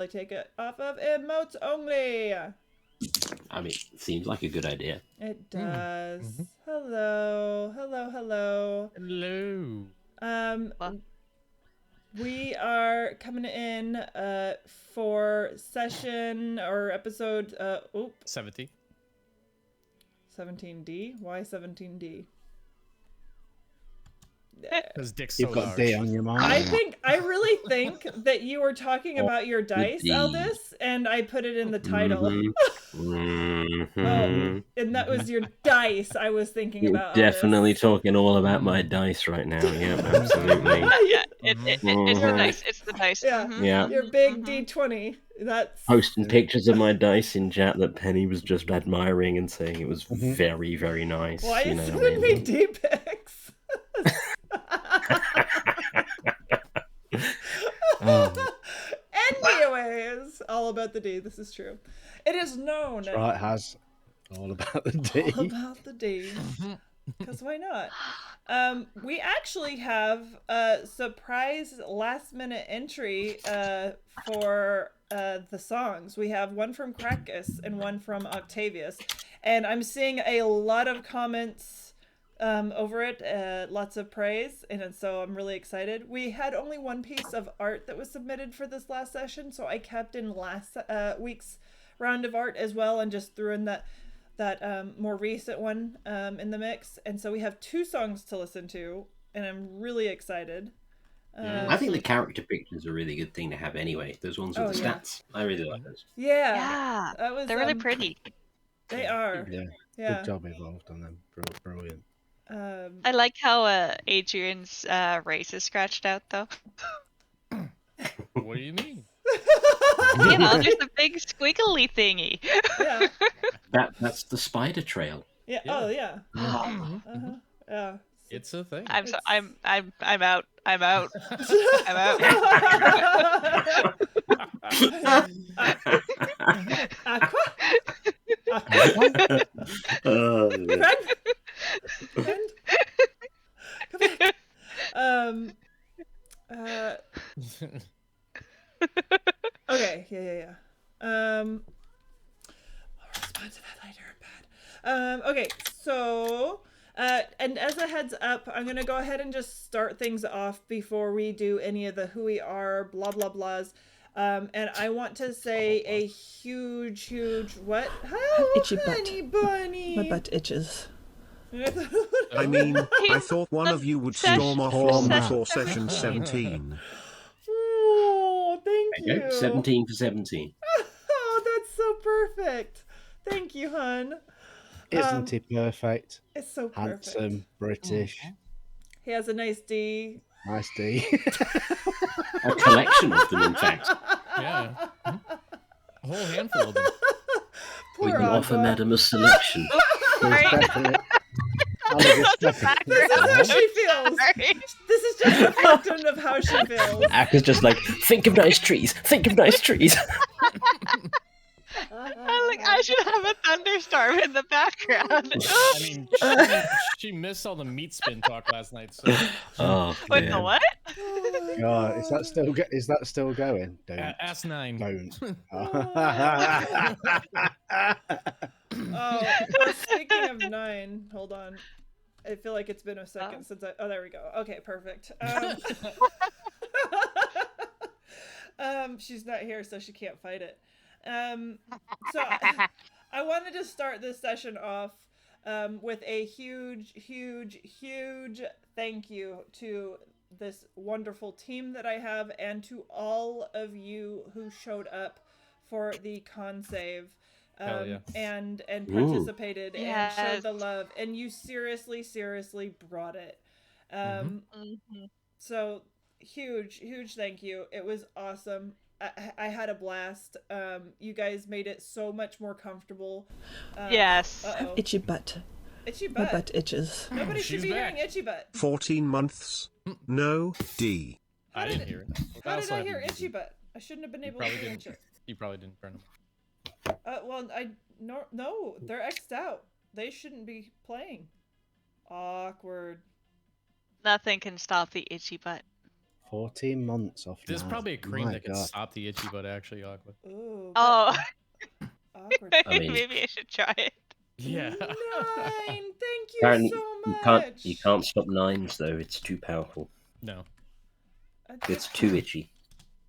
I take it off of emotes only. I mean, seems like a good idea. It does. Hello. Hello. We are coming in for session or episode 17D. Why 17D? Because Dick's You've so got large. D on your mind. I really think that you were talking about your dice, D. Aldous, and I put it in the title. Mhm. And that was your dice I was thinking You're about. definitely Aldous. talking all about my dice right now. Yeah, absolutely. Yeah, it's the dice. It's the dice. Yeah, Yeah. your big D20. That's Posting pictures of my dice in chat that Penny was just admiring and saying it was very, very nice. why you is know it what I in mean? me D-pics? Anyways, all about the D. This is true. It is known. Right, has all about the D. All about the D. Because why not? We actually have a surprise last minute entry for the songs. We have one from Krakus and one from Octavius. And I'm seeing a lot of comments over it, lots of praise, and so I'm really excited. We had only one piece of art that was submitted for this last session, so I kept in last week's round of art as well and just threw in that more recent one in the mix. And so we have 2 songs to listen to, and I'm really excited. I think the character pictures are a really good thing to have anyway. Those ones with the stats. I really like those. Yeah. That was, they're really pretty. They are. Yeah. Good job involved on them. Brilliant. I like how Adrian's race is scratched out, though. What do you mean? You know, there's a big squiggly thingy. Yeah. That's the spider trail. Yeah. Oh yeah. Yeah. It's a thing. I'm out. I'm out. I'm out. Aqua? Friend? Come back. Okay. Yeah. I'll respond to that later. Bad. Okay. So, and as a heads up, I'm gonna go ahead and just start things off before we do any of the who we are, blah blah blahs. And I want to say a huge what? Oh, itchy butt. honey bunny. My butt itches. I mean, I thought one of you would storm off long before session 17. Oh, thank you. 17 for 17. Oh, that's so perfect. Thank you, hon. Isn't he perfect? It's so perfect. Handsome, British. He has a nice D. Nice D. A collection of them, in fact. Yeah. A whole handful of them. We can offer Madam a selection. This is how she feels. This is just reflective of how she feels. Aqua's just like, think of nice trees. Think of nice trees. I should have a thunderstorm in the background. I mean, she missed all the meat spin talk last night. So. Oh, Wait, the what? God, is that still going? Don't. Ask 9. Don't. Oh, speaking of 9, hold on. I feel like it's been a second since I... Oh, there we go. Okay, perfect. She's not here, so she can't fight it. So I wanted to start this session off with a huge thank you to this wonderful team that I have and to all of you who showed up for the con save. And participated and showed the love, and you seriously brought it. So huge thank you. It was awesome. I had a blast. You guys made it so much more comfortable. Yes. Itchy butt. My butt itches. Nobody should be hearing itchy butt. 14 months. No D. I didn't hear it. How did I hear itchy butt? I shouldn't have been able to hear it. You probably didn't turn them. Well, no, they're X'd out. They shouldn't be playing. Awkward. Nothing can stop the itchy butt. 14 months off There's now. probably a cream My that can God. stop the itchy butt, actually, Aqua. Ooh. Oh, Awkward. I mean- maybe I should try it. Yeah. 9. Thank you Apparently, so you much. can't stop 9s though. It's too powerful. No. It's too itchy.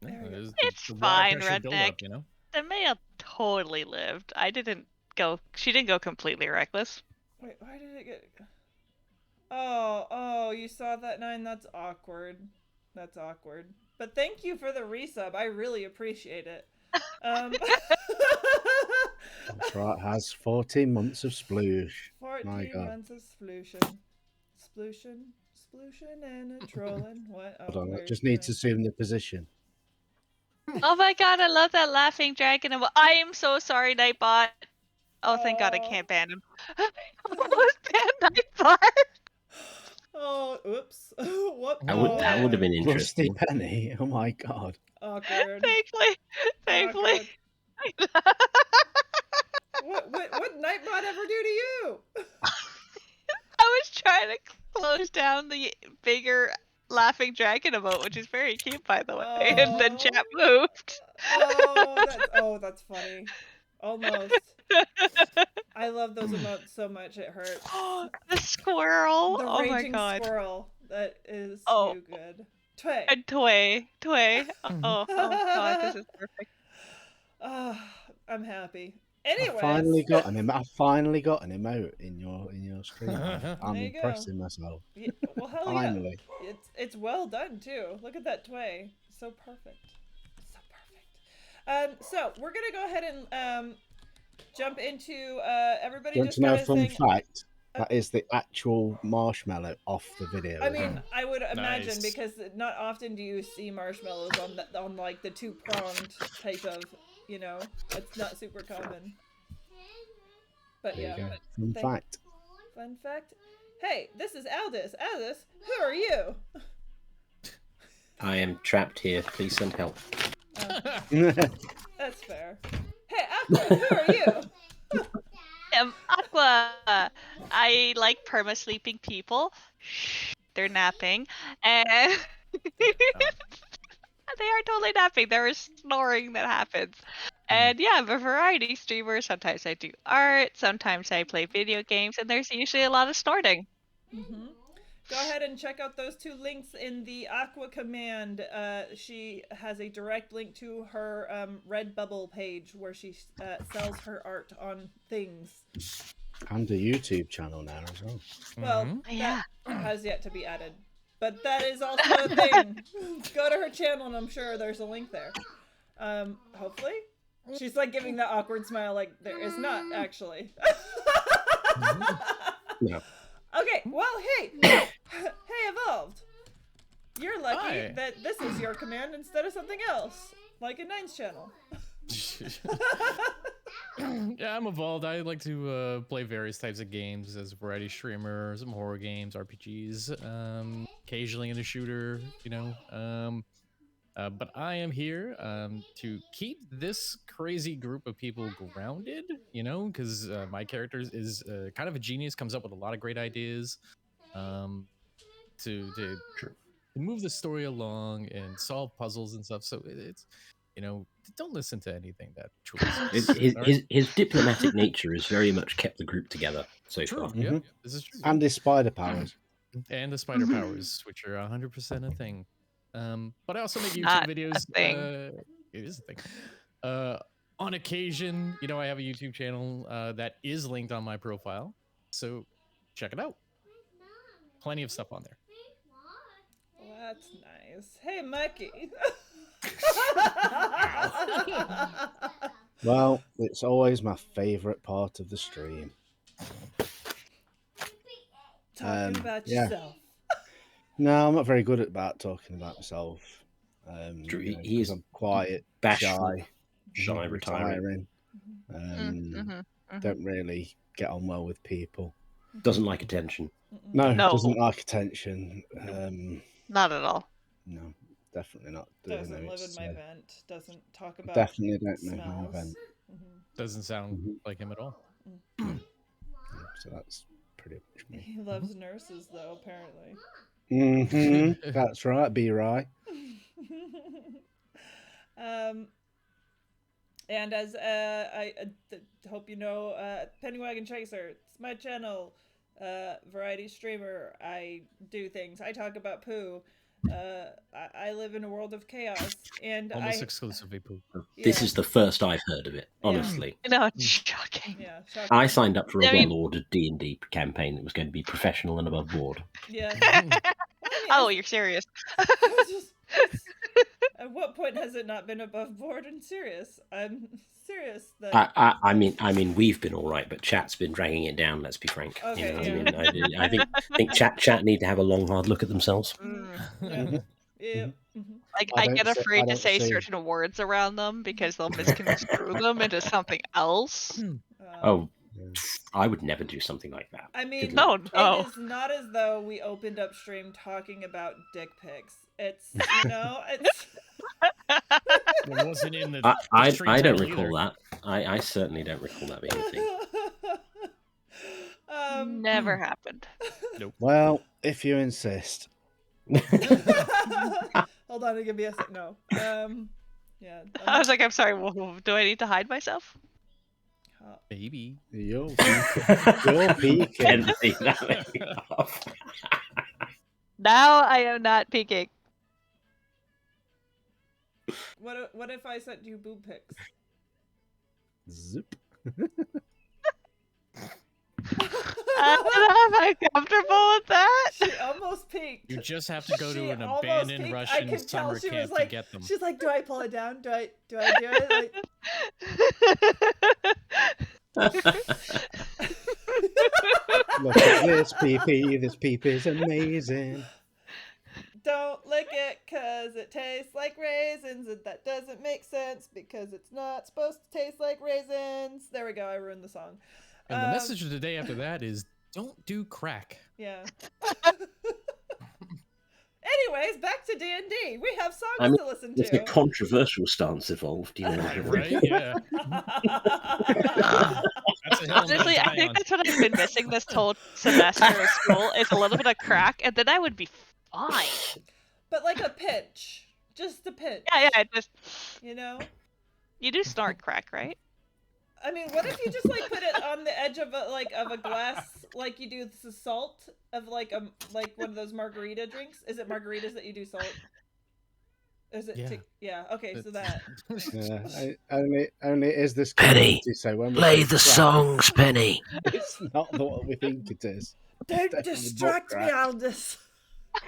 No, There you it go. is It's the water fine, pressure buildup, Redneck. you know? The male totally lived. I didn't go. She didn't go completely reckless. Wait, why did it get? Oh, you saw that 9. That's awkward. That's awkward. But thank you for the resub. I really appreciate it. That's right. Has 14 months of sploosh. 14 My God. months of splooshin, and a trollin'. What? Oh, Hold on, I where's just need to my- assume the position. Oh my god, I love that laughing dragon. I am so sorry, Nightbot. Oh, thank god I can't ban him. Almost banned Nightbot. Oh, oops. What? That would have been Rusty interesting. Penny. Oh my God. Awkward. Thankfully. Awkward. What Nightbot ever do to you? I was trying to close down the bigger laughing dragon emote, which is very cute, by the way, and then chat moved. That's funny. Almost. I love those emotes so much it hurts. The squirrel. The Oh my raging god. squirrel. That is Oh. too good. Tway. And Tway. Oh god, this is perfect. I'm happy. Anyways. I finally got an emote in your stream. I'm There you go. impressing myself. Yeah, well, hell Finally. yeah. It's well done too. Look at that Tway. So perfect. So perfect. So we're gonna go ahead and jump into everybody. Do you want just to know a kinda fun saying, fact? That is the actual marshmallow off the video. I mean, I would imagine Nice. because not often do you see marshmallows on like the 2-pronged type of, it's not super common. But There yeah. you go. Fun Thank- fact. Fun fact. Hey, this is Aldous. Aldous, who are you? I am trapped here. Please send help. That's fair. Hey, Aqua, who are you? Aqua. I like perma sleeping people. Shh, they're napping, and they are totally napping. There is snoring that happens. And yeah, I'm a variety streamer. Sometimes I do art, sometimes I play video games, and there's usually a lot of snorting. Mm-hmm. Go ahead and check out those 2 links in the Aqua command. She has a direct link to her Redbubble page where she sells her art on things. And a YouTube channel now as well. Well, Yeah. that has yet to be added. But that is also a thing. Go to her channel and I'm sure there's a link there. Hopefully? She's like giving that awkward smile like there is not, actually. No. Okay, well, hey! Hey, Evolved! You're lucky Hi. that this is your command instead of something else. Like a 9's channel. Yeah, I'm Evolved. I like to play various types of games as a variety streamer, some horror games, RPGs, occasionally in a shooter, but I am here to keep this crazy group of people grounded, because my character is kind of a genius, comes up with a lot of great ideas to move the story along and solve puzzles and stuff. So it's, don't listen to anything that Troy says. His diplomatic nature has very much kept the group together so True, far. yeah, this is true. And his spider powers. And the spider powers, which are 100% a thing. But I also make YouTube Not videos. a thing. It is a thing. On occasion, I have a YouTube channel that is linked on my profile, so check it out. Plenty of stuff on there. That's nice. Hey, Mucky. Well, it's always my favourite part of the stream. Talking about yeah. yourself. No, I'm not very good about talking about myself. True, he because is I'm quiet, bashful, shy, retiring. Don't really get on well with people. Doesn't like attention. No, No. doesn't like attention. Not at all. No, definitely not. Doesn't live in It's, my vent. Doesn't talk about definitely don't know my smells. event. Doesn't sound like him at all. So that's pretty much me. He loves nurses, though, apparently. That's right, be right. And as I hope you know, Pennywagon Chaser, it's my channel, variety streamer. I do things. I talk about poo. I live in a world of chaos, and Almost exclusively poo. This is the first I've heard of it, honestly. No, it's shocking. Yeah, shocking. I signed up for a well-ordered D&D campaign that was going to be professional and above board. Yeah. Oh, you're serious. At what point has it not been above board and serious? I'm serious. That I mean, we've been all right, but chat's been dragging it down. Let's be frank. Okay, I think chat need to have a long, hard look at themselves. Yeah. I get afraid to say certain words around them because they'll misconstrue them into something else. Oh, I would never do something like that. I mean, no. It is not as though we opened up stream talking about dick pics. It's, it's... It wasn't in the I don't recall that. I certainly don't recall that being a thing. Never happened. Nope. Well, if you insist. Hold on, give me a sec. No. Yeah. I was like, I'm sorry. Well, do I need to hide myself? Maybe. You're peeking. Now I am not peeking. What if I sent you boob pics? Zip. Am I comfortable with that? She almost peeked. You just have to go to an abandoned Russian summer camp to get them. She's like, do I pull it down? Do I do it? Look at this pee-pee. This pee-pee is amazing. Don't lick it because it tastes like raisins, and that doesn't make sense because it's not supposed to taste like raisins. There we go. I ruined the song. And the message of the day after that is, don't do crack. Yeah. Anyways, back to D&D. We have songs to listen to. It's a controversial stance evolved, Right? Yeah. Honestly, I think that's what I've been missing this whole semester of school. Is a little bit of crack, and then I would be fine. But like a pinch. Just a pinch. Yeah, just... You do snort crack, right? I mean, what if you just like put it on the edge of a glass, like you do the salt of like one of those margarita drinks? Is it margaritas that you do salt? Is it? Yeah. Okay, so that. Yeah, only is this Penny? So when Play the songs, Penny. It's not what we think it is. Don't distract me, Aldous.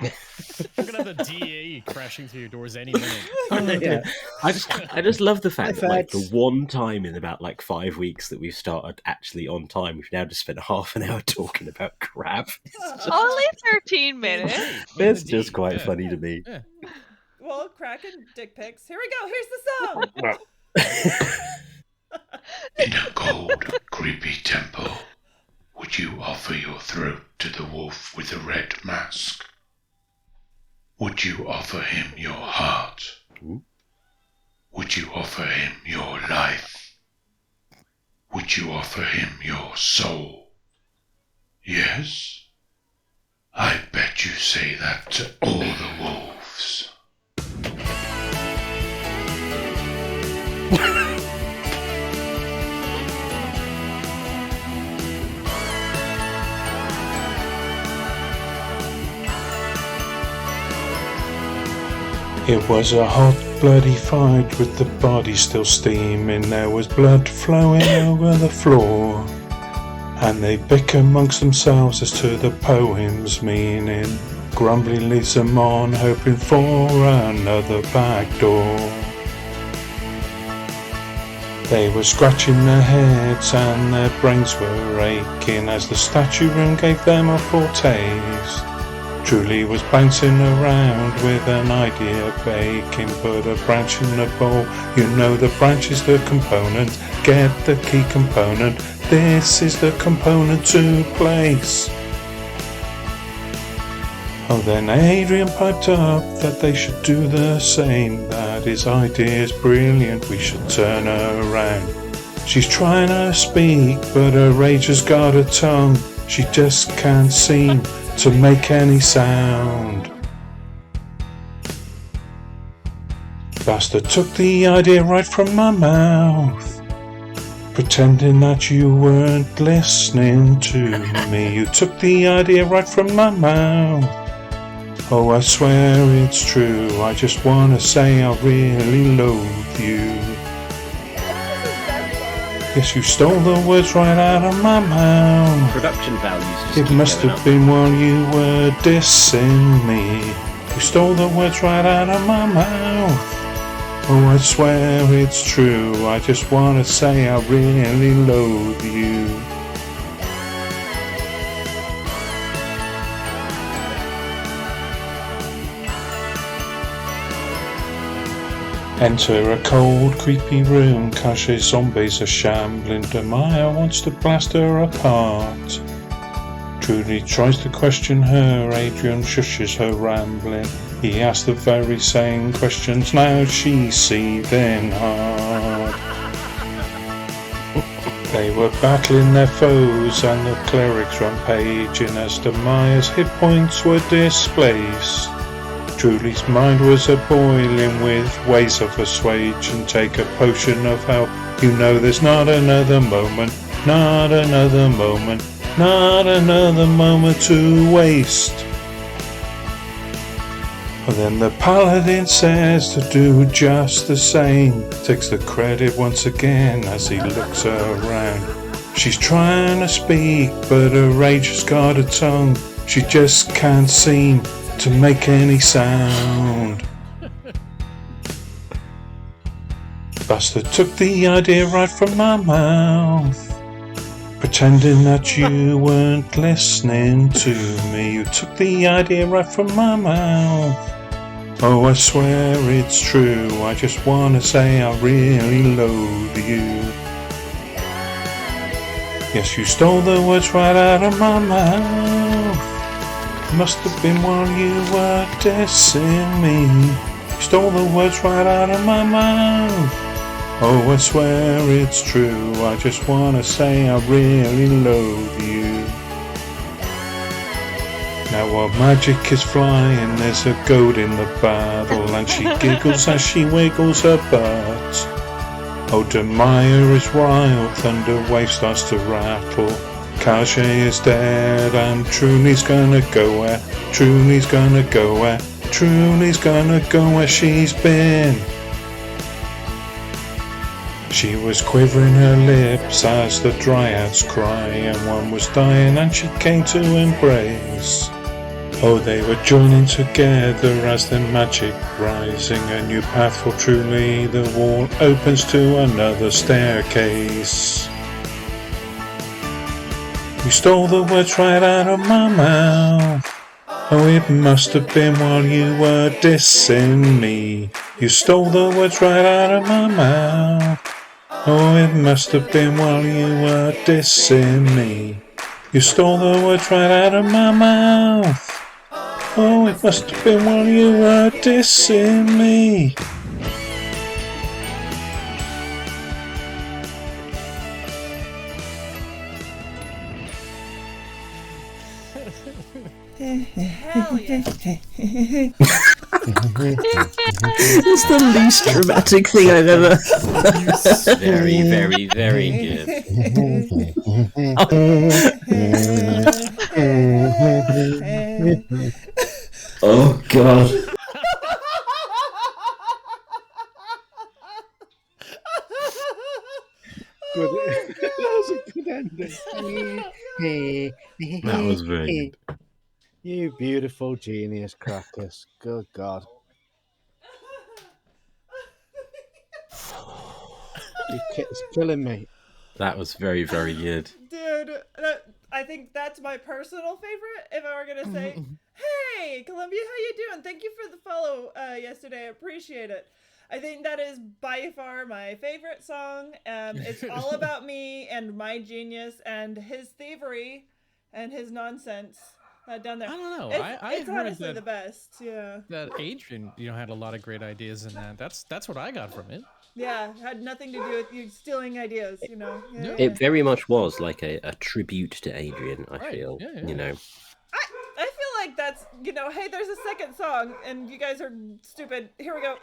You're gonna have the DA crashing through your doors any minute. Yeah. I just love the fact that like the one time in about like 5 weeks that we've started actually on time, we've now just spent half an hour talking about crap. Only 13 minutes. It's just quite funny to me. Yeah. Well, crack and dick pics. Here we go. Here's the song. In a cold, creepy temple, would you offer your throat to the wolf with the red mask? Would you offer him your heart? Would you offer him your life? Would you offer him your soul? Yes? I bet you say that to all the wolves. It was a hot, bloody fight with the body still steaming. There was blood flowing over the floor, and they bicker amongst themselves as to the poem's meaning. Grumbly leads them on, hoping for another back door. They were scratching their heads and their brains were aching as the statue room gave them a foretaste. Truly was bouncing around with an idea baking. Put a branch in a bowl, you know the branch is the component. Get the key component, this is the component to place. Oh, then Adrian piped up that they should do the same. That his idea's brilliant, we should turn her around. She's trying to speak, but her rage has got a tongue. She just can't seem to make any sound. Bastard took the idea right from my mouth, pretending that you weren't listening to me. You took the idea right from my mouth. Oh, I swear it's true. I just wanna say I really loathe you. Yes, you stole the words right out of my mouth. Production values. It must have been while you were dissing me. You stole the words right out of my mouth. Oh, I swear it's true. I just wanna say I really loathe you. Enter a cold, creepy room. Cache zombies are shambling. Demaya wants to blast her apart. Trudy tries to question her. Adrian shushes her rambling. He asks the very same questions. Now she's seething hard. They were battling their foes and the clerics rampaging as Demaya's hit points were displaced. Trudy's mind was a-boiling with ways of assuaging. Take a potion of help. You know there's not another moment, not another moment, not another moment to waste. And then the paladin says to do just the same. Takes the credit once again as he looks around. She's trying to speak, but her rage has got a tongue. She just can't seem to make any sound. Bastard took the idea right from my mouth, pretending that you weren't listening to me. You took the idea right from my mouth. Oh, I swear it's true. I just wanna say I really loathe you. Yes, you stole the words right out of my mouth. Must have been while you were dissing me. You stole the words right out of my mouth. Oh, I swear it's true. I just wanna say I really loathe you. Now while magic is flying, there's a goat in the battle, and she giggles as she wiggles her butt. Oh, Demaya is wild, thunder wave starts to rattle. Cache is dead, and Truly's gonna go where, Truly's gonna go where, Truly's gonna go where she's been. She was quivering her lips as the dryads cry, and one was dying and she came to embrace. Oh, they were joining together as the magic rising, a new path for Truly, the wall opens to another staircase. You stole the words right out of my mouth. Oh, it must have been while you were dissing me. You stole the words right out of my mouth. Oh, it must have been while you were dissing me. You stole the words right out of my mouth. Oh, it must have been while you were dissing me. Hell yeah. It's the least dramatic thing I've ever. Very, very, very good. Oh God. Good. That was a good ending. That was very good. You beautiful genius, Crackers. Good God. It's killing me. That was very, very good. Dude, I think that's my personal favorite. If I were going to say, hey, Columbia, how you doing? Thank you for the follow yesterday. I appreciate it. I think that is by far my favorite song. It's all about me and my genius and his thievery and his nonsense. Down there. I don't know. It's honestly the best. Yeah. That Adrian, had a lot of great ideas in that. That's what I got from it. Yeah, had nothing to do with you stealing ideas. Yeah, it very much was like a tribute to Adrian. I feel. I feel like that's hey, there's a second song, and you guys are stupid. Here we go.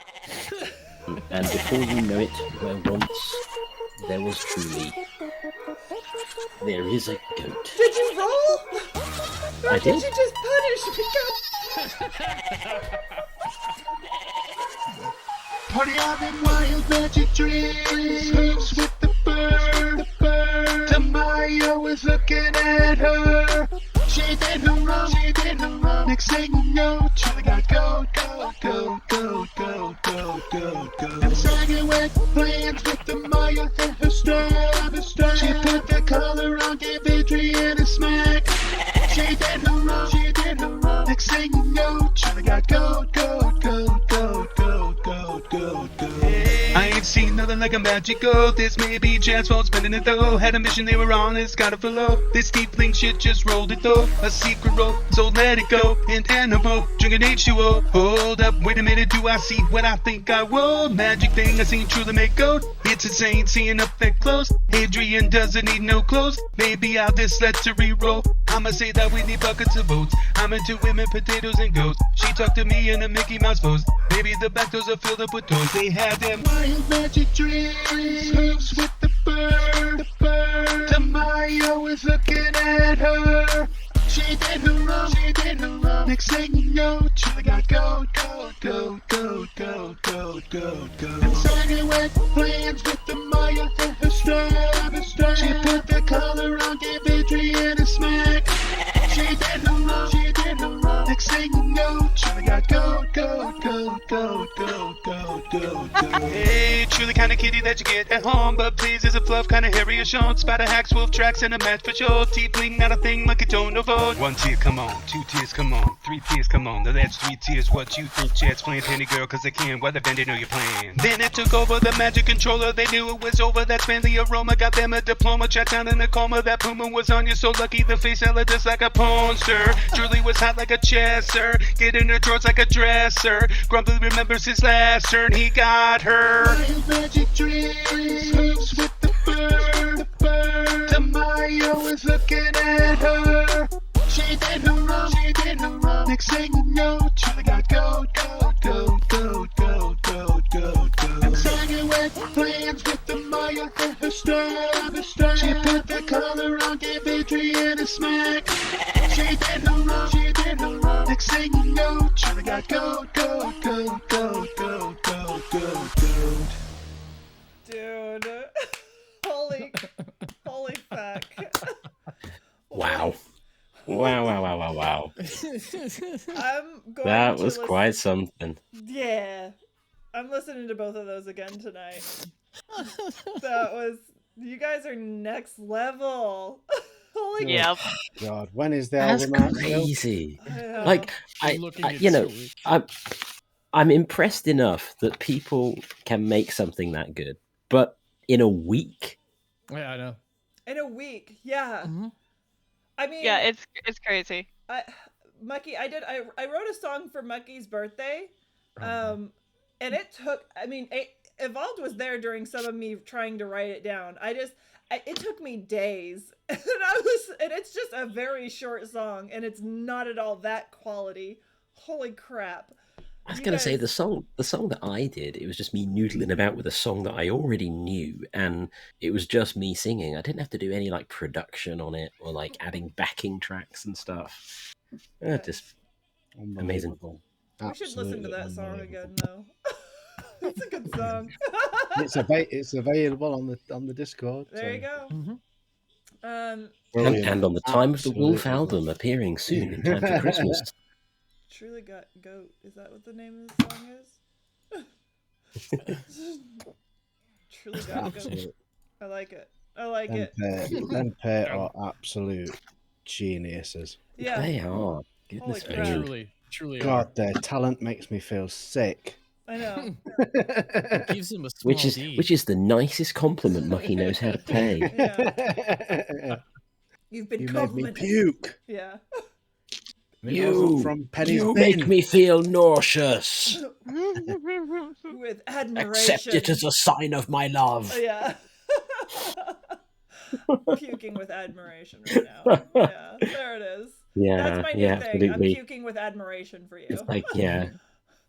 And before you know it, where once there was truly, there is a goat. Did you roll? I Did did. you just punish me? Party on them wild magic dreams, hooves with the bird. Tamayo is looking at her. She did her wrong. Next thing you know, Julie got go. I'm singing with plans with the Maya and her strap. She put the collar on, gave Adrian a smack. She did her wrong. Next thing you know, Julie got go. I ain't seen nothing like a magic goat. This may be chance for spending it though. Had a mission they were on, it's gotta flow. This deepling shit just rolled it though. A secret roll, so let it go. An animal, drinking H2O. Hold up, wait a minute, do I see what I think I will? Magic thing I seen truly make goat. It's insane seeing up that close. Adrian doesn't need no clothes. Maybe I'll just let her re-roll. I'ma say that we need buckets of votes. I'm into women, potatoes, and goats. She talked to me in a Mickey Mouse pose. Maybe the back doors are filled up with toys. They had them wild magic dreams, hooves with the bird. Tamayo is looking at her. She did her wrong. Next thing you know, Julie got go. I'm singing with plans with the Maya and her strap. She put the collar on, gave Adrian a smack. She did her wrong. Next thing you know, Julie got go. Hey, truly kind of kitty that you get at home, but please is a fluff kind of hairy or shown. Spider hacks, wolf tracks, and a match for sure. Tiefling, not a thing, monkey tone, no vote. 1 tear, come on. 2 tears, come on. 3 tears, come on. Now that's 3 tears. What you think, Chat's playing penny girl, cause they can. Weather bend, they know your plan. Then it took over the magic controller. They knew it was over. That's when the aroma got them a diploma. Chat down in a coma. That puma was on you, so lucky the face hella just like a porn sir. Julie was hot like a chesser. Get in her drawers like a dresser. Grumbly remembers his last turn. He got her. Wild magic dreams, hooves with the bird. Tamayo is looking at her. She did her wrong. Next thing you know, Julie got go. I'm singing with plans with the Maya and her strap. She put the collar on, gave Adrian a smack. She did her wrong. Next thing you know, Julie got go. Dude. Holy fuck. Wow. Wow. I'm going That to was quite something. Yeah. I'm listening to both of those again tonight. That was... You guys are next level. Holy Yep. God, when is the That's album out? crazy. Yeah. Like, I'm impressed enough that people can make something that good, but in a week. Yeah, I know. In a week, yeah. Mm-hmm. I mean, yeah, it's crazy. Mucky, I wrote a song for Mucky's birthday, and it took. I mean, Evolved was there during some of me trying to write it down. It took me days, and it's just a very short song, and it's not at all that quality. Holy crap! I was going to say the song that I did, it was just me noodling about with a song that I already knew, and it was just me singing. I didn't have to do any like production on it or like adding backing tracks and stuff. Just amazing. We should listen to that song again, though. It's a good song. It's available on the Discord. There you go. Mm-hmm. And on the Time of the Wolf album appearing soon in time for Christmas. Truly Got Goat. Is that what the name of the song is? Truly Got Goat. I like it. Them pair are absolute geniuses. Yeah. They are. Goodness me. Truly. God, their talent makes me feel sick. I know. Gives them a small which is the nicest compliment Mucky knows how to pay. Yeah. You made me puke. Yeah. You make me feel nauseous. With admiration. Accept it as a sign of my love. Yeah. Puking with admiration right now. Yeah, there it is. Yeah, that's my new thing. absolutely. I'm puking with admiration for you. It's like, yeah.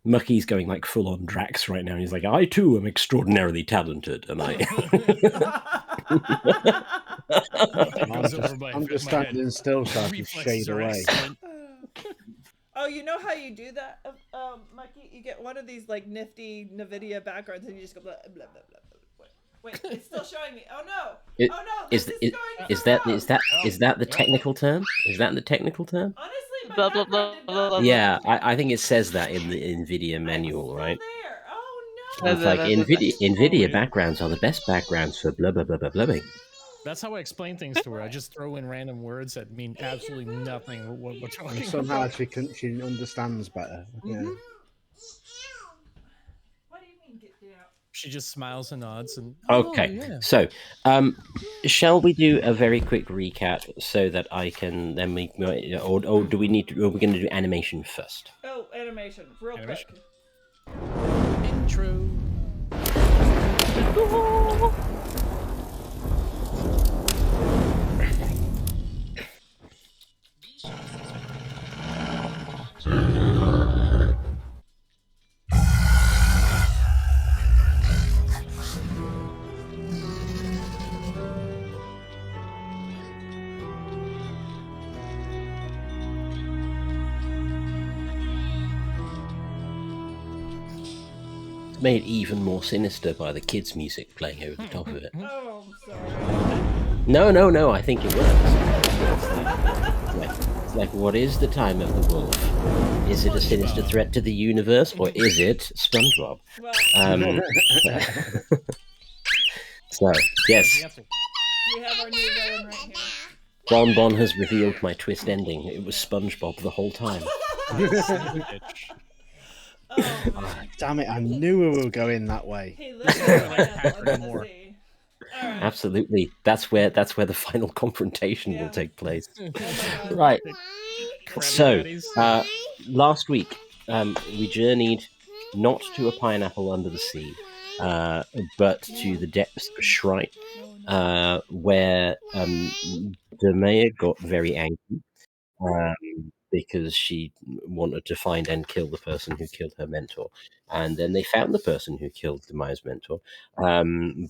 Mucky's going like full on Drax right now. He's like, I too am extraordinarily talented, and I. I'm just standing still so I can shade away. Oh, you know how you do that, Mikey? You get one of these like nifty NVIDIA backgrounds, and you just go blah blah blah blah. Blah. Wait, it's still showing me. Oh no! Oh no! This is that the technical term? Is that the technical term? Honestly, my Blah, blah, background did not. blah, Yeah, I think it says that in the NVIDIA manual, right? There. Oh Blah, no! It's like blah, blah, blah. NVIDIA wait. backgrounds are the best backgrounds for blah blah blah blah blah. That's how I explain things to her. I just throw in random words that mean absolutely nothing what we're talking And somehow about. she understands better. Yeah. What do you mean get down? She just smiles and nods and Okay, oh, yeah. so shall we do a very quick recap so that I can then we or do we need to? Are we going to do animation first? Oh, animation, real quick. Intro. Made even more sinister by the kids' music playing over the top of it. Oh, I'm sorry. No, I think it works. It's like, what is the time of the wolf? Is it a sinister threat to the universe, or is it SpongeBob? Well, so, yes. we have our new villain right here. Bon Bon has revealed my twist ending. It was SpongeBob the whole time. Oh, damn it, I knew we were going that way. Hey, listen, Absolutely. That's where the final confrontation will take place. Right. So, last week, we journeyed not to a pineapple under the sea, but to the depths of a shrine, where Demea got very angry because she wanted to find and kill the person who killed her mentor. And then they found the person who killed Demaya's mentor,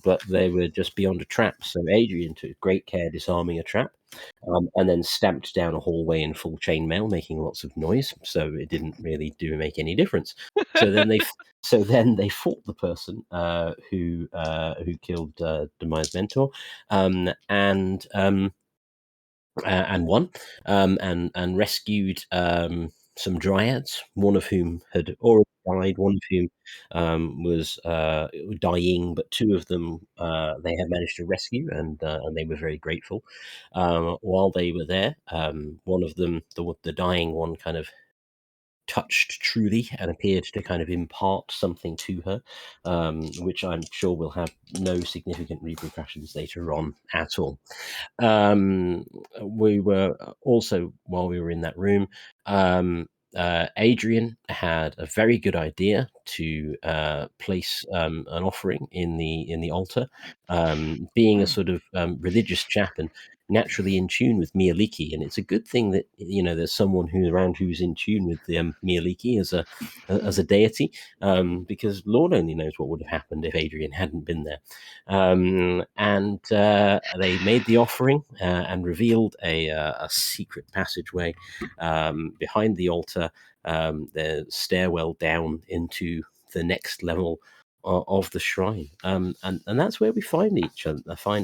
but they were just beyond a trap. So Adrian took great care disarming a trap, and then stamped down a hallway in full chainmail, making lots of noise. So it didn't really make any difference. So then they fought the person who killed Demaya's mentor, and won, and rescued some dryads, one of whom had already died, one of whom was dying, but two of them they had managed to rescue, and they were very grateful. While they were there, one of them, the dying one, kind of touched Truly and appeared to kind of impart something to her, which I'm sure will have no significant repercussions later on at all. We were also, while we were in that room, Adrian had a very good idea to place an offering in the altar. Being a sort of religious chap and naturally in tune with Mialiki, and it's a good thing that there's someone who's in tune with the Mialiki as a deity, because Lord only knows what would have happened if Adrian hadn't been there. And they made the offering and revealed a secret passageway behind the altar, the stairwell down into the next level of the shrine, and that's where we find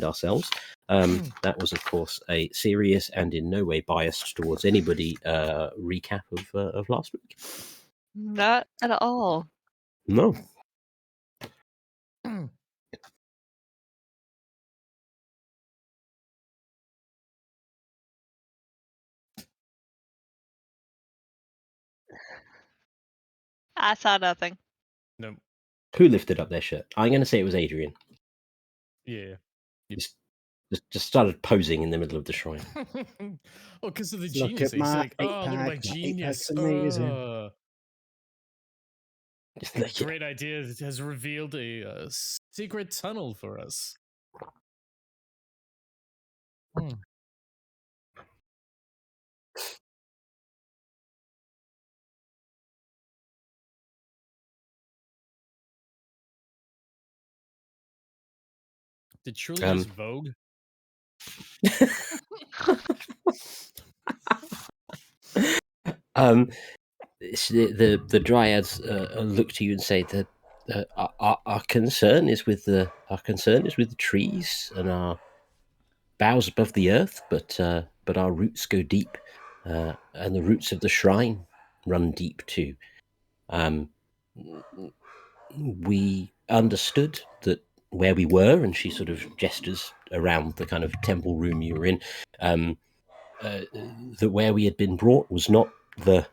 ourselves. That was, of course, a serious and in no way biased towards anybody recap of last week. Not at all. No. I saw nothing. No. Who lifted up their shirt? I'm going to say it was Adrian. Yeah. Just started posing in the middle of the shrine. Oh, because of the Look genius. at He's my like, eight oh, look at my pack. genius. That's amazing. Great idea. It has revealed a secret tunnel for us. Did Truly just Vogue? The dryads look to you and say that our concern is with the trees and our boughs above the earth, but our roots go deep, and the roots of the shrine run deep too. We understood that where we were, and she sort of gestures around the kind of temple room you were in, that where we had been brought was not the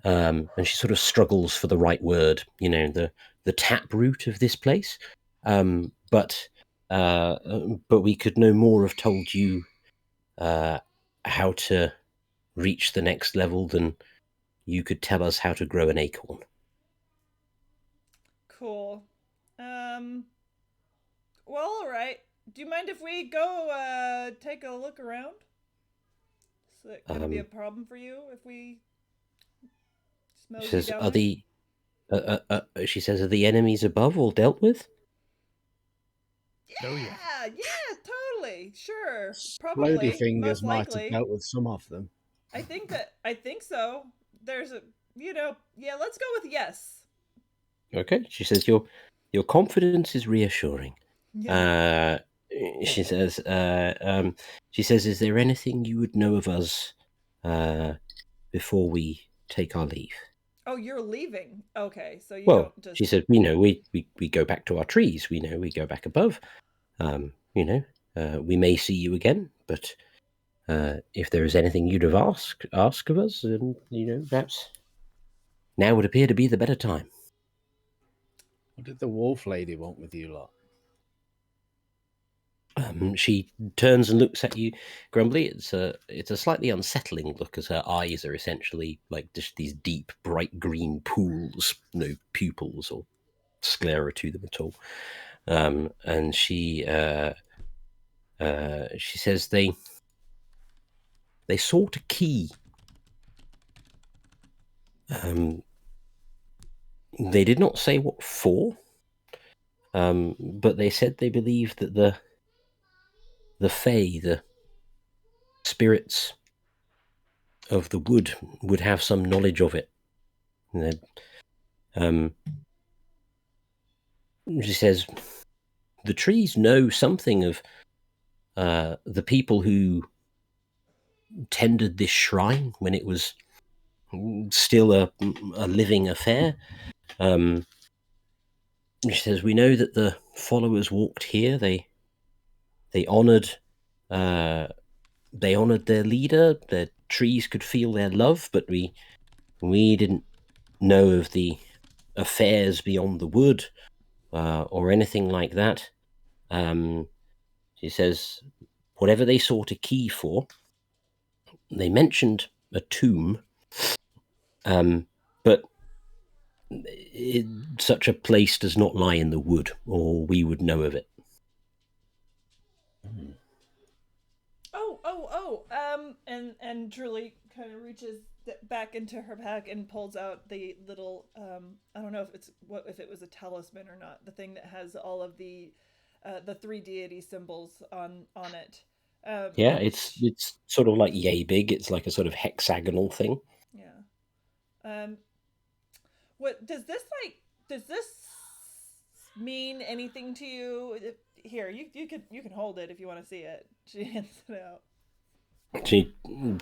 and she sort of struggles for the right word, the tap root of this place. But we could no more have told you how to reach the next level than you could tell us how to grow an acorn. Cool. Well, all right. Do you mind if we go take a look around? Is it going to be a problem for you if we She says, she says, are the enemies above all dealt with? Yeah, oh, yeah, totally, sure, Probably. probably. Fingers most likely. might have dealt with some of them. I think so. There's a, yeah. Let's go with yes. Okay, she says, your confidence is reassuring. Yeah. She says, is there anything you would know of us before we take our leave? Oh, you're leaving. Okay, so you don't just. She said, we go back to our trees. We go back above. We may see you again, but if there is anything you'd have ask of us, and perhaps now would appear to be the better time. What did the wolf lady want with you lot? She turns and looks at you, Grumbly. It's a slightly unsettling look, as her eyes are essentially like just these deep, bright green pools, no pupils or sclera to them at all. And she says they sought a key. They did not say what for, but they said they believed that the Fae, the spirits of the wood, would have some knowledge of it. She says the trees know something of the people who tended this shrine when it was still a living affair. She says we know that the followers walked here. They honored their leader. The trees could feel their love, but we didn't know of the affairs beyond the wood or anything like that. She says whatever they sought a key for, they mentioned a tomb, but such a place does not lie in the wood, or we would know of it. And Truly kind of reaches back into her pack and pulls out the little I don't know if it was a talisman or not, the thing that has all of the 3 deity symbols on it. It's sort of like yay big. It's like a sort of hexagonal thing. Yeah. What does this mean anything to you? Here, you can hold it if you want to see it. She hands it out. She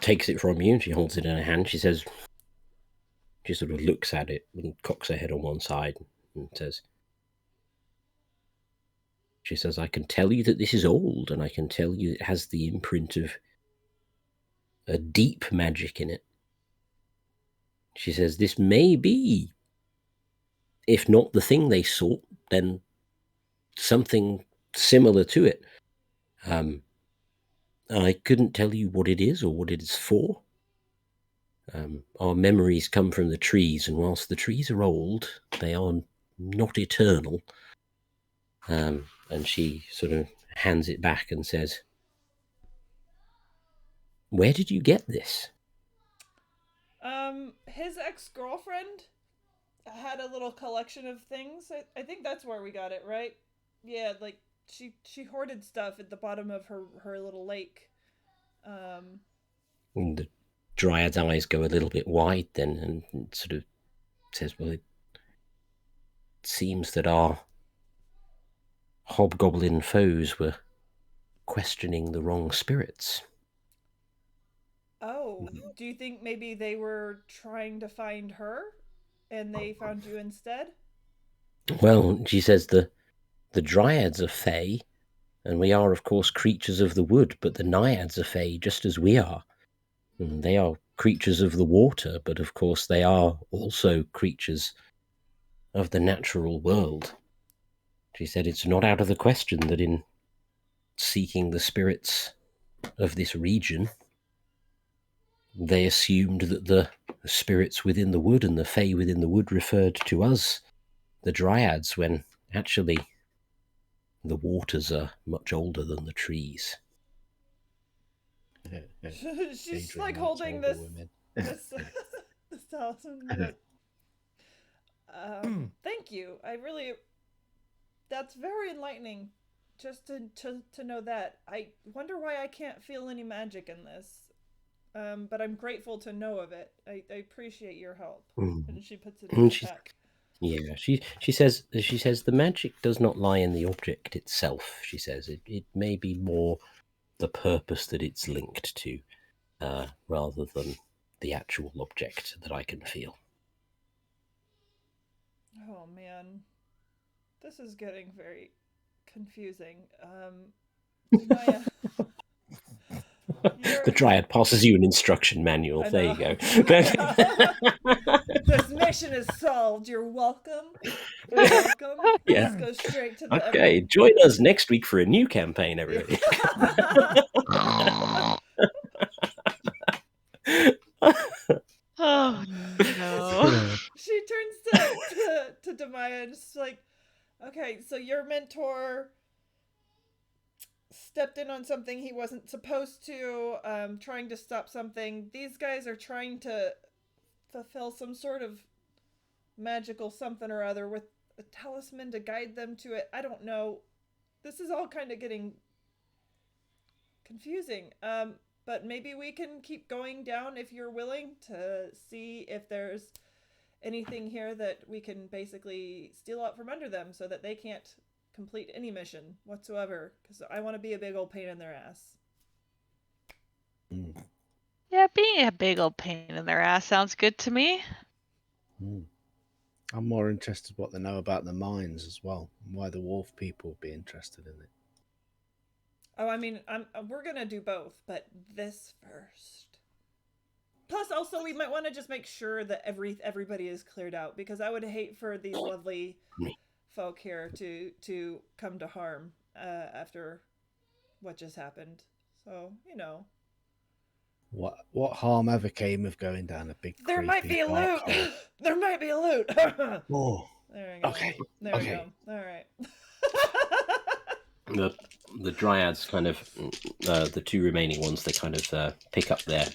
takes it from you and she holds it in her hand. She says, she sort of looks at it and cocks her head on one side and says, I can tell you that this is old, and I can tell you it has the imprint of a deep magic in it. She says, this may be, if not the thing they sought, then something similar to it. I couldn't tell you what it is or what it is for. Our memories come from the trees, and whilst the trees are old, they are not eternal. And she sort of hands it back and says, where did you get this? His ex-girlfriend had a little collection of things. I think that's where we got it, right? Yeah, like she hoarded stuff at the bottom of her little lake. And the Dryad's eyes go a little bit wide then, and sort of says, "Well, it seems that our hobgoblin foes were questioning the wrong spirits." Oh, do you think maybe they were trying to find her, and they found you instead? Well, she says the Dryads are fey, and we are, of course, creatures of the wood, but the Naiads are fey just as we are. And they are creatures of the water, but of course they are also creatures of the natural world. She said it's not out of the question that in seeking the spirits of this region, they assumed that the spirits within the wood and the fey within the wood referred to us, the Dryads, when actually the waters are much older than the trees. She's like holding this talisman. Thank you. I really, that's very enlightening. Just to know that. I wonder why I can't feel any magic in this. But I'm grateful to know of it. I appreciate your help. And she puts it in the back. Yeah, she says the magic does not lie in the object itself. She says it may be more the purpose that it's linked to, rather than the actual object that I can feel. Oh man, this is getting very confusing. Maya, the Dryad passes you an instruction manual. There you go. This mission is solved. You're welcome. You're welcome. Yeah. Let's go straight to the. Okay, join us next week for a new campaign, everybody. Oh no. She turns to Demaya and just like, okay, so your mentor stepped in on something he wasn't supposed to, trying to stop something. These guys are trying to fulfill some sort of magical something or other with a talisman to guide them to it. I don't know. This is all kind of getting confusing. But maybe we can keep going down if you're willing to see if there's anything here that we can basically steal out from under them so that they can't complete any mission whatsoever, because I want to be a big old pain in their ass. Yeah, being a big old pain in their ass sounds good to me. I'm more interested what they know about the mines as well, and why the wolf people would be interested in it. Oh, I mean, we're gonna do both, but this first. Plus, also, we might want to just make sure that everybody is cleared out, because I would hate for these lovely folk here to come to harm after what just happened. So, you know. What harm ever came of going down a big? There might be a loot. There might be a loot. Oh, there we go. Okay. There we go. All right. The Dryads kind of, the two remaining ones, they kind of pick up their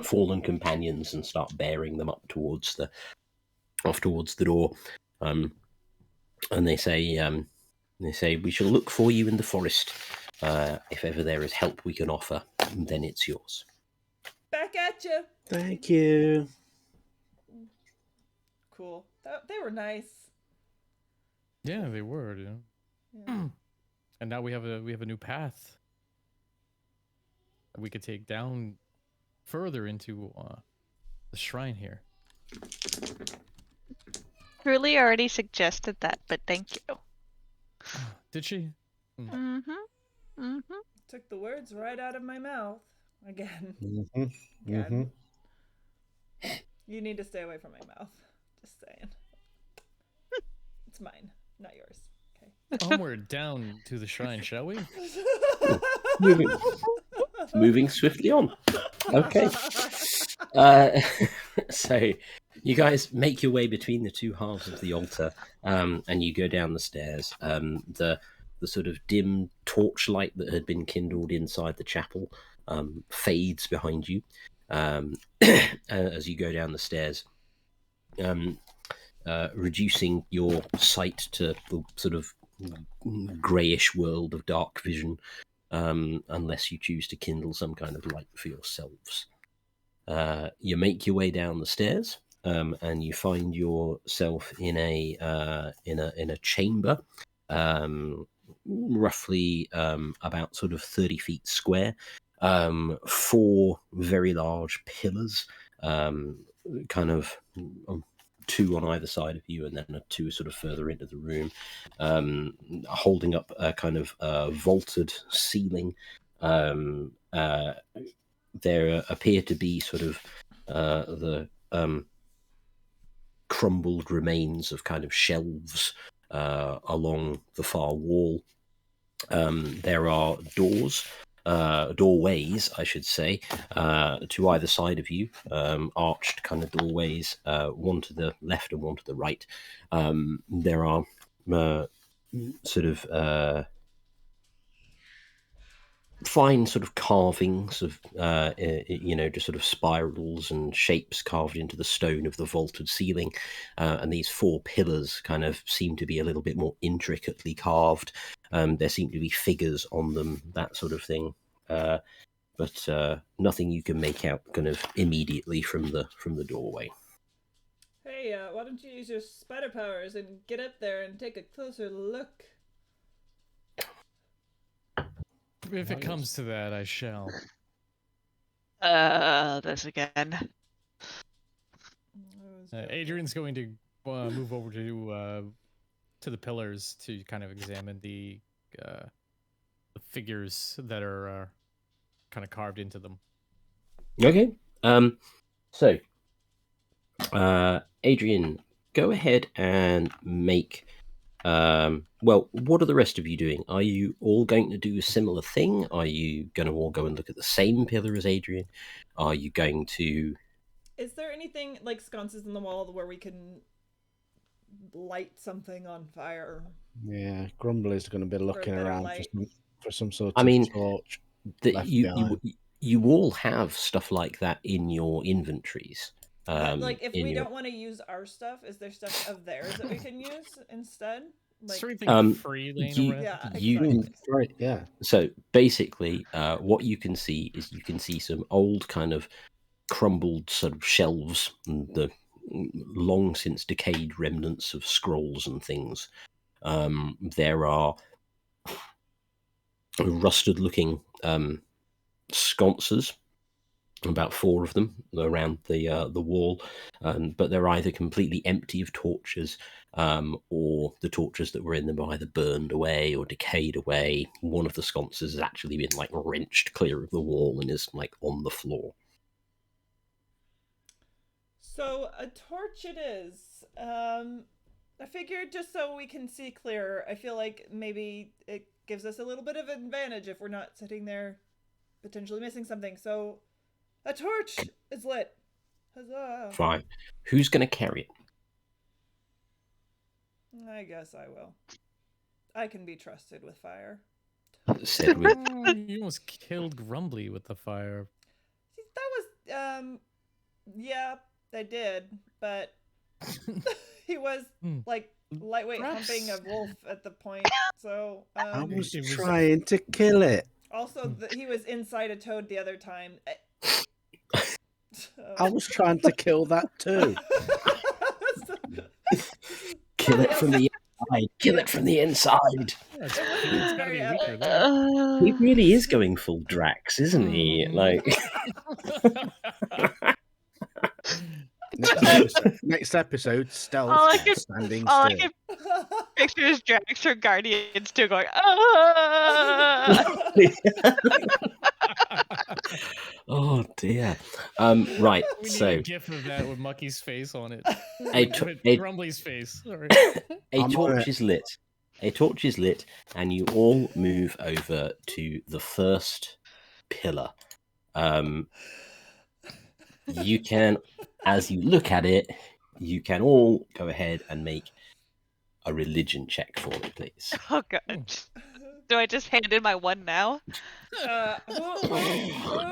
fallen companions and start bearing them up towards the door, and they say we shall look for you in the forest. If ever there is help we can offer, then it's yours. Back at you. Thank you. Cool. They were nice. Yeah, they were. Yeah. And now we have a new path that we could take down further into the shrine here. Truly already suggested that, but thank you. Did she? Took the words right out of my mouth again. You need to stay away from my mouth. Just saying. It's mine, not yours. Onward down to the shrine, shall we? Moving swiftly on. Okay. So you guys make your way between the two halves of the altar, and you go down the stairs. The sort of dim torchlight that had been kindled inside the chapel fades behind you as you go down the stairs, reducing your sight to the sort of greyish world of dark vision, unless you choose to kindle some kind of light for yourselves. You make your way down the stairs, and you find yourself in a chamber, roughly about sort of 30 feet square. 4 very large pillars, kind of 2 on either side of you, and then 2 sort of further into the room, holding up a kind of vaulted ceiling. There appear to be sort of the crumbled remains of kind of shelves along the far wall. There are doorways, I should say, to either side of you, arched kind of doorways, one to the left and one to the right. There are sort of fine sort of carvings of, just sort of spirals and shapes carved into the stone of the vaulted ceiling. And these 4 pillars kind of seem to be a little bit more intricately carved. There seem to be figures on them, that sort of thing. But nothing you can make out kind of immediately from the doorway. Hey, why don't you use your spider powers and get up there and take a closer look? If it comes to that, I shall. This again. Adrian's going to move over to the pillars to kind of examine the figures that are kind of carved into them. Okay. So, Adrian, go ahead and make. Well, what are the rest of you doing? Are you all going to do a similar thing? Are you going to all go and look at the same pillar as Adrian? Are you going to... Is there anything like sconces in the wall where we can light something on fire? Yeah, Grumbly's going to be looking around for some sort I of mean, torch. you all have stuff like that in your inventories. Like, if we don't want to use our stuff, is there stuff of theirs that we can use instead? Like, free laying around? Yeah, right. Yeah. So basically, what you can see is some old kind of crumbled sort of shelves and the long since decayed remnants of scrolls and things. There are rusted-looking sconces, about 4 of them around the wall, but they're either completely empty of torches, or the torches that were in them are either burned away or decayed away. One of the sconces has actually been like wrenched clear of the wall and is like on the floor. So a torch it is. I figured just so we can see clearer. I feel like maybe it gives us a little bit of an advantage if we're not sitting there potentially missing something. So a torch is lit. Huzzah. Fine. Who's going to carry it? I guess I will. I can be trusted with fire. Said with... You almost killed Grumbly with the fire. See, that was, yeah, I did, but he was, like, lightweight humping a wolf at the point, so, I was trying to kill it. Also, he was inside a toad the other time. I was trying to kill that too. Kill it from the inside. Kill it from the inside. He really is going full Drax, isn't he? Like. Next episode, stealth standing still. I can picture is Drax or Guardians 2 going, ah! Oh dear. Right. We need so a GIF of that with Mucky's face on it. With Grumbly's face. Sorry. A torch is lit. A torch is lit, and you all move over to the first pillar. You can, as you look at it, you can all go ahead and make a religion check for me, please. Oh god. Do I just hand in my 1 now?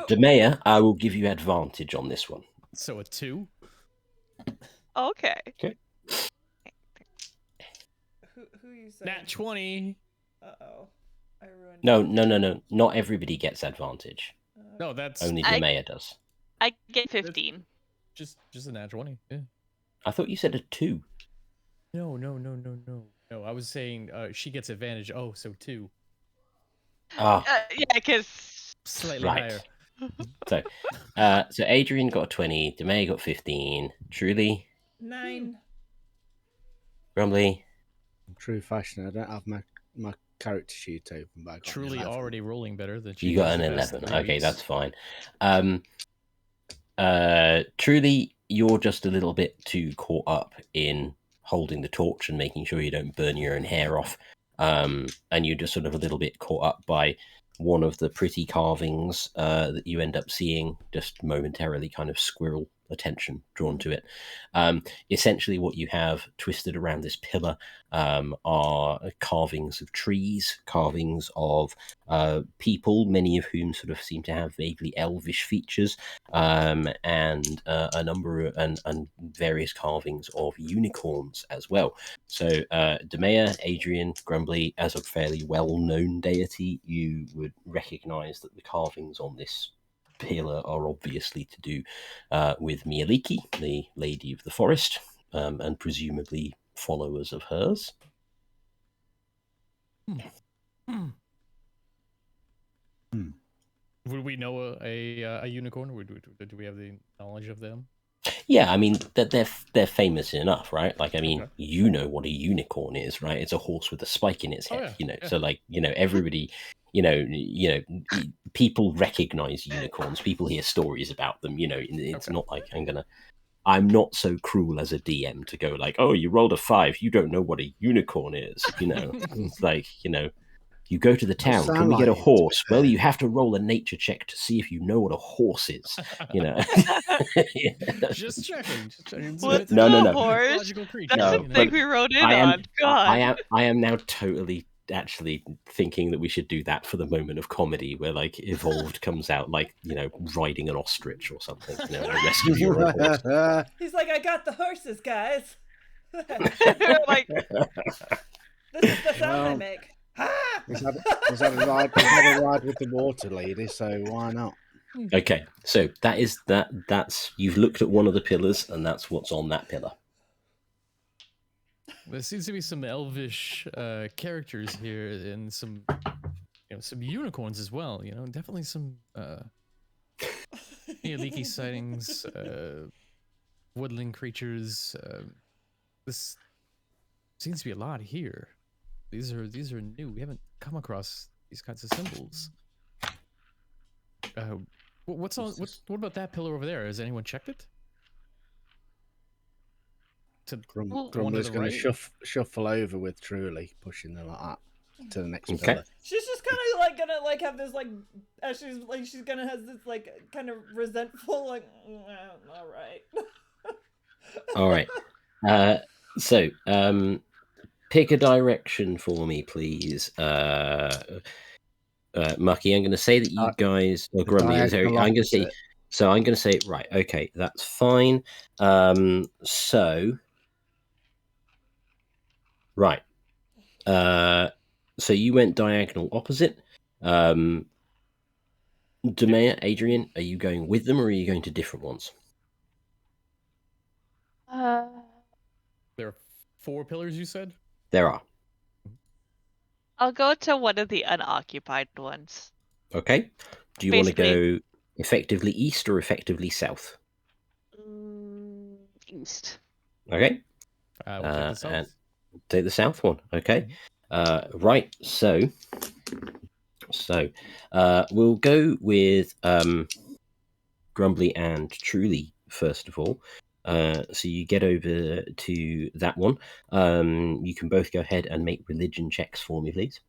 Demea, I will give you advantage on this one. So a 2? Okay. Okay. Who are you saying? Nat 20. Uh-oh. I ruined No. Not everybody gets advantage. No, that's Only the mayor does. I get 15. just a nat 20. Yeah. I thought you said a 2. No. No, I was saying she gets advantage. Oh, so 2. Ah, Yeah, because Slightly right. higher. So Adrian got a 20, Demay got 15, Truly, 9. Grumbly. In true fashion, I don't have my character sheet open, but I got Truly 11. already rolling better than she You got has an the past 11. 3 Okay, weeks. that's fine. Truly, you're just a little bit too caught up in holding the torch and making sure you don't burn your own hair off. And you're just sort of a little bit caught up by one of the pretty carvings that you end up seeing, just momentarily kind of squirrel attention drawn to it. Essentially, what you have twisted around this pillar are carvings of trees, carvings of people, many of whom sort of seem to have vaguely elvish features, and a number of, and various carvings of unicorns as well. So, Demea, Adrian, Grumbly, as a fairly well-known deity, you would recognise that the carvings on this pillar are obviously to do with Mialiki, the Lady of the Forest, and presumably followers of hers. Would we know a unicorn? Do we have the knowledge of them? Yeah, I mean they're famous enough, right? Like, I mean, you know what a unicorn is, right? It's a horse with a spike in its head, So, like, everybody, people recognize unicorns. People hear stories about them. It's not like I'm not so cruel as a DM to go like, oh, you rolled a 5, you don't know what a unicorn is. It's like, you go to the town. Can we get a horse? Well, you have to roll a nature check to see if you know what a horse is. Just checking. What's No. a horse? That's the thing we wrote in on. God. I am now totally actually thinking that we should do that for the moment of comedy, where like Evolved comes out like riding an ostrich or something. And the rest of you are a horse. He's like, I got the horses, guys. Like, this is the sound I make. He's had a ride with the water lady, so why not? Okay, so that's you've looked at one of the pillars, and that's what's on that pillar. There seems to be some elvish characters here, and some unicorns as well. Definitely some leaky sightings, woodland creatures. This seems to be a lot here. These are new. We haven't come across these kinds of symbols. What about that pillar over there? Has anyone checked it? Grumbly's going to shuffle over with Truly, pushing her like that to the next pillar. She's just kind of like gonna like have this like, as she's gonna have this like kind of resentful like, all right. So pick a direction for me, please. Mucky, I'm going to say that you guys, or Grumbly, I'm going to say. So I'm going to say, right, okay, that's fine. So you went diagonal opposite. Demea, Adrian, are you going with them or are you going to different ones? There are 4 pillars, you said? There are. I'll go to one of the unoccupied ones. Okay. Do you want to go effectively east or effectively south? East. Okay. We'll take the south. And take the south one. Okay. Right. So we'll go with Grumbly and Truly first of all. So you get over to that one. You can both go ahead and make religion checks for me, please.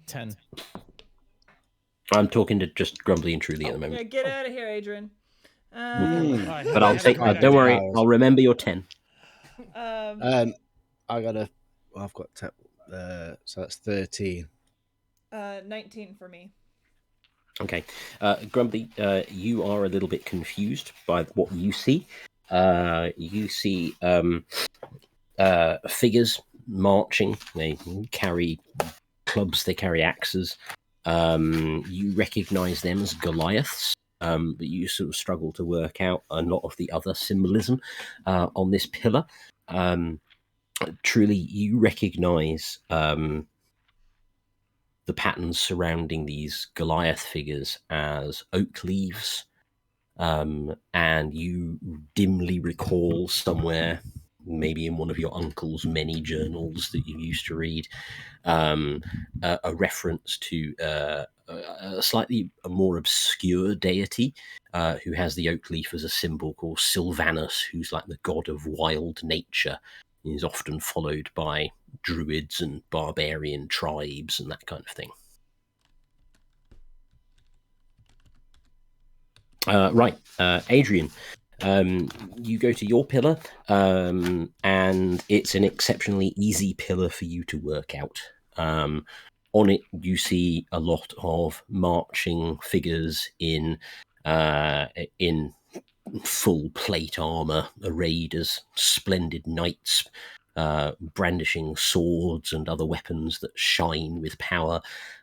$10. I'm talking to just Grumbly and Truly at the moment. Yeah, get out of here, Adrian. But I'll take. Don't worry, I'll remember your 10. I've got 10. So that's 13. 19 for me. Okay, Grumbly, you are a little bit confused by what you see. you see figures marching. They carry clubs, they carry axes. You recognize them as Goliaths, but you sort of struggle to work out a lot of the other symbolism on this pillar. Truly, you recognize the patterns surrounding these Goliath figures as oak leaves, and you dimly recall somewhere, maybe in one of your uncle's many journals that you used to read, a reference to a slightly more obscure deity who has the oak leaf as a symbol, called Sylvanus, who's like the god of wild nature. He's often followed by druids and barbarian tribes and that kind of thing. Right, Adrian, you go to your pillar, and it's an exceptionally easy pillar for you to work out. On it, you see a lot of marching figures in full plate armor, arrayed as splendid knights, brandishing swords and other weapons that shine with power,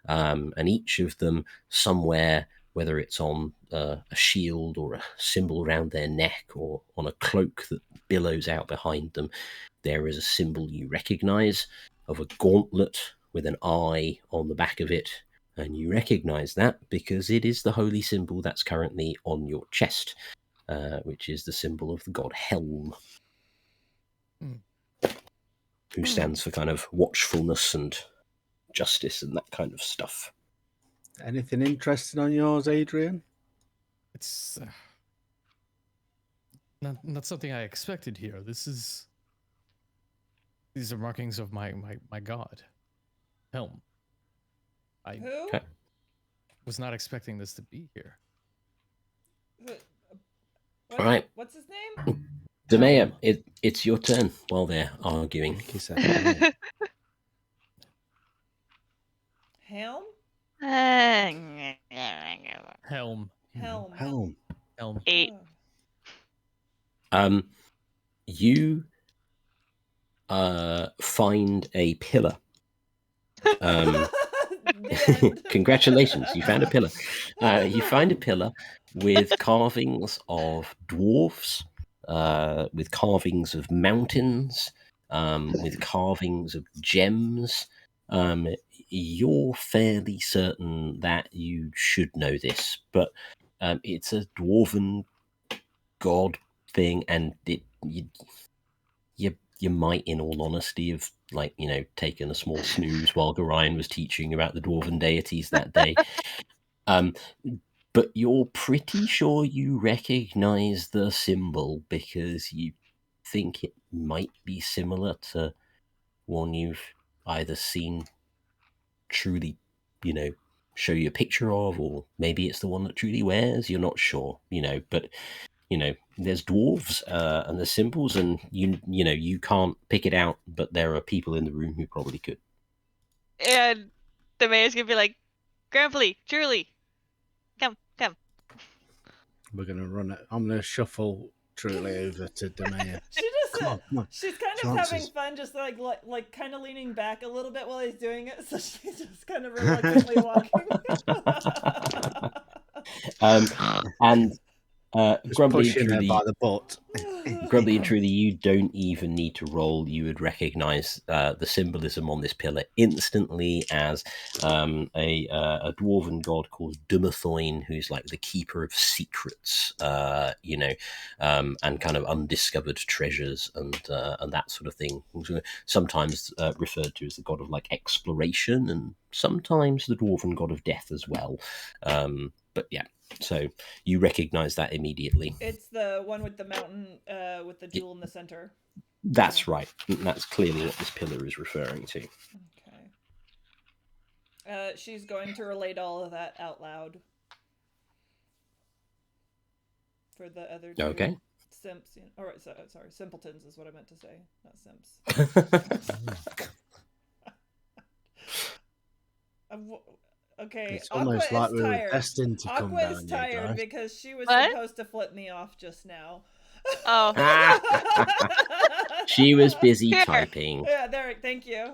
and each of them somewhere, whether it's on a shield or a symbol around their neck or on a cloak that billows out behind them, there is a symbol you recognize of a gauntlet with an eye on the back of it, and you recognize that because it is the holy symbol that's currently on your chest, which is the symbol of the god Helm, who stands for kind of watchfulness and justice and that kind of stuff. Anything interesting on yours, Adrian? It's not something I expected here. These are markings of my god, Helm. I was not expecting this to be here. All right. What's his name? Demea, it's your turn while they're arguing. Helm? Helm. Helm. 8. You find a pillar. Congratulations, you found a pillar. You find a pillar with carvings of dwarves, with carvings of mountains, with carvings of gems. You're fairly certain that you should know this, but it's a dwarven god thing, and you might, in all honesty, have taken a small snooze while Gorion was teaching about the dwarven deities that day. But you're pretty sure you recognize the symbol because you think it might be similar to one you've either seen Truly, show you a picture of, or maybe it's the one that Truly wears. You're not sure, but there's dwarves and there's symbols, and you can't pick it out, but there are people in the room who probably could. And the mayor's gonna be like, Grumbly, Truly, come. We're gonna run it. I'm gonna shuffle Truly over to Demea. Come on. She's kind of having fun, just like kind of leaning back a little bit while he's doing it, so she's just kind of reluctantly walking. And Grumbly pushing her by the butt. Grumbly and Truly, you don't even need to roll. You would recognize the symbolism on this pillar instantly as a dwarven god called Dumathoin, who's like the keeper of secrets, and kind of undiscovered treasures and that sort of thing. Sometimes referred to as the god of like exploration, and sometimes the dwarven god of death as well. But yeah. So you recognize that immediately. It's the one with the mountain with the jewel in the center. That's right. That's clearly what this pillar is referring to. Okay. She's going to relate all of that out loud for the other two simps. Or sorry, simpletons is what I meant to say, not simps. Okay, it's almost like we were destined to come down. Aqua is tired because she was supposed to flip me off just now. Oh. She was busy Here. typing. Yeah, there. Thank you.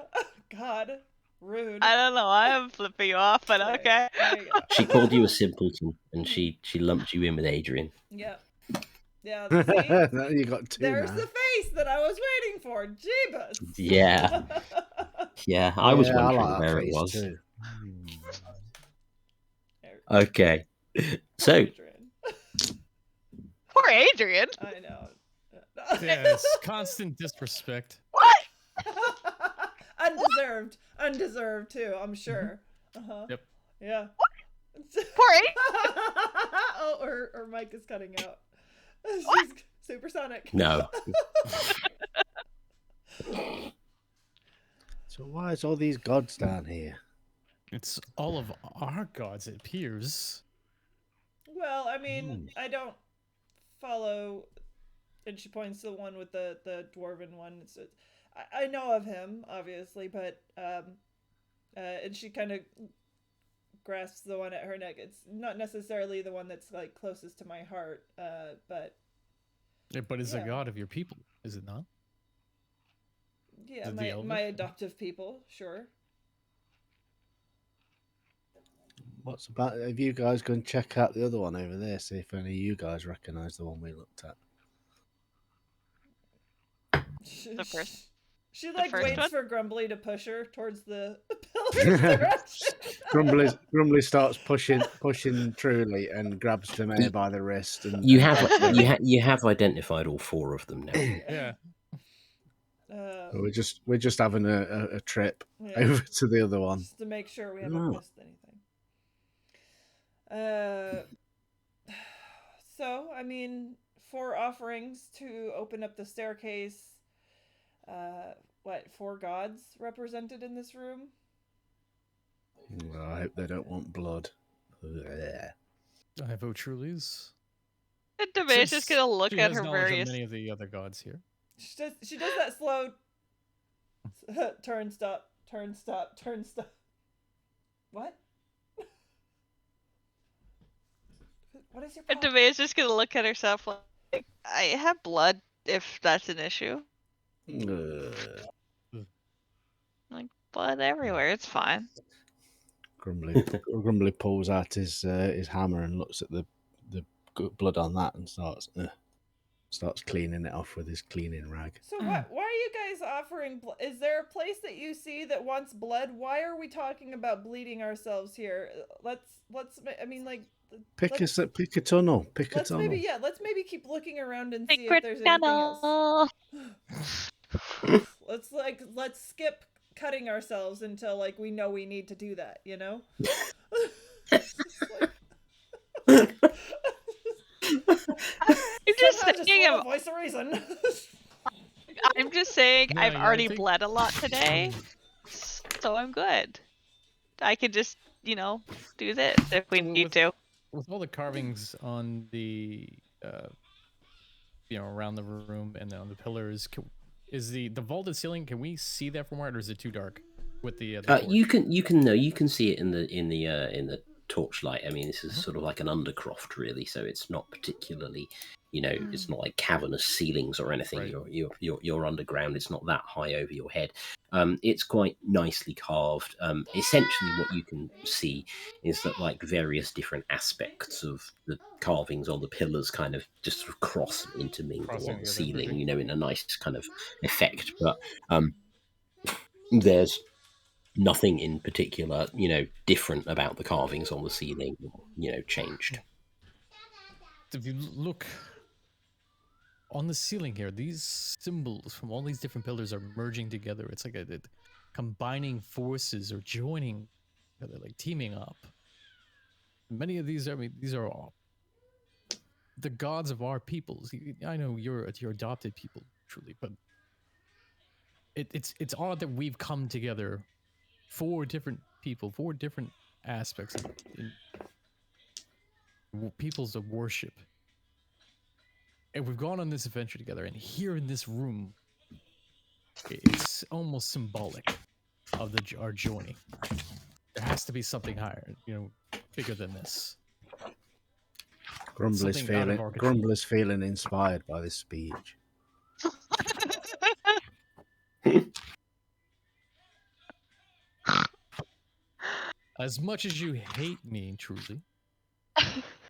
God, rude. I don't know why I'm flipping you off, but okay. There you go. She called you a simpleton, and she lumped you in with Adrian. Yep. Yeah. See, You got two there's now. the face that I was waiting for. Jeebus. Yeah. Yeah, I was wondering like where that it face was. too. Okay. So, Adrian. Poor Adrian. I know. Yes, constant disrespect. What? Undeserved too, I'm sure. Uh-huh. Yep. Yeah. Poor Adrian. Oh, her mic is cutting out. She's supersonic. no. So why is all these gods down here? It's all of our gods, it appears. Well, I mean, I don't follow, and she points to the one with the dwarven one. I know of him, obviously, but and she kind of grasps the one at her neck. It's not necessarily the one that's like closest to my heart, but it's a god of your people, is it not? Yeah, my adoptive people, sure. What's about? Have you guys gone check out the other one over there? See if any of you guys recognise the one we looked at. The first. She like waits one? for Grumbly to push her towards the pillar's direction. Grumbly starts pushing Truly and grabs Demare by the wrist. And You have identified all four of them now. Yeah. We're just having a trip over to the other one just to make sure we haven't missed anything. So I mean, 4 offerings to open up the staircase. 4 gods represented in this room? Well, I hope they don't want blood. I vote Truly's. And Demere's just gonna look at her various. Many of the other gods here. She does that slow turn stop. What? What is your problem? And Demere's just gonna look at herself like, I have blood if that's an issue. Like blood everywhere, it's fine. Grumbly pulls out his hammer and looks at the blood on that and starts cleaning it off with his cleaning rag. So why are you guys offering blood? Is there a place that you see that wants blood? Why are we talking about bleeding ourselves here? Let's I mean, like, pick a tunnel. Let's maybe keep looking around and see if there's anything else. Let's skip cutting ourselves until like we know we need to do that, you know? I'm just saying a voice of reason. I'm just saying No, I've yeah, already I think- bled a lot today, so I'm good. I could just, do this if we need to. With all the carvings on the, around the room and on the pillars, is the vaulted ceiling? Can we see that from where, or is it too dark? With the you can see it in the torchlight. I mean, this is sort of like an undercroft, really. So it's not particularly, it's not like cavernous ceilings or anything. Right. You're underground. It's not that high over your head. It's quite nicely carved. Essentially, what you can see is that like various different aspects of the carvings on the pillars kind of just sort of cross and intermingle on the ceiling. In a nice kind of effect. But there's nothing in particular, different about the carvings on the ceiling, changed. If you look on the ceiling here, these symbols from all these different pillars are merging together. It's like a combining forces or joining together, like teaming up. Many of these, these are all the gods of our peoples. I know you're adopted people, truly, but it's odd that we've come together. 4 different people, 4 different aspects in peoples of worship. And we've gone on this adventure together, and here in this room, it's almost symbolic of our joining. There has to be something higher, bigger than this. Grumbly's feeling inspired by this speech. As much as you hate me, truly,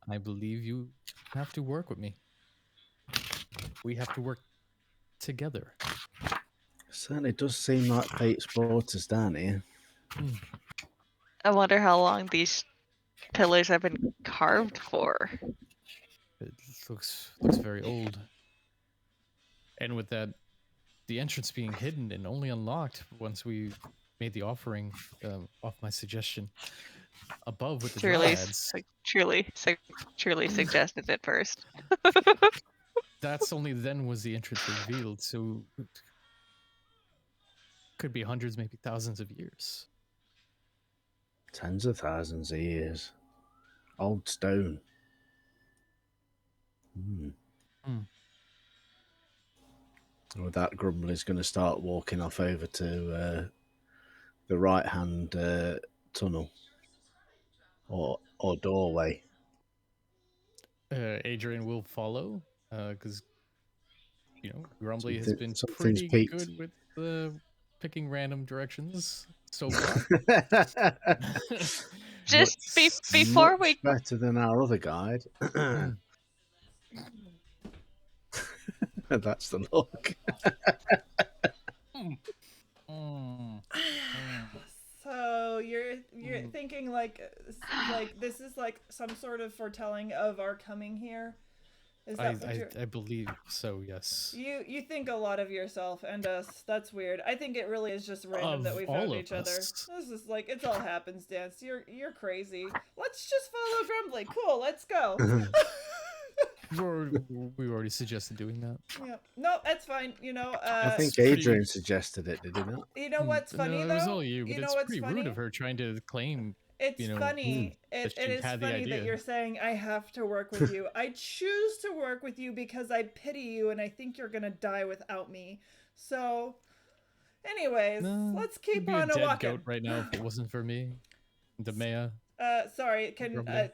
I believe you have to work with me. We have to work together. Certainly does seem like fate's brought us down here. I wonder how long these pillars have been carved for. It looks very old. And with that, the entrance being hidden and only unlocked once we made the offering off my suggestion above with the dryads. Truly suggested it first. That's only then was the entrance revealed, so it could be hundreds, maybe thousands of years. Tens of thousands of years. Old stone. With that, Grumbly's going to start walking off over to the right-hand tunnel or doorway. Adrian will follow because Grumbly has been something's pretty peaked. good with picking random directions so far. Just before we better than our other guide. That's the look. So you're thinking like this is like some sort of foretelling of our coming here? Is that I believe so, yes. You think a lot of yourself and us. That's weird. I think it really is just random that we found each other. This is like, it's all happenstance. You're crazy. Let's just follow Grumbly. Cool, let's go. We already suggested doing that. Yeah. No, that's fine. I think Adrian suggested it, did he not? You know what's funny, though? It was all you, but it's pretty rude of her trying to claim. It's funny. It is funny that you're saying I have to work with you. I choose to work with you because I pity you and I think you're gonna die without me. So, anyways, let's keep on a dead walking. Goat right now if it wasn't for me, Demea. Sorry.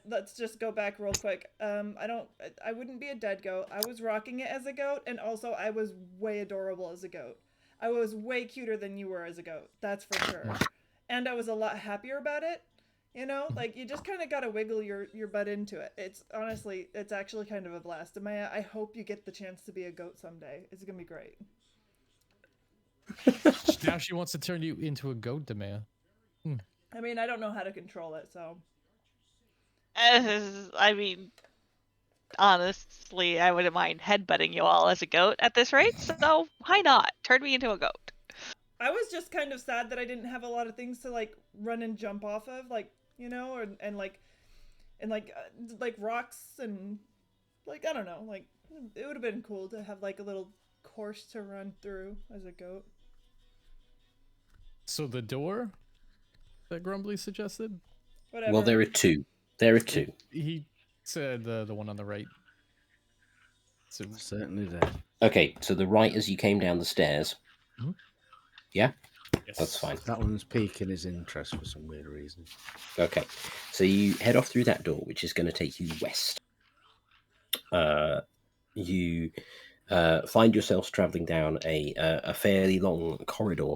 Let's just go back real quick. I wouldn't be a dead goat. I was rocking it as a goat, and also I was way adorable as a goat. I was way cuter than you were as a goat. That's for sure. And I was a lot happier about it. Like you just kind of got to wiggle your butt into it. It's actually kind of a blast. Amaya, I hope you get the chance to be a goat someday. It's going to be great. Now she wants to turn you into a goat, Demea. I mean, I don't know how to control it, so. I mean, honestly, I wouldn't mind headbutting you all as a goat at this rate, so why not? Turn me into a goat. I was just kind of sad that I didn't have a lot of things to like run and jump off of, like, and rocks and like, I don't know, like it would have been cool to have like a little course to run through as a goat. So the door that Grumbly suggested? Whatever. Well, there are two. He said the one on the right. So certainly there. Okay, so the right as you came down the stairs. Mm-hmm. Yeah? Yes. That's fine. That one's piquing his interest for some weird reason. Okay, so you head off through that door, which is going to take you west. You find yourselves traveling down a fairly long corridor.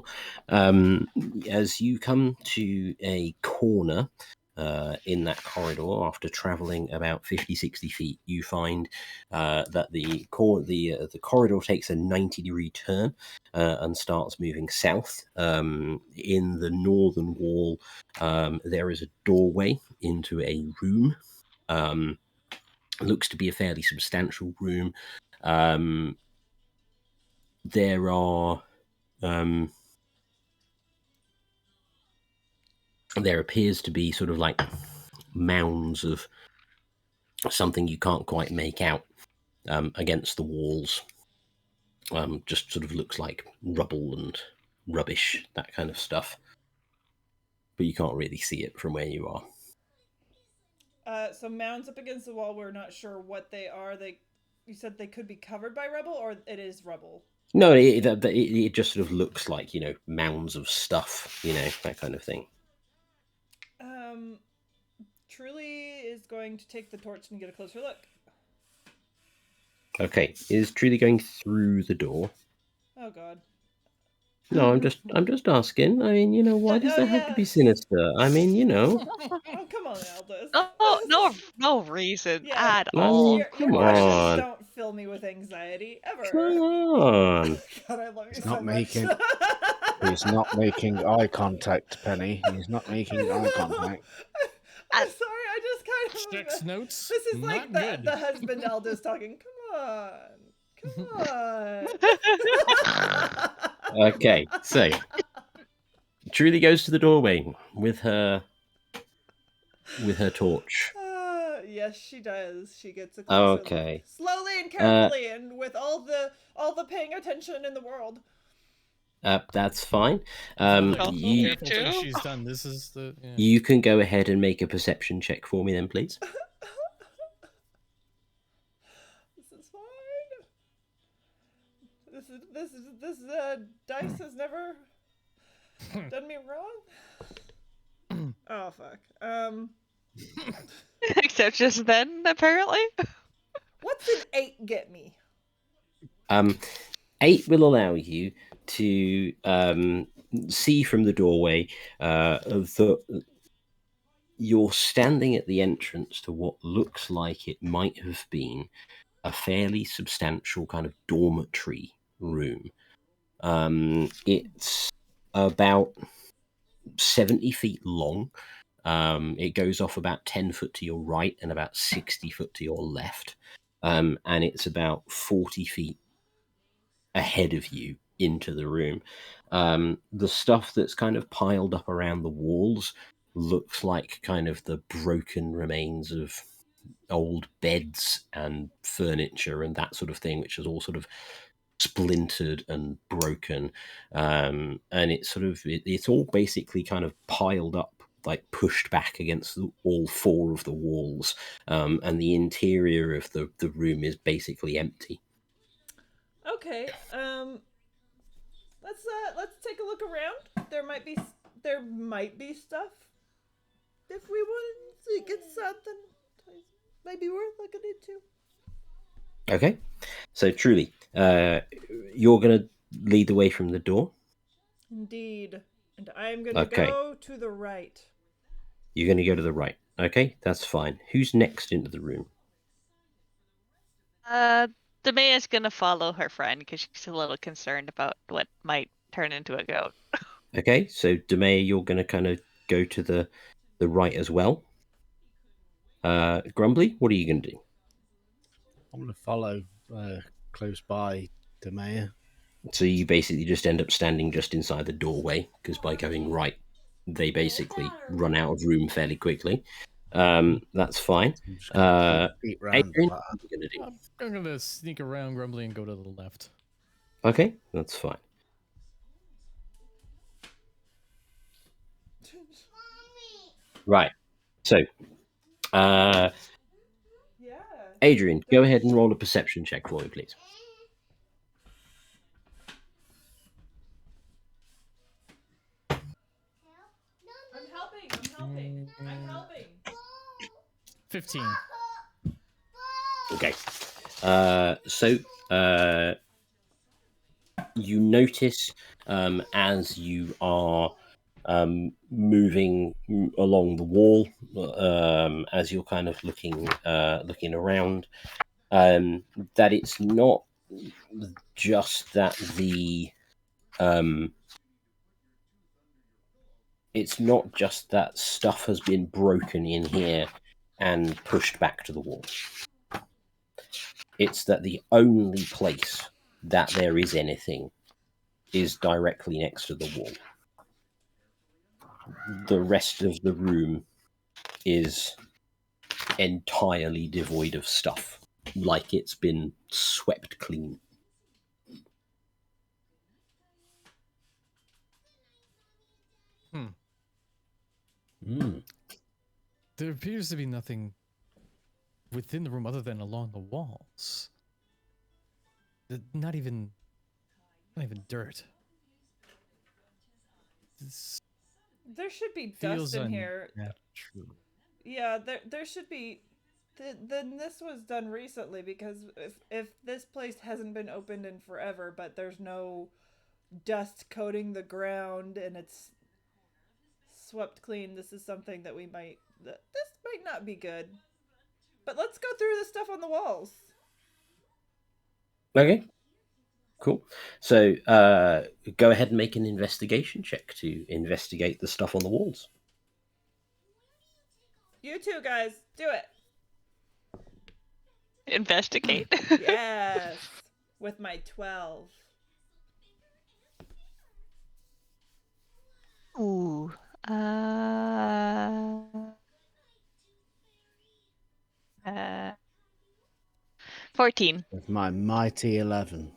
As you come to a corner in that corridor, after traveling about 50-60 feet, you find that the corridor takes a 90-degree turn and starts moving south. In the northern wall, there is a doorway into a room. Looks to be a fairly substantial room. There are there appears to be sort of like mounds of something you can't quite make out against the walls. Just sort of looks like rubble and rubbish, that kind of stuff. But you can't really see it from where you are. So mounds up against the wall, we're not sure what they are. You said they could be covered by rubble, or it is rubble? No, it just sort of looks like, mounds of stuff, that kind of thing. Truly is going to take the torch and get a closer look. Okay, is Truly going through the door? Oh God. No, I'm just asking. I mean, why does that have to be yes. sinister? I mean, Oh, come on, Aldous. No reason Yeah, at I all. mean, your come questions on, don't fill me with anxiety ever. come on. God, I love you He's so not much. making. He's not making eye contact, Penny. He's not making eye contact. I'm sorry, I just kind of. Six notes. This is Not like good. the husband Aldous talking. Come on. Okay, so Truly goes to the doorway with her torch. Yes, she does. She gets a closer look. Okay. Slowly and carefully, and with all the paying attention in the world. That's fine. Careful You thing she's done. This is the. Yeah. you can go ahead and make a perception check for me, then, please. This is fine. This dice has never done me wrong. Oh fuck. Except just then, apparently. What's an 8 get me? 8 will allow you to see from the doorway that you're standing at the entrance to what looks like it might have been a fairly substantial kind of dormitory room. It's about 70 feet long. It goes off about 10 foot to your right and about 60 foot to your left. And it's about 40 feet ahead of you into the room. The stuff that's kind of piled up around the walls looks like kind of the broken remains of old beds and furniture and that sort of thing, which is all sort of splintered and broken. And it's all basically kind of piled up, like pushed back against all 4 of the walls. And the interior of the room is basically empty. Okay. Let's take a look around. There might be stuff. If we wanted to get something, maybe worth looking into. Okay, so Truly, you're gonna lead the way from the door. Indeed, and I'm gonna Okay. go to the right. You're gonna go to the right. Okay, that's fine. Who's next into the room? Demea's gonna follow her friend because she's a little concerned about what might turn into a goat. Okay, so Demea, you're gonna kind of go to the right as well. Grumbly, what are you gonna do? I'm going to follow close by Demea. So you basically just end up standing just inside the doorway because by going right, they basically run out of room fairly quickly. That's fine. I'm just going to beat round Adrian, that. what are you gonna do? I'm gonna sneak around Grumbly and go to the left. Okay, that's fine. Right. So, Adrian, go ahead and roll a perception check for me, please. I'm helping. 15. Okay. So you notice as you are moving along the wall, as you're kind of looking around, that it's not just that stuff has been broken in here and pushed back to the wall. It's that the only place that there is anything is directly next to the wall. The rest of the room is entirely devoid of stuff, like it's been swept clean. There appears to be nothing within the room other than along the walls. Not even dirt. There should be dust in here. True. Yeah, there should be Then this was done recently, because if this place hasn't been opened in forever, but there's no dust coating the ground and it's swept clean, this is something that this might not be good. But let's go through the stuff on the walls. Okay. Cool. So go ahead and make an investigation check to investigate the stuff on the walls. You two guys, do it. Investigate. Yes. With my 12. Ooh. 14. With my mighty 11.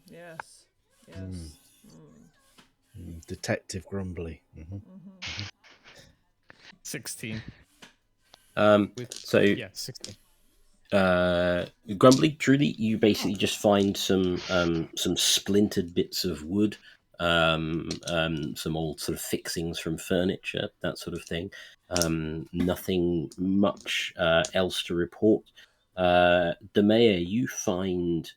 Yes. Yes. Detective Grumbly. 16. So yeah, 16. Grumbly, truly, you basically just find some splintered bits of wood, some old sort of fixings from furniture, that sort of thing. Nothing much else to report. Demea, you find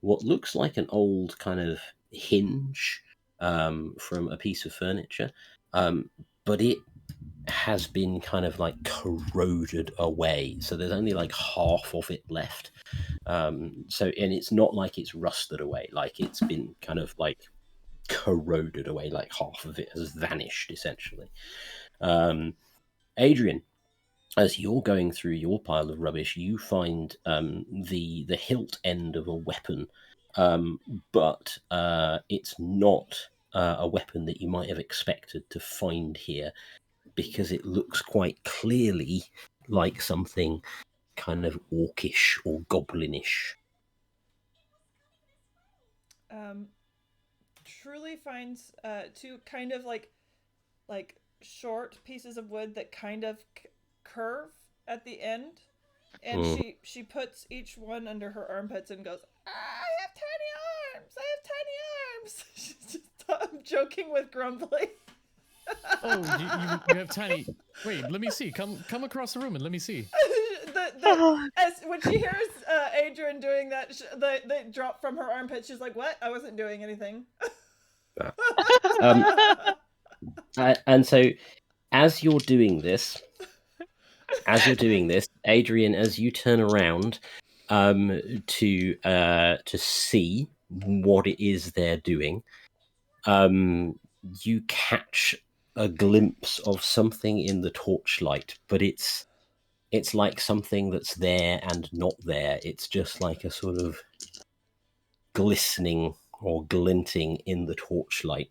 what looks like an old kind of hinge from a piece of furniture, but it has been kind of like corroded away, so there's only like half of it left. And it's not like it's rusted away, like it's been kind of like corroded away, like half of it has vanished essentially. Adrian, as you're going through your pile of rubbish, you find the hilt end of a weapon, but it's not a weapon that you might have expected to find here, because it looks quite clearly like something kind of orcish or goblinish. Truly finds two kind of like short pieces of wood that kind of curve at the end, and she puts each one under her armpits and goes, I have tiny arms. She's just joking with Grumbly. Oh, you have tiny. Wait, let me see. Come across the room and let me see. As when she hears Adrian doing that, they drop from her armpit. She's like, "What? I wasn't doing anything." And so, as you're doing this, Adrian, as you turn around to see what it is they're doing, you catch a glimpse of something in the torchlight, but it's like something that's there and not there. It's just like a sort of glistening or glinting in the torchlight,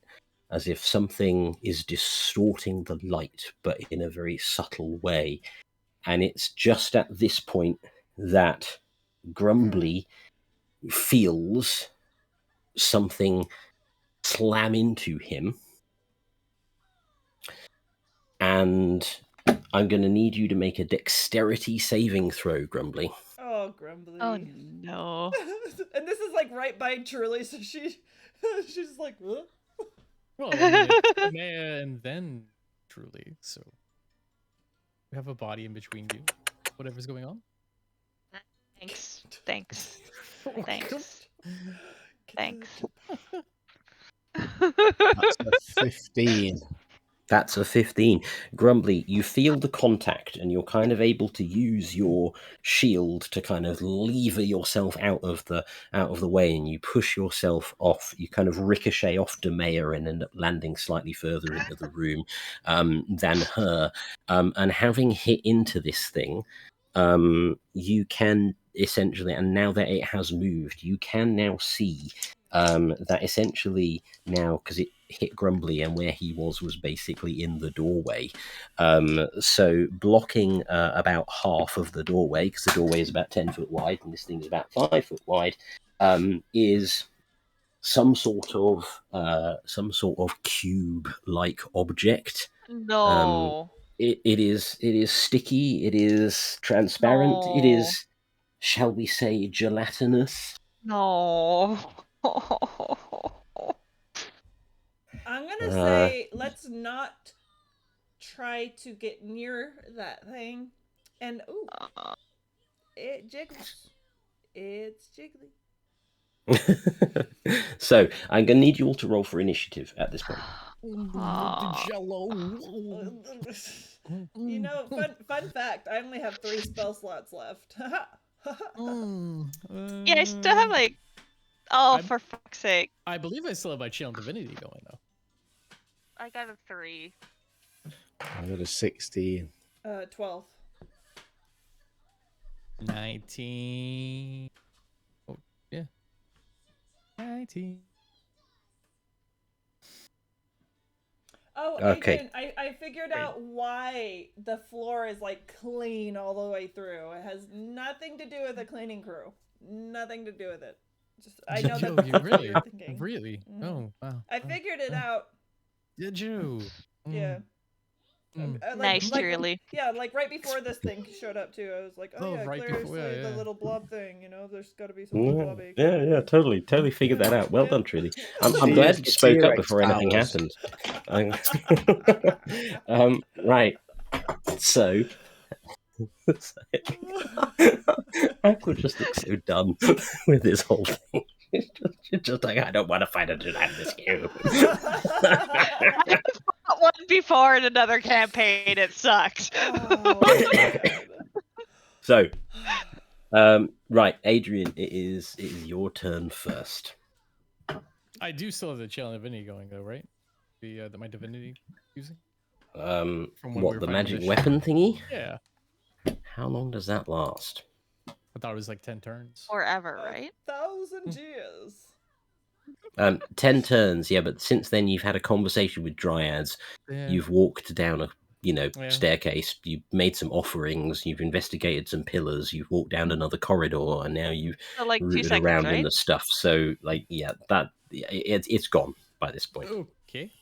as if something is distorting the light, but in a very subtle way. And it's just at this point that Grumbly feels something slam into him. And I'm going to need you to make a dexterity saving throw, Grumbly. Oh, Grumbly. Oh, no. And this is like right by Truly, so she's like, huh? Well, I mean, it's Maya and then Truly, so we have a body in between you. Whatever's going on. Thanks. Oh, Thanks. That's a 15. That's a 15. Grumbly, you feel the contact, and you're kind of able to use your shield to kind of lever yourself out of the way, and you push yourself off. You kind of ricochet off Demea and end up landing slightly further into the room than her. And having hit into this thing, you can essentially, and now that it has moved, you can now see that essentially now, because it hit Grumbly and where he was basically in the doorway, so blocking about half of the doorway, because the doorway is about 10 foot wide and this thing is about 5 foot wide, is some sort of cube-like object. No. It is sticky, it is transparent, No. it is, shall we say, gelatinous. No. I'm gonna say let's not try to get near that thing. And it jiggles. It's jiggly. So I'm going to need you all to roll for initiative at this point. You know, fun fact, I only have 3 spell slots left. Yeah, I still have like... Oh, for fuck's sake. I believe I still have my Channel Divinity going, though. I got a 3. I got a 16. 12. 19. Oh, yeah. 19. Oh, Okay. Adrian, I figured out why the floor is like clean all the way through. It has nothing to do with the cleaning crew. Nothing to do with it. Just I know that's what really? you're thinking. Really? Mhm. Oh, wow. I figured it out. Did you? Yeah. Nice, Truly. Yeah, like right before this thing showed up too. I was like, oh, yeah, right clearly before, yeah, the yeah. little blob thing. You know, there's got to be something blobby. Yeah, totally figured that out. Well done, Truly. I'm See, glad you it's spoke up T-Rex before anything powers. happened. Right. So, Aqua just looks so done with this whole thing. She's just like, I don't want to fight a this cube. I fought one before in another campaign. It sucked. So, right, Adrian, it is your turn first. I do still have the Channel Divinity going, though, right? The my divinity using. From when we what, were the fighting magic this weapon thingy? Yeah. How long does that last? I thought it was like 10 turns. Forever, right? 1,000 years. 10 turns, yeah, but since then you've had a conversation with dryads. Yeah. You've walked down a Yeah. staircase. You've made some offerings. You've investigated some pillars. You've walked down another corridor, and now you've So, like 2 rooted seconds, around right? in the stuff. So, like, yeah, it's gone by this point. Okay.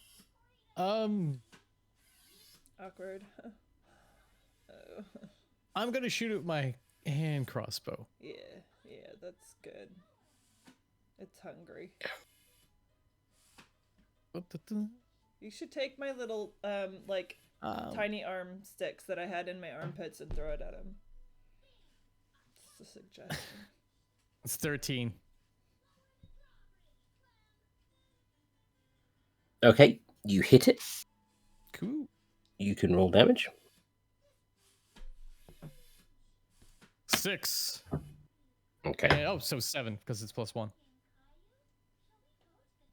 Awkward. I'm gonna shoot at my hand crossbow. Yeah, that's good. It's hungry. You should take my little tiny arm sticks that I had in my armpits and throw it at him. It's a suggestion. It's 13. Okay, you hit it. Cool. You can roll damage. 6. Okay. Oh, so 7 because it's +1.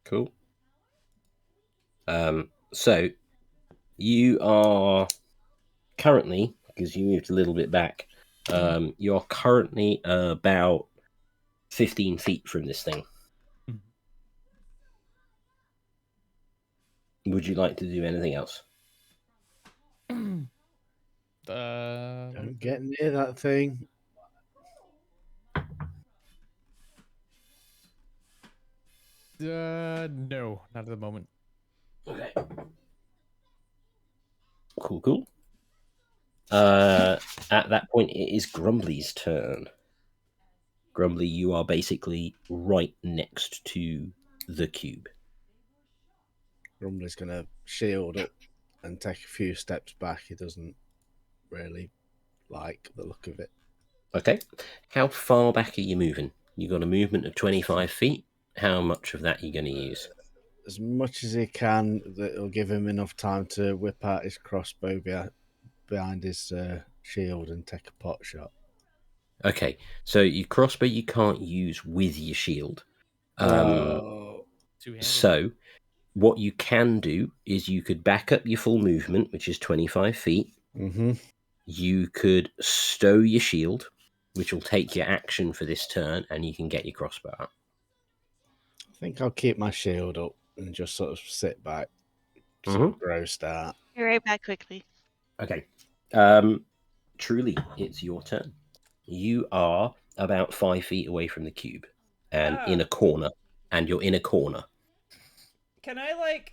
Cool. So you are currently, because you moved a little bit back, you're currently about 15 feet from this thing. Would you like to do anything else? Don't get near that thing. No, not at the moment. Okay. Cool. At that point, it is Grumbly's turn. Grumbly, you are basically right next to the cube. Grumbly's going to shield up and take a few steps back. He doesn't really like the look of it. Okay. How far back are you moving? You got a movement of 25 feet. How much of that are you going to use? As much as he can, that will give him enough time to whip out his crossbow behind his shield and take a pot shot. Okay, so your crossbow you can't use with your shield. So what you can do is you could back up your full movement, which is 25 feet. Mm-hmm. You could stow your shield, which will take your action for this turn, and you can get your crossbow out. I think I'll keep my shield up and just sort of sit back. Sort of grow start. Be right back quickly. Okay. Truly, it's your turn. You are about 5 feet away from the cube and in a corner, and you're in a corner. Can I,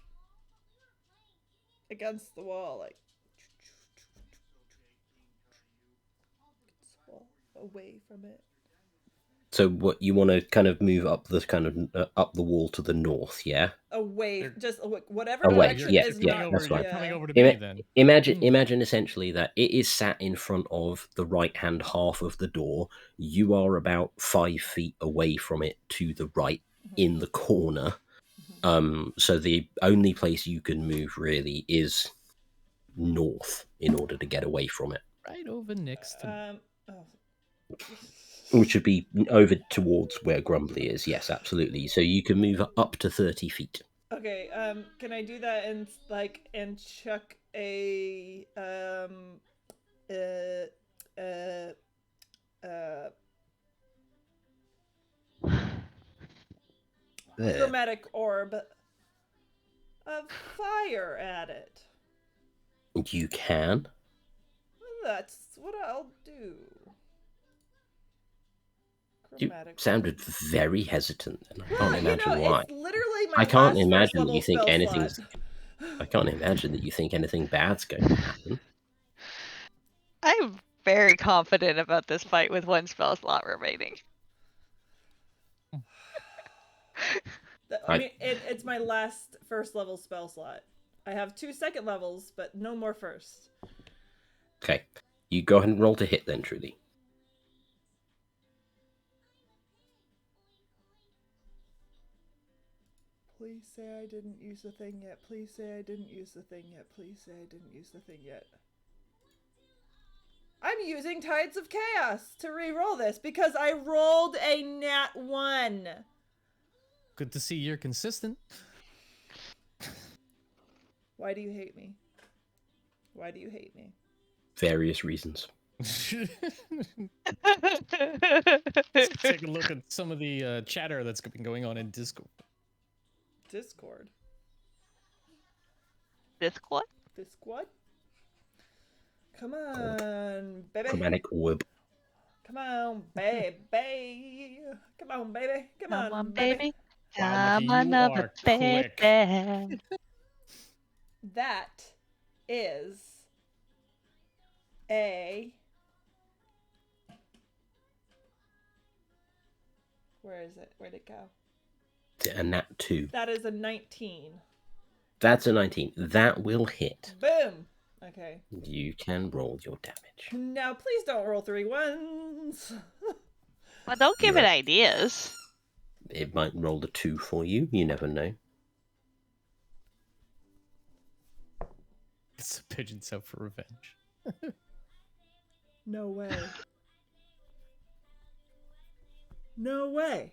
against the wall, away from it? So what you want to kind of move up the up the wall to the north, yeah? Away, just whatever Away, direction yeah, is yeah, not. that's fine. You're coming over to Ima- me then. imagine essentially that it is sat in front of the right hand half of the door. You are about 5 feet away from it to the right in the corner. So the only place you can move really is north in order to get away from it, Right over next to which would be over towards where Grumbly is. Yes, absolutely. So you can move up to 30 feet. Okay, can I do that and chuck a chromatic orb of fire at it? You can. That's what I'll do. You Chromatic sounded very hesitant, and I Well, can't imagine why. it's literally my I can't last imagine first that level you think spell anything's. slot. I can't imagine that you think anything bad's going to happen. I'm very confident about this fight with one spell slot remaining. I mean, it's my last first level spell slot. I have 2 second levels, but no more first. Okay, you go ahead and roll to hit then, Trudy. Please say I didn't use the thing yet. Please say I didn't use the thing yet. Please say I didn't use the thing yet. I'm using Tides of Chaos to re-roll this because I rolled a nat 1. Good to see you're consistent. Why do you hate me? Why do you hate me? Various reasons. Let's take a look at some of the chatter that's been going on in Discord. Discord? Discord? Discord? Come on, baby. Chromatic orb. Come on, baby. Come on, baby. Come on, baby. Wow, Lucky, Come you on, are baby. quick. That is a... Where is it? Where'd it go? A nat 2. That is a 19. That's a 19. That will hit. Boom. Okay. You can roll your damage. Now, please don't roll 3 ones. Well, don't give it ideas. It might roll a 2 for you. You never know. It's a pigeon's out for revenge. No way. No way.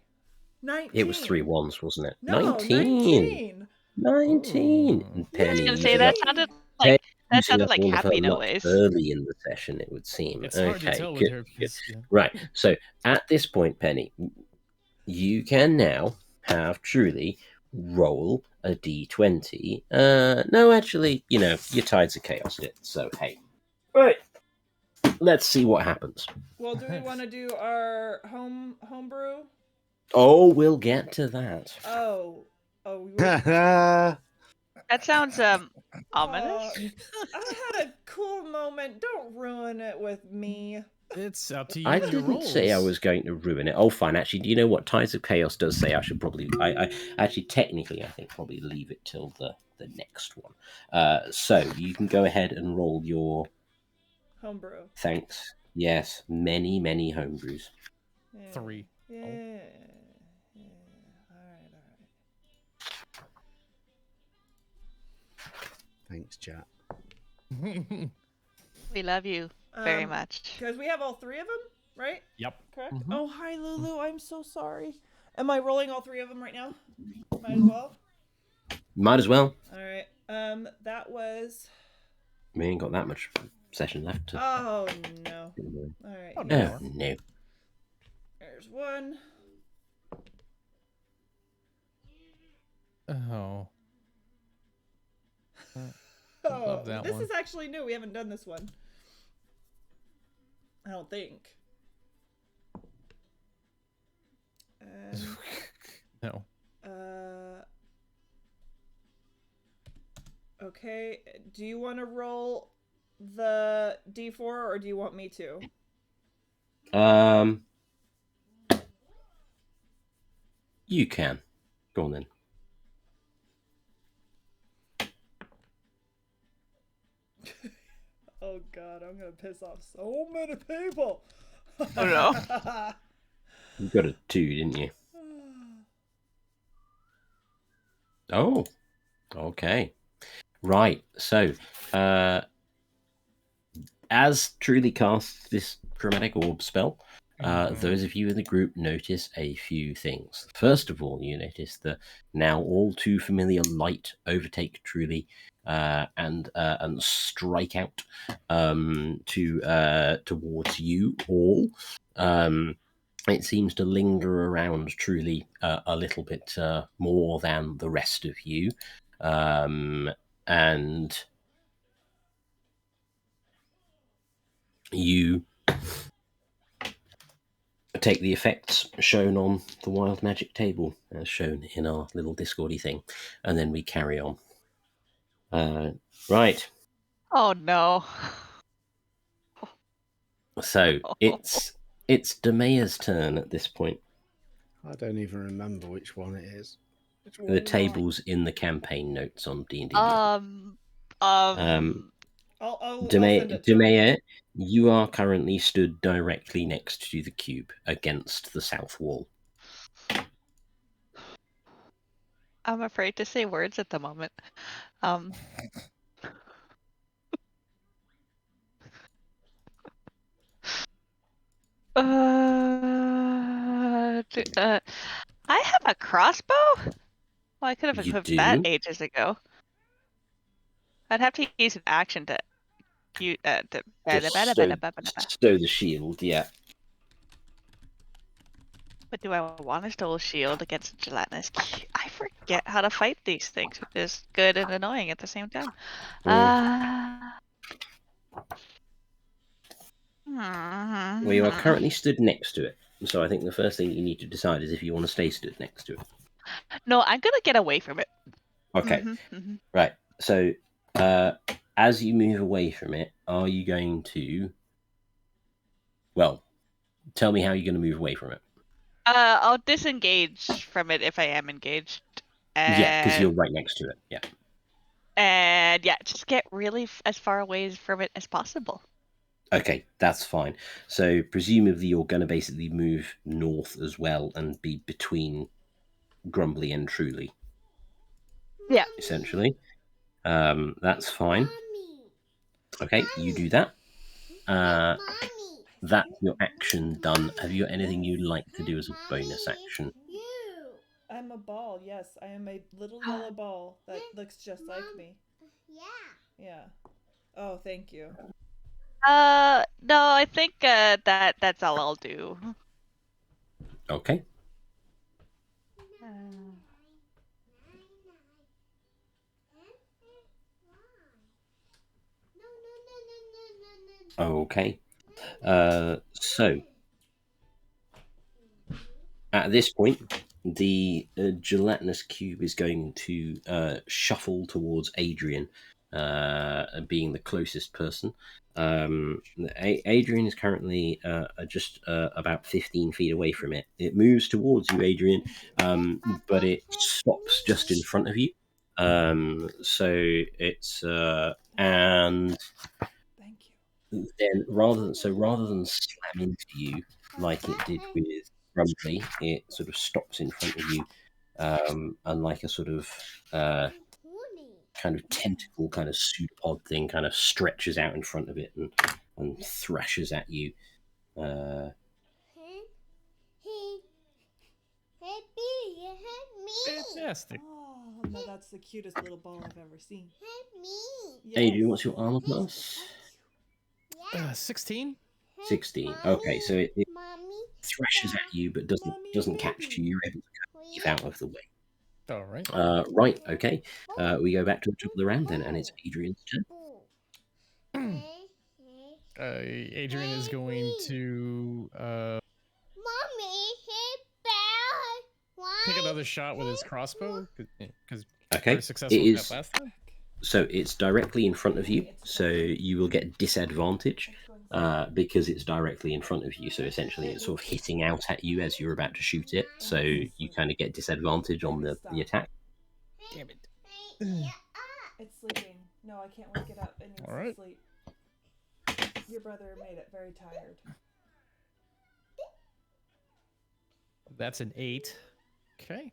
19. It was 3 ones, wasn't it? No, 19. 19. And Penny I was gonna using say that up- sounded Penny like using up all of her happy luck noise. early in the session, it would seem. It's hard to Okay, tell with good, her good. because, yeah. Right. So at this point, Penny, you can now have Truly roll a d20. No, actually, your Tides of Chaos hit. So hey, right. Let's see what happens. Well, do we want to do our homebrew? Oh, we'll get to that. Oh. That sounds ominous. I had a cool moment. Don't ruin it with me. It's up to you. I and your didn't say I rolls. was going to ruin it. Oh, fine. Actually, do you know what? Tides of Chaos does say I should probably... I actually, technically, I think probably leave it till the next one. So you can go ahead and roll your... Homebrew. Thanks. Yes, many, many homebrews. Yeah. 3. Yeah. Oh. Yeah. All right. Thanks, chat. We love you very much. Because we have all 3 of them, right? Yep. Correct? Mhm. Oh, hi, Lulu. I'm so sorry. Am I rolling all 3 of them right now? Might as well. Might as well. All right. That was... We ain't got that much session left. Oh, no. All right. Oh, No. There's 1. Oh. Oh, Love that this one. is actually new. We haven't done this one. I don't think. No. Okay. Do you want to roll the d4 or do you want me to? You can. Go on then. Oh god, I'm gonna piss off so many people. Oh no. You got a 2, didn't you? Oh, okay. Right. So, as Truly casts this chromatic orb spell, those of you in the group notice a few things. First of all, you notice the now all too familiar light overtake Truly and strike out towards you all. It seems to linger around Truly a little bit more than the rest of you, and you take the effects shown on the wild magic table, as shown in our little Discordy thing, and then we carry on. Right. Oh no. So it's Demea's turn at this point. I don't even remember which one it is. The table's in the campaign notes on D&D. I'll send it to him. Demea, you are currently stood directly next to the cube against the south wall. I'm afraid to say words at the moment. I have a crossbow? Well, I could have equipped that ages ago. I'd have to use an action to stow the shield, yeah. But do I want to stow a shield against a gelatinous cube? I forget how to fight these things, which is good and annoying at the same time. Well, you are currently stood next to it, so I think the first thing you need to decide is if you want to stay stood next to it. No, I'm gonna get away from it. Okay, right. So, as you move away from it, are you going to? Well, tell me how you're going to move away from it. I'll disengage from it if I am engaged. Yeah, because you're right next to it. Yeah. And yeah, just get really as far away from it as possible. Okay, that's fine. So presumably you're going to basically move north as well and be between Grumbly and Truly. Yeah. Essentially. That's fine. Okay, you do that. That's your action done. Have you got anything you'd like to do as a bonus action? I'm a ball, yes. I am a little yellow ball that looks just like me. Yeah. Oh, thank you. No, I think that's all I'll do. Okay. Okay. So at this point, the gelatinous cube is going to shuffle towards Adrian, being the closest person. Adrian is currently just about 15 feet away from it. It moves towards you, Adrian, but it stops just in front of you. So it's and then rather than slam into you like it did with Grumbly, it sort of stops in front of you, and like a sort of kind of tentacle, kind of pseudopod thing, kind of stretches out in front of it and thrashes at you. Fantastic. Oh, no, that's the cutest little ball I've ever seen. Yes. Adrian, what's your armor class? 16. 16. Okay, so it thrashes at you, but doesn't catch you. You're able to leave out of the way. All right. Right. Okay. We go back to the top of the round then, and it's Adrian's turn. Adrian is going to take another shot with his crossbow because okay, successful it is. Last time. So it's directly in front of you, so you will get disadvantage because it's directly in front of you. So essentially, it's sort of hitting out at you as you're about to shoot it. So you kind of get disadvantage on the attack. Damn it. It's sleeping. No, I can't wake it up. It needs to sleep. Your brother made it very tired. That's an 8. Okay.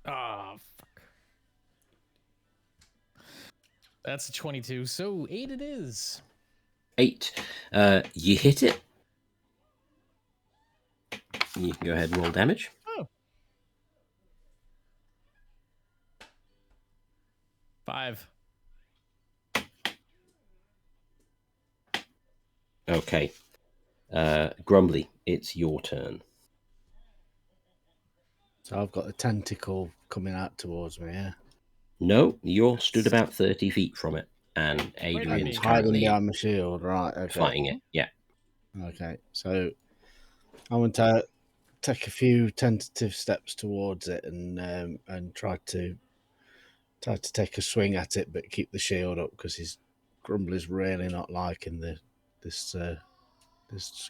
Ah, fuck. That's a 22. So 8 it is. 8. You hit it. You can go ahead and roll damage. Oh. 5. Okay. Grumbly, it's your turn. So I've got a tentacle coming out towards me, yeah? No, you're stood about 30 feet from it, and Adrian's Hiding currently behind my shield, right? Okay. fighting it. Yeah. Okay, so I want to take a few tentative steps towards it and try to take a swing at it, but keep the shield up because his Grumbly's really not liking this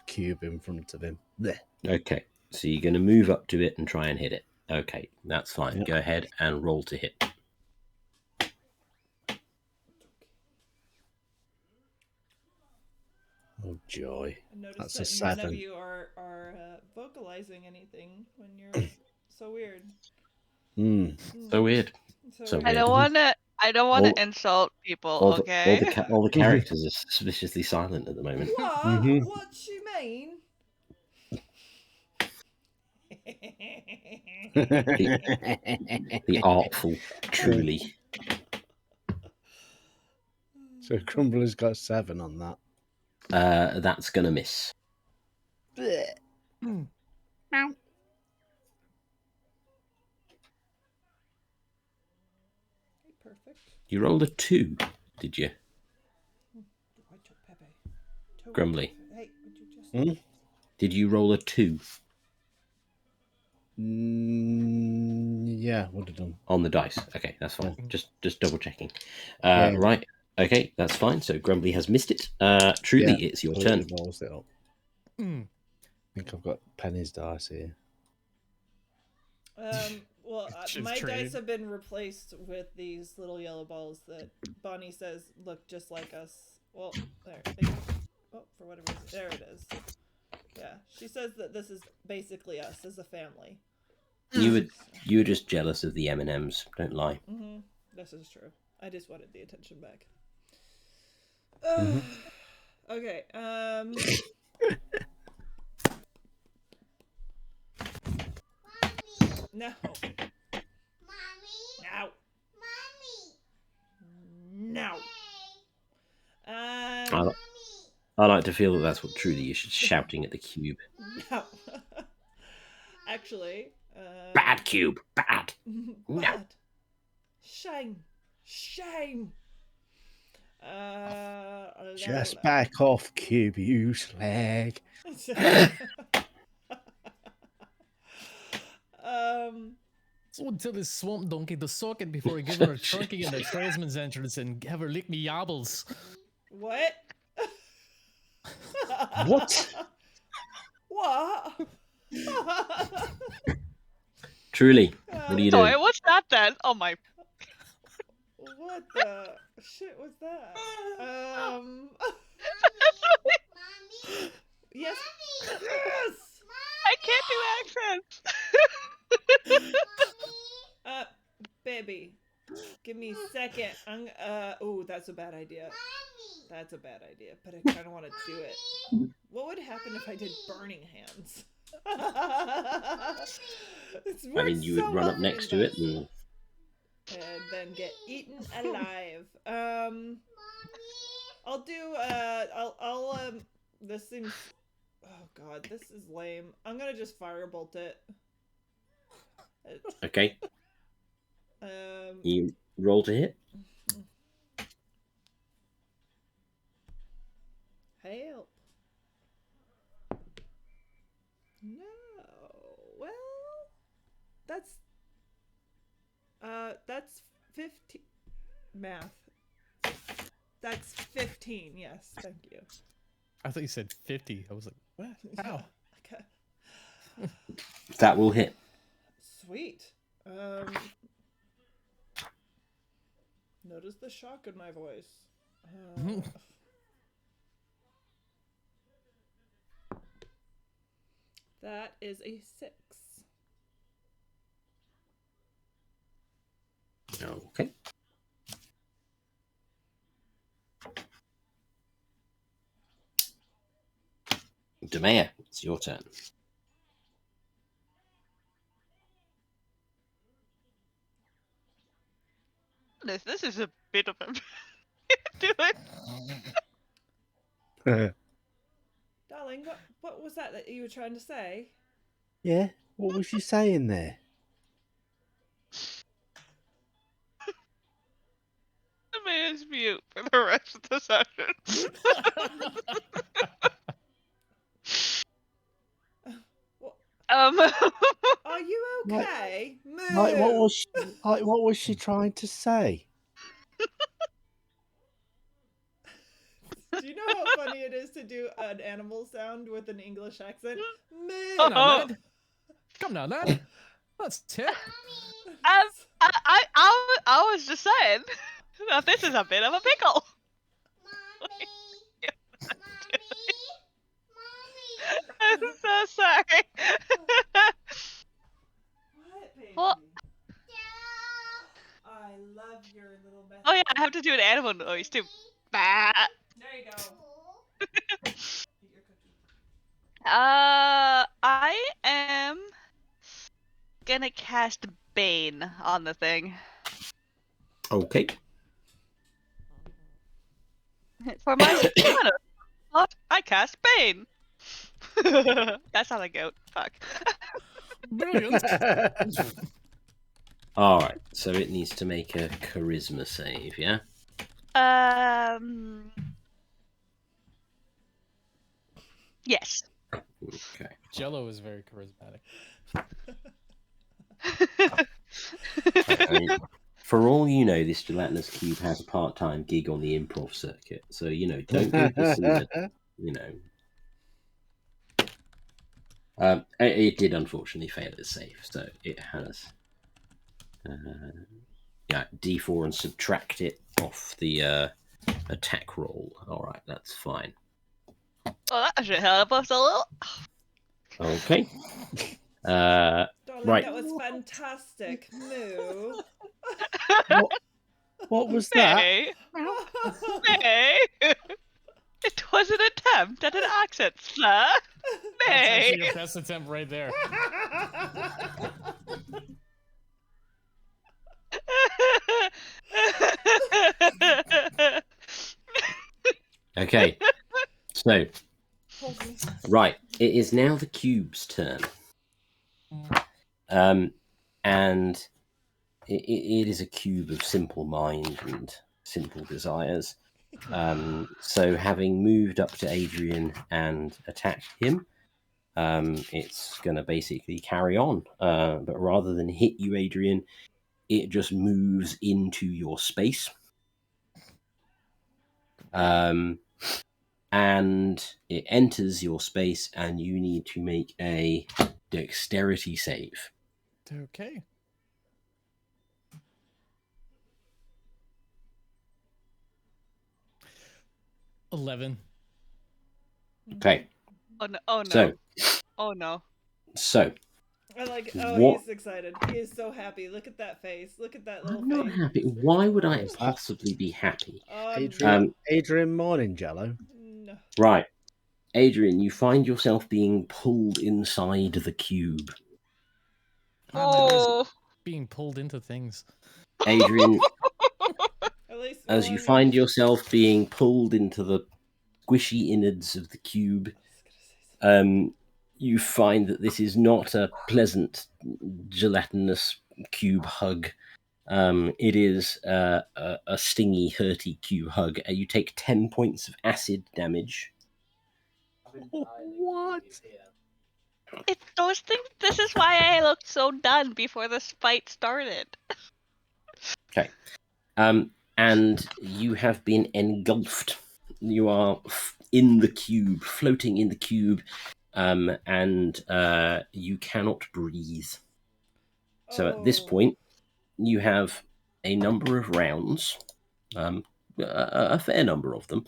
cube in front of him. Blech. Okay, so you're going to move up to it and try and hit it. Okay, that's fine. Yep. Go ahead and roll to hit. Oh joy! I noticed That's that a 7. none of you are vocalizing anything when you're so weird. So weird. So I weird. don't wanna insult people. Okay. All the characters are suspiciously silent at the moment. What? What she mean? The artful, truly. So Grumbly's got 7 on that. That's gonna miss. Perfect. You rolled a 2, did you? Grumbly. Hey, would you just... Did you roll a 2? Yeah, would have done. On the dice. Okay, that's fine. Just double checking. Yeah. Right. Okay, that's fine. So Grumbly has missed it. Truly, it's your turn. Balls it up. I think I've got Penny's dice here. Well, my dice have been replaced with these little yellow balls that Bonnie says look just like us. Well, there. For whatever reason, there it is. Yeah, she says that this is basically us as a family. You were just jealous of the M&Ms. Don't lie. This is true. I just wanted the attention back. Okay. No. Mommy. No. I like to feel that that's what truly is shouting at the cube. No. Actually. Bad cube. Bad. Bad. No. Shame. Just back off, cube, you slag. Someone tell this swamp donkey to suck it before he give her a trunking in the tradesman's entrance and have her lick me yabbles. What? What? What? Truly, what are you doing? Sorry, what's that then? Oh my. What the shit was that? Yes. Yes. I can't do accents. Baby, give me a second. Oh, that's a bad idea. That's a bad idea, but I kind of want to do it. What would happen if I did burning hands? I mean, you would run up next to it and then get eaten alive. I'll do. This seems. Oh god, this is lame. I'm gonna just firebolt it. Okay. You roll to hit. Help. No. Well, that's that's 15 math. That's 15. Yes, thank you. I thought you said 50. I was like, what? How? Okay. That will hit. Sweet. Notice the shock in my voice. That is a 6. Okay. Demea, it's your turn. This is a bit of a do it. Darling, what was that you were trying to say? Yeah, what was you saying there? The man is mute for the rest of the session. Are you okay? Move. Like what was she trying to say? Do you know how funny it is to do an animal sound with an English accent? Move. Come now, lad. Come now, lad. That's it. I was just saying that this is a bit of a pickle. I'm so sorry. What, baby? Well, I love your little message. oh yeah, I have to do an animal noise too. Bah. There you go. Eat your cookie. I am gonna cast Bane on the thing. Okay. For my slot, I cast Bane. That's not a goat. Fuck. Brilliant. All right. So it needs to make a charisma save, yeah? Yes. Okay. Jello is very charismatic. I mean, for all you know, this gelatinous cube has a part-time gig on the improv circuit. So, don't go to see it, It did unfortunately fail its save, so it has D4 and subtract it off the attack roll. All right, that's fine. Well, that should help us a little. Okay. Darling, right. that was fantastic. Moo. What was that? May. It was an attempt at an accent, sir. That's May. actually your best attempt right there. Okay. So, right, it is now the cube's turn. And it is a cube of simple mind and simple desires. So having moved up to Adrian and attacked him, it's going to basically carry on. But rather than hit you, Adrian, it just moves into your space. And it enters your space, and you need to make a dexterity save. Okay. $11. Okay. Oh no! Oh no! So, oh no! So, I like. He's excited. He is so happy. Look at that face. Look at that little I'm not face. happy. Why would I possibly be happy? Adrian Morning Jello. No. Right. Adrian, you find yourself being pulled inside the cube. Oh. Being pulled into things. Adrian, At least as you find yourself being pulled into the squishy innards of the cube, you find that this is not a pleasant gelatinous cube hug. It is a stingy, hurty cube hug. You take 10 points of acid damage. What? It's those things. This is why I looked so done before this fight started. Okay. And you have been engulfed. You are in the cube, floating in the cube, and you cannot breathe. So at this point, you have a number of rounds, a fair number of them,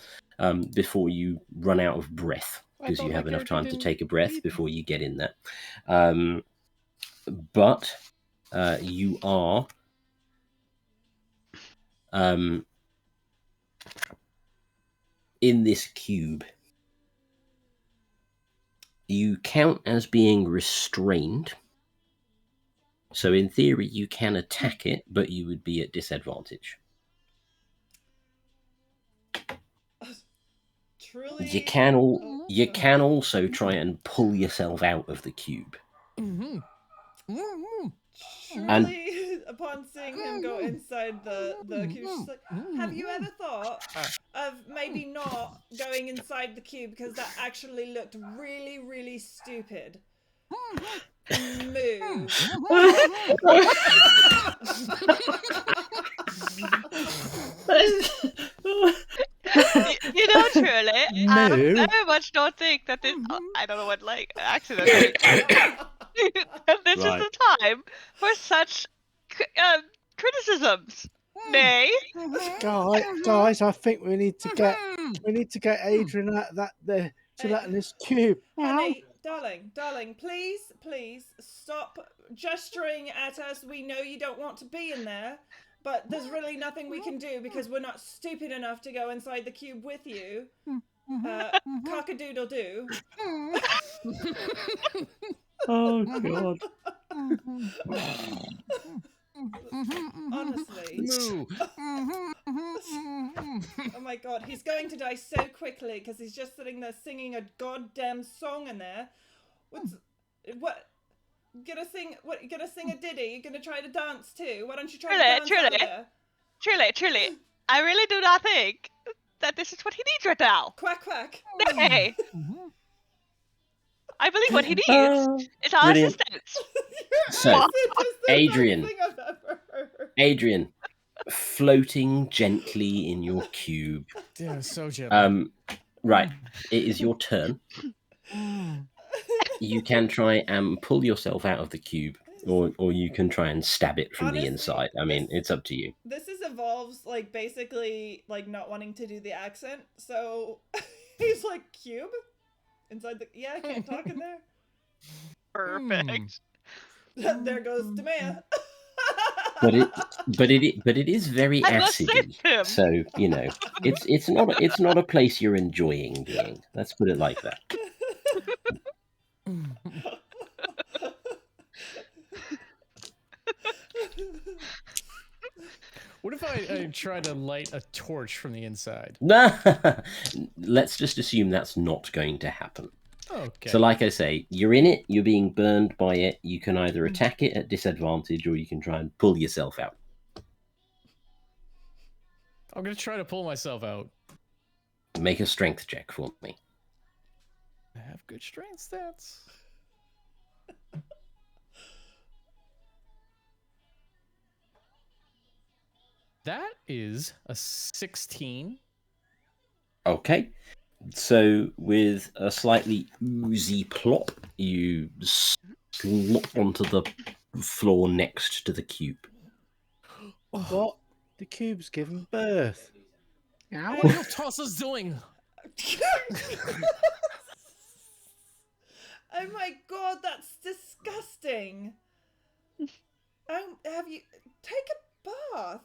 before you run out of breath, because you have enough time to take a breath before you get in there. But you are in this cube. You count as being restrained. So in theory, you can attack it, but you would be at disadvantage. Truly, You can also try and pull yourself out of the cube. Truly, upon seeing him go inside the cube, she's like, have you ever thought of maybe not going inside the cube because that actually looked really, really stupid? Moo. You know, truly, I very much don't think that this. I don't know what accident. That this is the time for such criticisms. Nay, guys, I think we need to get Adrian out of that in this cube. Honey, darling, please stop gesturing at us. We know you don't want to be in there, but there's really nothing we can do because we're not stupid enough to go inside the cube with you. Cock-a-doodle-doo. Oh, God. Honestly. Oh my God, he's going to die so quickly because he's just sitting there singing a goddamn song in there. What? Gonna sing a ditty? You're gonna try to dance too? Why don't you try to dance over there? Truly, I really do not think that this is what he needs right now. Quack quack. Nay. I believe what he needs is our assistance. So, Adrian, floating gently in your cube. Yeah, so gentle. Right, it is your turn. You can try and pull yourself out of the cube, or you can try and stab it from the inside. I mean, it's up to you. This involves basically not wanting to do the accent. So he's like, cube inside the I can't talk in there. Perfect. There goes Demea. But it is very acidy. So it's not a place you're enjoying being. Let's put it like that. What if I try to light a torch from the inside? Let's just assume that's not going to happen. Okay. So like I say, you're in it, you're being burned by it, you can either attack it at disadvantage or you can try and pull yourself out. I'm going to try to pull myself out. Make a strength check for me. I have good strength stats. That is a 16. Okay. So with a slightly oozy plop, you slop onto the floor next to the cube. What? The cube's given birth. What are Tossa's doing? Oh my God, that's disgusting. Have you take a bath?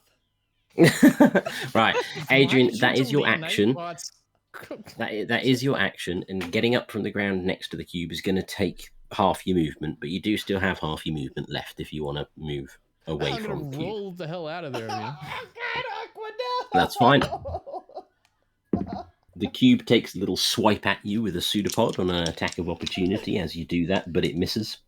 Right, Adrian, that is your action. That is your action, and getting up from the ground next to the cube is going to take half your movement, but you do still have half your movement left if you want to move away from the cube. Roll the hell out of there, man. That's fine. The cube takes a little swipe at you with a pseudopod on an attack of opportunity as you do that, but it misses.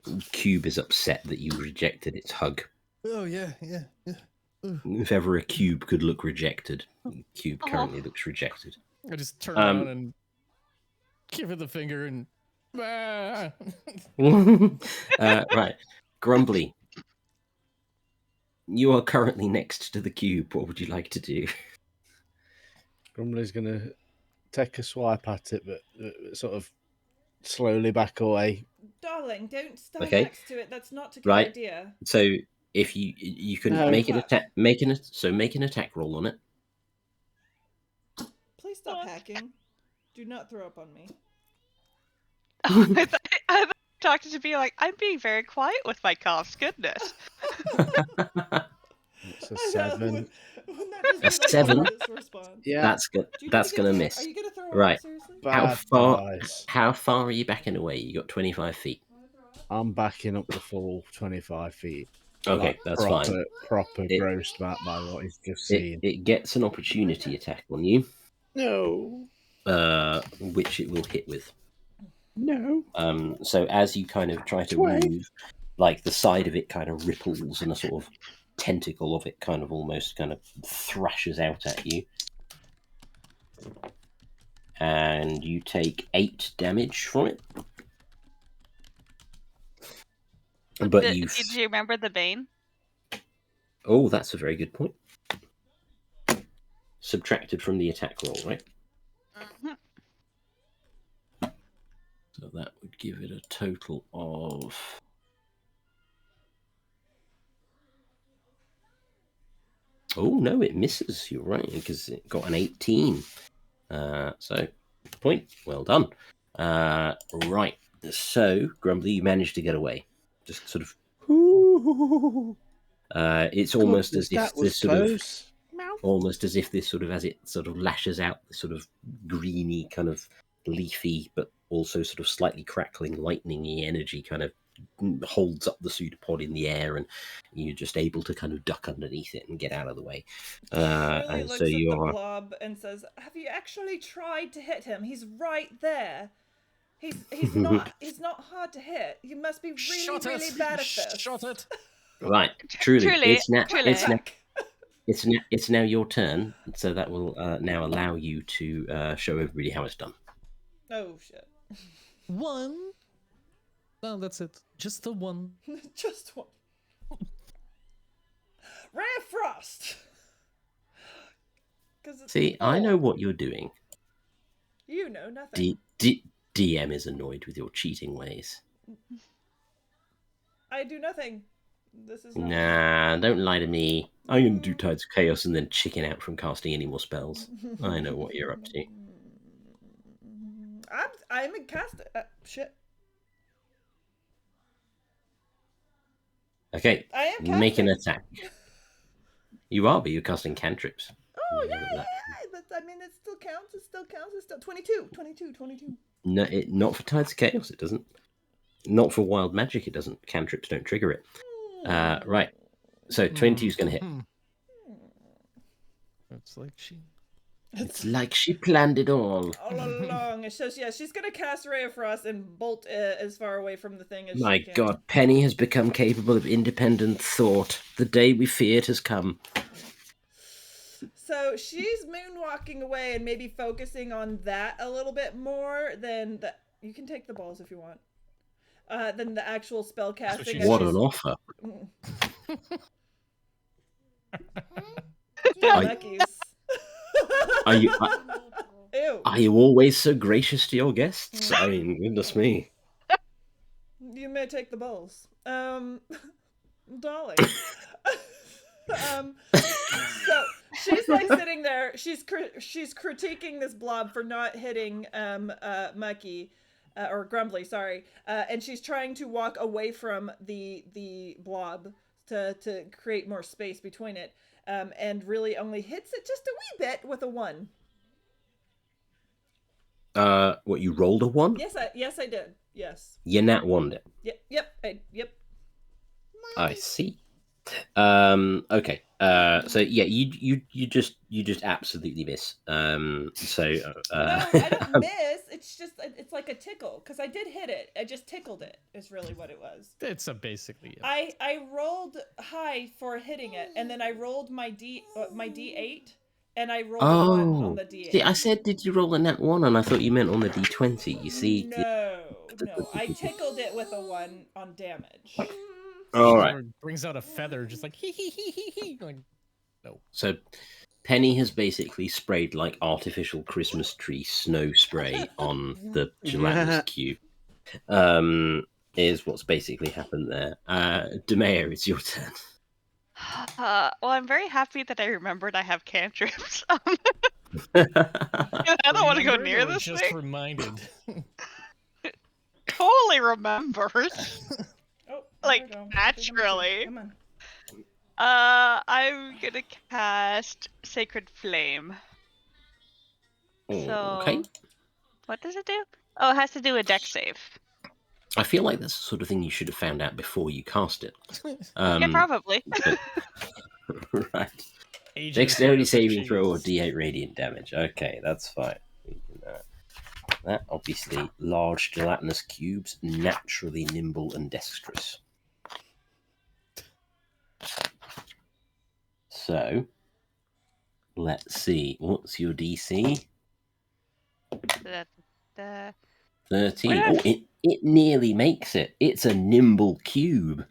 The cube is upset that you rejected its hug. Oh, yeah. If ever a cube could look rejected, the cube currently looks rejected. I just turn around and give it the finger and Right, Grumbly. You are currently next to the cube. What would you like to do? Grumbly's going to take a swipe at it, but sort of slowly back away. Darling, don't stand Okay. next to it. That's not a good Right. idea. So if you can No. make an attack, make an attack roll on it. Please stop hacking. Do not throw up on me. Oh, I thought talking to be like, I'm being very quiet with my coughs. Goodness. It's a 7. A 7? Yeah. That's gonna miss. Are you gonna throw Right. up, seriously? How far are you backing away? You got 25 feet. I'm backing up the full 25 feet. Okay, Like that's fine. Proper grossed back by what he's just seen. It gets an opportunity attack on you. No. Which it will hit with. No. So as you kind of try to move, like the side of it kind of ripples and a sort of tentacle of it kind of almost kind of thrashes out at you. And you take 8 damage from it. But Did you remember the Bane? Oh, that's a very good point. Subtracted from the attack roll, right? Mm-hmm. So that would give it a total of... Oh, no, it misses. You're right, because it got an 18. So, point. Well done. Right. So, Grumbly, you managed to get away. Just sort of... it's almost as if this sort of... Almost as if this sort of, as it sort of lashes out, this sort of greeny, kind of leafy, but also sort of slightly crackling, lightning-y energy kind of holds up the pseudopod in the air, and you're just able to kind of duck underneath it and get out of the way. Really looks at the blob and says, "Have you actually tried to hit him? He's right there. He's not hard to hit. You must be really bad at this." Shot it. Right, truly. It's now your turn, so that will now allow you to show everybody how it's done. Oh shit! 1. No, that's it. Just the 1. Just 1. Ray of Frost. See, I know what you're doing. You know nothing. DM is annoyed with your cheating ways. I do nothing. This is Nah, don't lie to me. I'm going to do Tides of Chaos and then chicken out from casting any more spells. I know what you're up to. I'm in cast. Shit. Okay, I am make an attack. You are, but you're casting cantrips. Oh, yeah. I mean, it still counts. It still 22. No, not for Tides of Chaos, it doesn't. Not for wild magic, it doesn't. Cantrips don't trigger it. Right. So 20 is going to hit. It's like she planned it all. All along. So yeah, she's going to cast Ray of Frost and bolt as far away from the thing as My she can. God, Penny has become capable of independent thought. The day we feared has come. So she's moonwalking away and maybe focusing on that a little bit more than the... You can take the balls if you want. Than the actual spell casting. What an offer. Are you always so gracious to your guests? I mean, goodness me. You may take the balls. Dolly. So she's like sitting there. She's critiquing this blob for not hitting Mucky. Or Grumbly, sorry, and she's trying to walk away from the blob to create more space between it, and really only hits it just a wee bit with a 1. What, you rolled a 1? Yes, I did. Yes. You nat 1'd it. Yep. I see. Okay. So yeah, you just absolutely miss. No, I don't miss. It's like a tickle because I did hit it. I just tickled it. Is really what it was. It's basically. I rolled high for hitting it, and then I rolled my D8, and I rolled a 1 on the D8. See, I said, did you roll a nat 1? And I thought you meant on the D20. You see. No. no. I tickled it with a 1 on damage. All right. Brings out a feather, just like hee. Like, no. So Penny has basically sprayed like artificial Christmas tree snow spray on the gelatinous cube. Is what's basically happened there. Demea, it's your turn. Well, I'm very happy that I remembered I have cantrips. I don't want to go near this just thing. reminded. Totally remembers. Oh, Like, naturally. Come on. I'm gonna cast Sacred Flame. So, Okay. what does it do? Oh, it has to do a deck save. I feel like that's the sort of thing you should have found out before you cast it. Yeah, probably. Right. Agent Dexterity of saving throw or cheese. D8 radiant damage. Okay, that's fine. We can, that obviously large gelatinous cubes, naturally nimble and dexterous. So let's see. What's your DC? The 13. Oh, it nearly makes it. It's a nimble cube,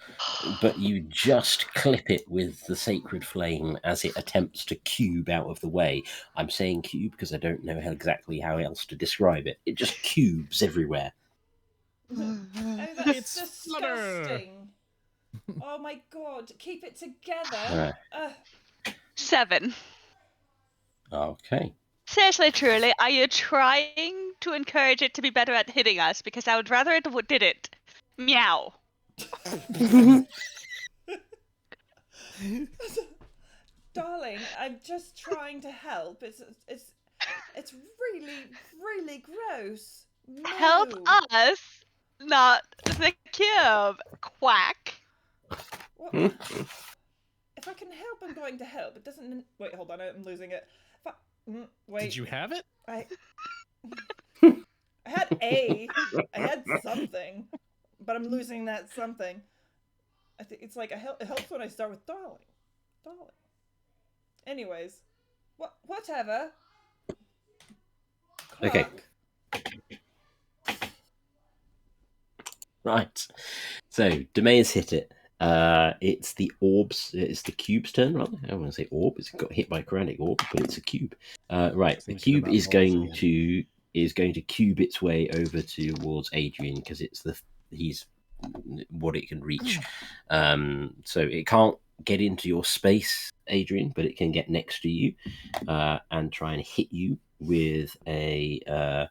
but you just clip it with the sacred flame as it attempts to cube out of the way. I'm saying cube because I don't know exactly how else to describe it. It just cubes everywhere. Oh, that's disgusting. Oh my god, keep it together. 7. Okay. Seriously, truly, are you trying to encourage it to be better at hitting us? Because I would rather it did it. Meow. Darling, I'm just trying to help. It's really gross. No. Help us, not the cube. Quack. What? If I can help, I'm going to help. It doesn't. Wait, hold on. I'm losing it. Wait. Did you have it? I had I had something, but I'm losing that something. I think it's like it helps when I start with darling. Anyways, whatever. Okay. Right. So Demea's hit it. It's the cube's turn, rather. I don't want to say orb. It's got hit by a chromatic orb, but it's a cube. Right. The cube is going to cube its way over towards Adrian because he's what it can reach. So it can't get into your space, Adrian, but it can get next to you and try and hit you with a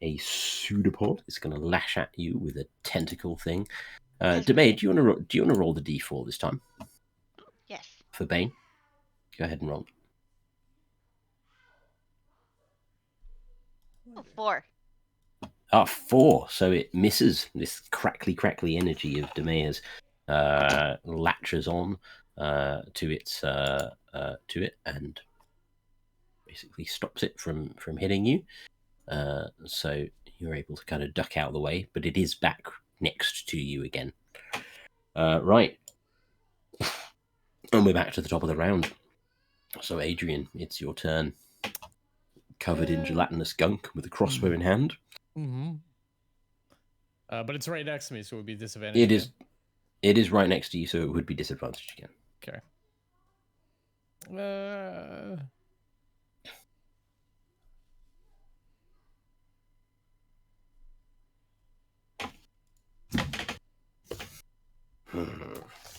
pseudopod. It's going to lash at you with a tentacle thing. Demea, do you want to roll the d4 this time? Yes. For Bane, go ahead and roll. 4. 4. So it misses. This crackly energy of Demea's latches on to it and basically stops it from hitting you. So you're able to kind of duck out of the way, but it is back next to you again. Right. And we're back to the top of the round. So Adrian, it's your turn. Covered in gelatinous gunk with a crossbow in hand. Mm-hmm. But it's right next to me, so it would be disadvantage. It is right next to you, so it would be disadvantaged again. Okay.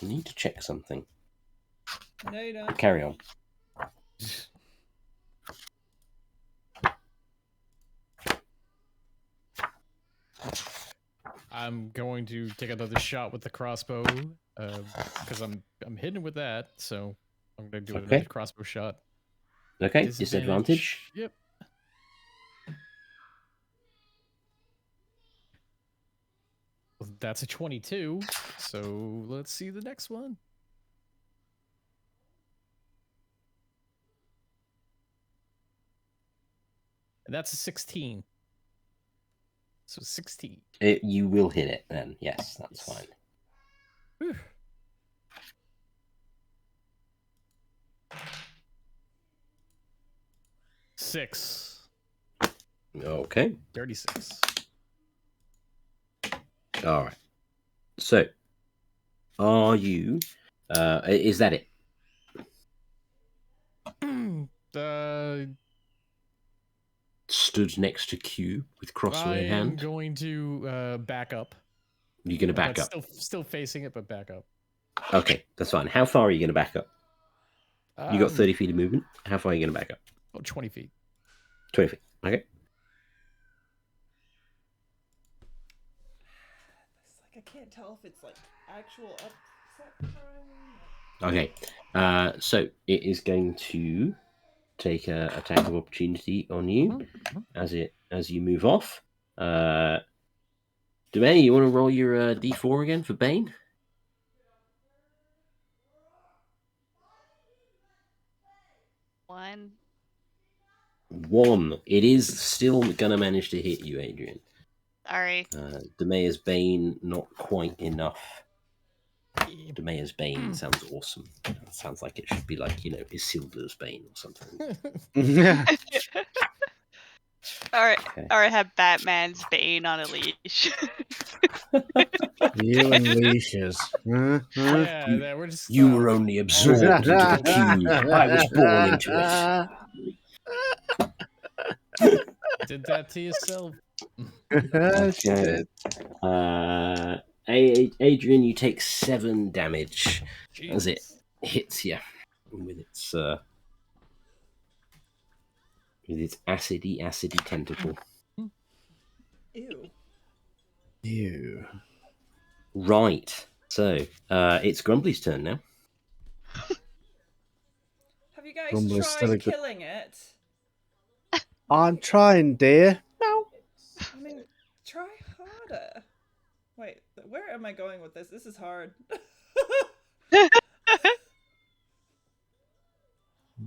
I need to check something. No, you don't. Carry on. I'm going to take another shot with the crossbow because I'm hitting with that, so I'm going to do another crossbow shot. Okay, disadvantage. Yep. Well, that's a 22, so let's see the next one. And that's a 16. So 16. You will hit it then. Yes, that's fine. Whew. Six. Okay. 36. All right. So, are you? Is that it? Stood next to Q with crossbow in I'm hand. going to back up. You're going to back but up. Still facing it, but back up. Okay, that's fine. How far are you going to back up? You got 30 feet of movement. How far are you going to back up? Oh, 20 feet. 20 feet. Okay. It's like I can't tell if it's like actual upset time. Okay. So it is going to take a attack of opportunity on you as you move off. Domain, you want to roll your D4 again for Bane? One. 1. It is still going to manage to hit you, Adrian. Sorry. Demea's Bane, not quite enough. Demea's Bane sounds awesome. It sounds like it should be like, Isildur's Bane or something. Yeah. Or have Batman's Bane on a leash. You and leashes. Yeah, we're just. You were only absorbed into the cube. I was born into it. Did that to yourself. Okay. Adrian, you take 7 damage as it hits you with its acidy tentacle. Ew. You. Right. So it's Grumbly's turn now. Have you guys Grumbly's still tried a good- killing it? I'm trying, dear. No. I mean, try harder. Wait, where am I going with this? This is hard.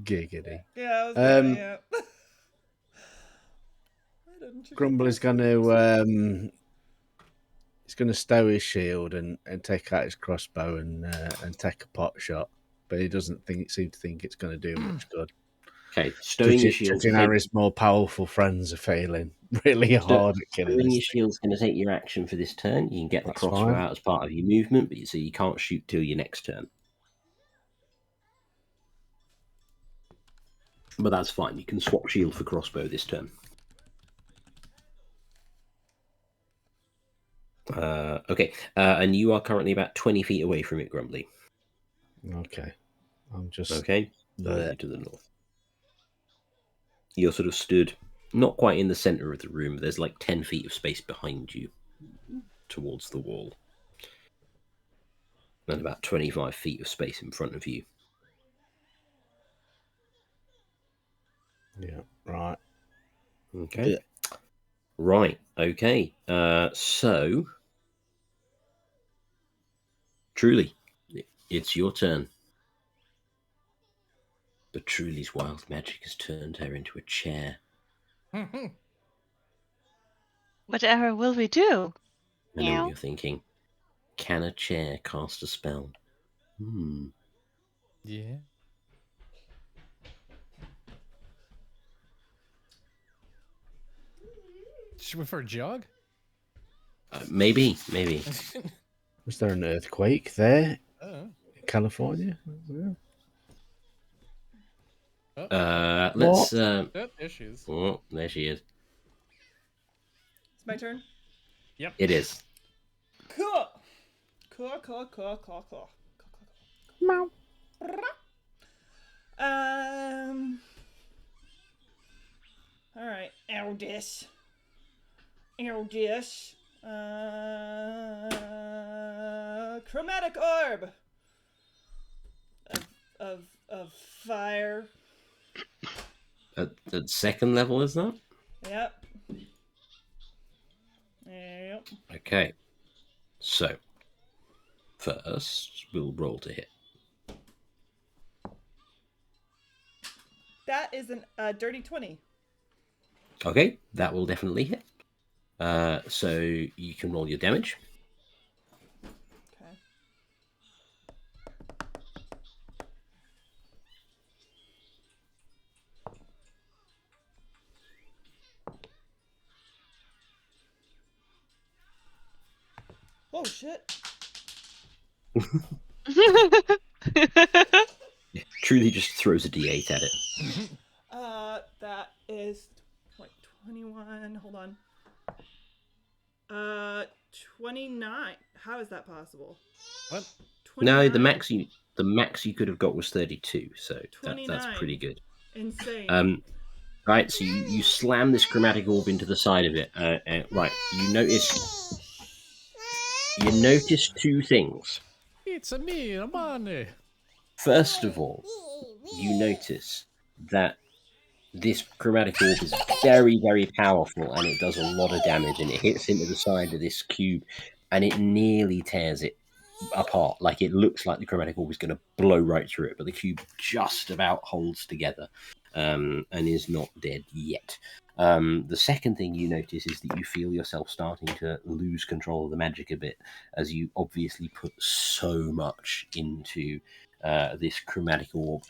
Giggity. Yeah, I was going, yeah. Grumbly's going to he's going to stow his shield and take out his crossbow and take a pot shot, but he doesn't seem to think it's going to do much good. Okay, stowing your shield. Harry's more powerful friends are failing really hard at killing Stowing this your shield's going to take your action for this turn. You can get the That's crossbow fine. out as part of your movement, but you can't shoot till your next turn. But that's fine. You can swap shield for crossbow this turn. Okay, and you are currently about 20 feet away from it, Grumbly. Okay. I'm just Okay, there. to the north. You're sort of stood not quite in the center of the room. There's like 10 feet of space behind you towards the wall. And about 25 feet of space in front of you. Yeah, right. Okay. Yeah. Right, okay. So, Truly, it's your turn. But Truly's wild magic has turned her into a chair. Whatever will we do? I know what you're thinking. Can a chair cast a spell? Yeah. Should we for a jog? Maybe. Was there an earthquake there Oh. in California? Yeah. Let's. There she is. Oh, there she is. It's my turn? Yep. It is. Cool. Meow. All right. Eldest. Chromatic orb of fire. At second level, is that? Yep. Okay. So, first, we'll roll to hit. That is a dirty 20. Okay, that will definitely hit. So you can roll your damage. Okay. Oh shit. Truly just throws a d8 at it. That is 21. Hold on. 29. How is that possible? What? 29. No, the max you could have got was 32, so that's pretty good. Insane. Right, so you slam this chromatic orb into the side of it. Right, you notice two things. It's a me, Amane. First of all, you notice that this chromatic orb is very, very powerful, and it does a lot of damage, and it hits into the side of this cube, and it nearly tears it apart. Like, it looks like the chromatic orb is going to blow right through it, but the cube just about holds together, and is not dead yet. The second thing you notice is that you feel yourself starting to lose control of the magic a bit, as you obviously put so much into this chromatic orb.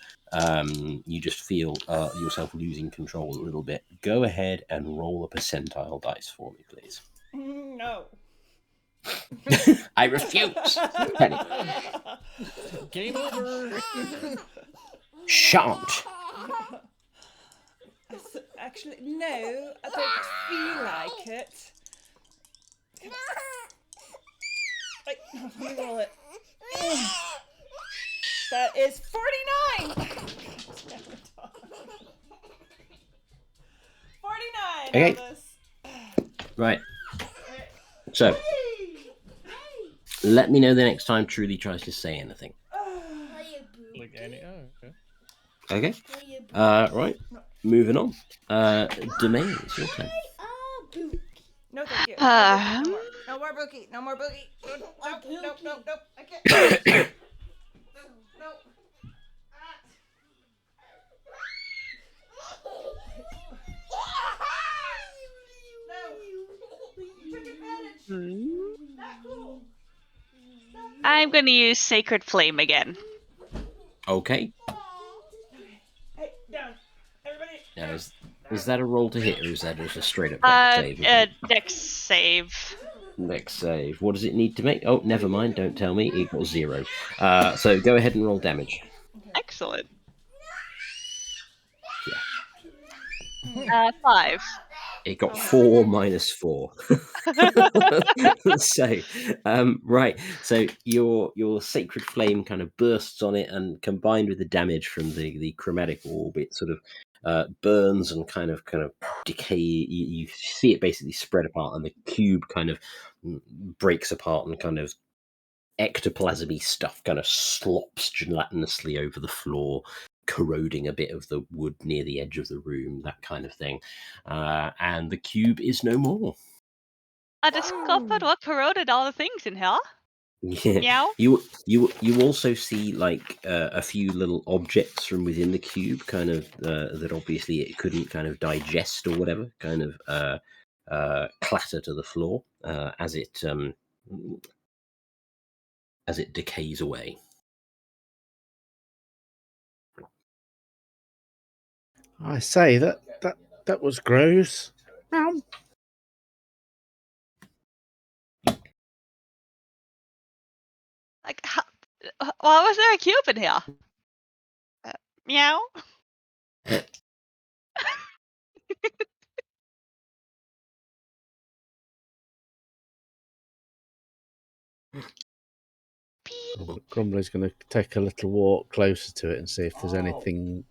You just feel yourself losing control a little bit. Go ahead and roll a percentile dice for me, please. No. I refuse. Game over. Shan't. Actually, no, I don't feel like it. Wait, let me roll it. That is 49. 49. Okay. Elvis. Right. So, let me know the next time Truly tries to say anything. Like any. Oh, okay. Okay. Right. Moving on. Domain, it's your turn. No, thank you. No more bookie. No more bookie. Nope. I can't. No. I'm gonna use Sacred Flame again. Okay. Hey, down. Everybody. Now, is that a roll to hit, or is that just a straight up dex save? Dex save. Dex save. What does it need to make? Oh, never mind. Don't tell me. Equals 0. So go ahead and roll damage. Excellent. Yeah. 5. It got 4 minus 4. So, right. So your sacred flame kind of bursts on it, and combined with the damage from the chromatic orb, it sort of burns and kind of decay. You see it basically spread apart, and the cube kind of breaks apart, and kind of ectoplasmy stuff kind of slops gelatinously over the floor, corroding a bit of the wood near the edge of the room, that kind of thing. And the cube is no more. I discovered what corroded all the things in here. Yeah. Meow. You also see like a few little objects from within the cube, kind of that obviously it couldn't kind of digest or whatever, kind of clatter to the floor as it decays away. I say that was gross. Meow. Like, why was there a cube in here? Meow. Grumbly's going to take a little walk closer to it and see if there's anything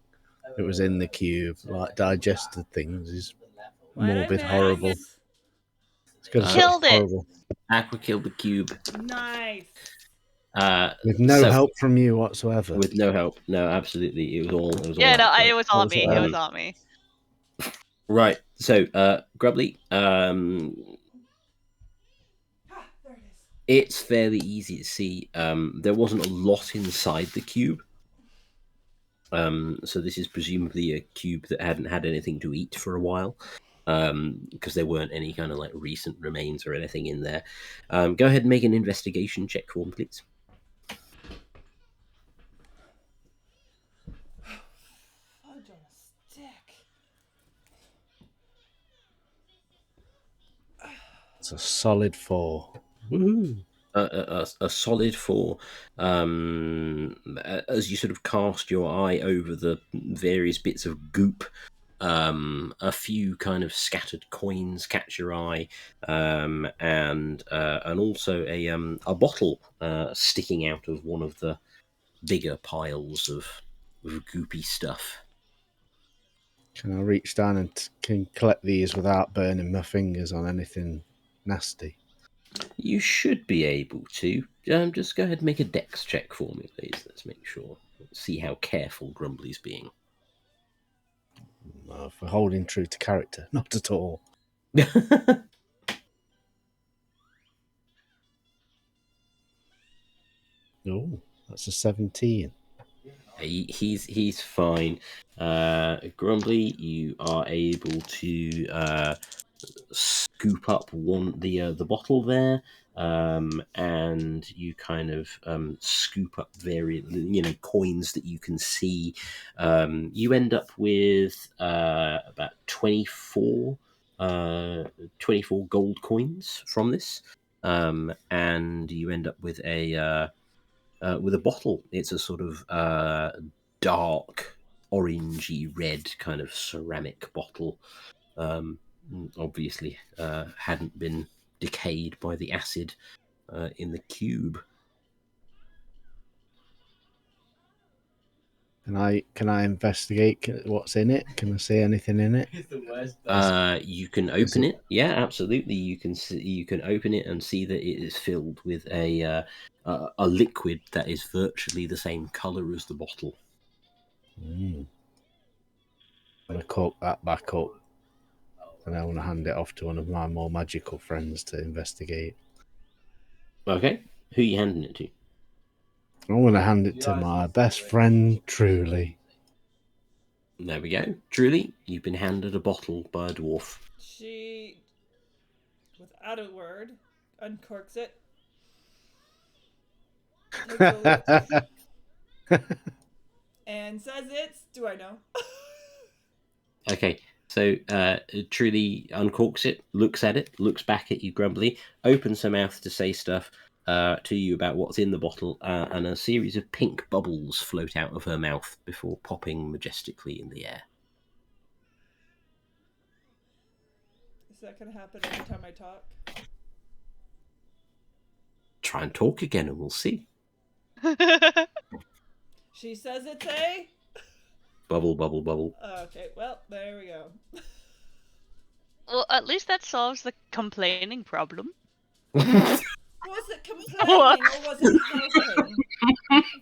that was in the cube, like digested things. Is morbid, horrible. It's going to Killed it. horrible. Aqua killed the cube. Nice. With no help from you whatsoever. With no help. No, absolutely. It was all. Yeah, no, Aqua. it was on me. It was on me. Right. So, Grumbly, it's fairly easy to see. There wasn't a lot inside the cube. So this is presumably a cube that hadn't had anything to eat for a while, because there weren't any kind of like recent remains or anything in there. Go ahead and make an investigation check for me, please. Fudge on a stick. It's a solid 4. Woohoo! a solid 4. As you sort of cast your eye over the various bits of goop, a few kind of scattered coins catch your eye, and also a bottle sticking out of one of the bigger piles of goopy stuff. Can I reach down and can collect these without burning my fingers on anything nasty? You should be able to. Just go ahead and make a dex check for me, please. Let's make sure. See how careful Grumbly's being. For holding true to character, not at all. Oh, that's a 17. He's fine. Grumbly, you are able to scoop up the bottle there, and you kind of scoop up various coins that you can see. You end up with about 24 gold coins from this, and you end up with a bottle. It's a sort of dark orangey red kind of ceramic bottle. Obviously hadn't been decayed by the acid in the cube. Can I investigate what's in it? Can I see anything in it? You can open it. Yeah, absolutely. You can open it and see that it is filled with a liquid that is virtually the same color as the bottle. I'm gonna cork that back up, and I want to hand it off to one of my more magical friends to investigate. Okay, who are you handing it to? I'm gonna hand it to my best friend, Truly. There we go. Truly, you've been handed a bottle by a dwarf. She, without a word, uncorks it. And says it's... Do I know? Okay, so Truly uncorks it, looks at it, looks back at you grumbly, opens her mouth to say stuff to you about what's in the bottle, and a series of pink bubbles float out of her mouth before popping majestically in the air. Is that going to happen every time I talk? Try and talk again and we'll see. She says it's a... Bubble, bubble, bubble. Okay, well, there we go. Well, at least that solves the complaining problem. Was it complaining or was it helping?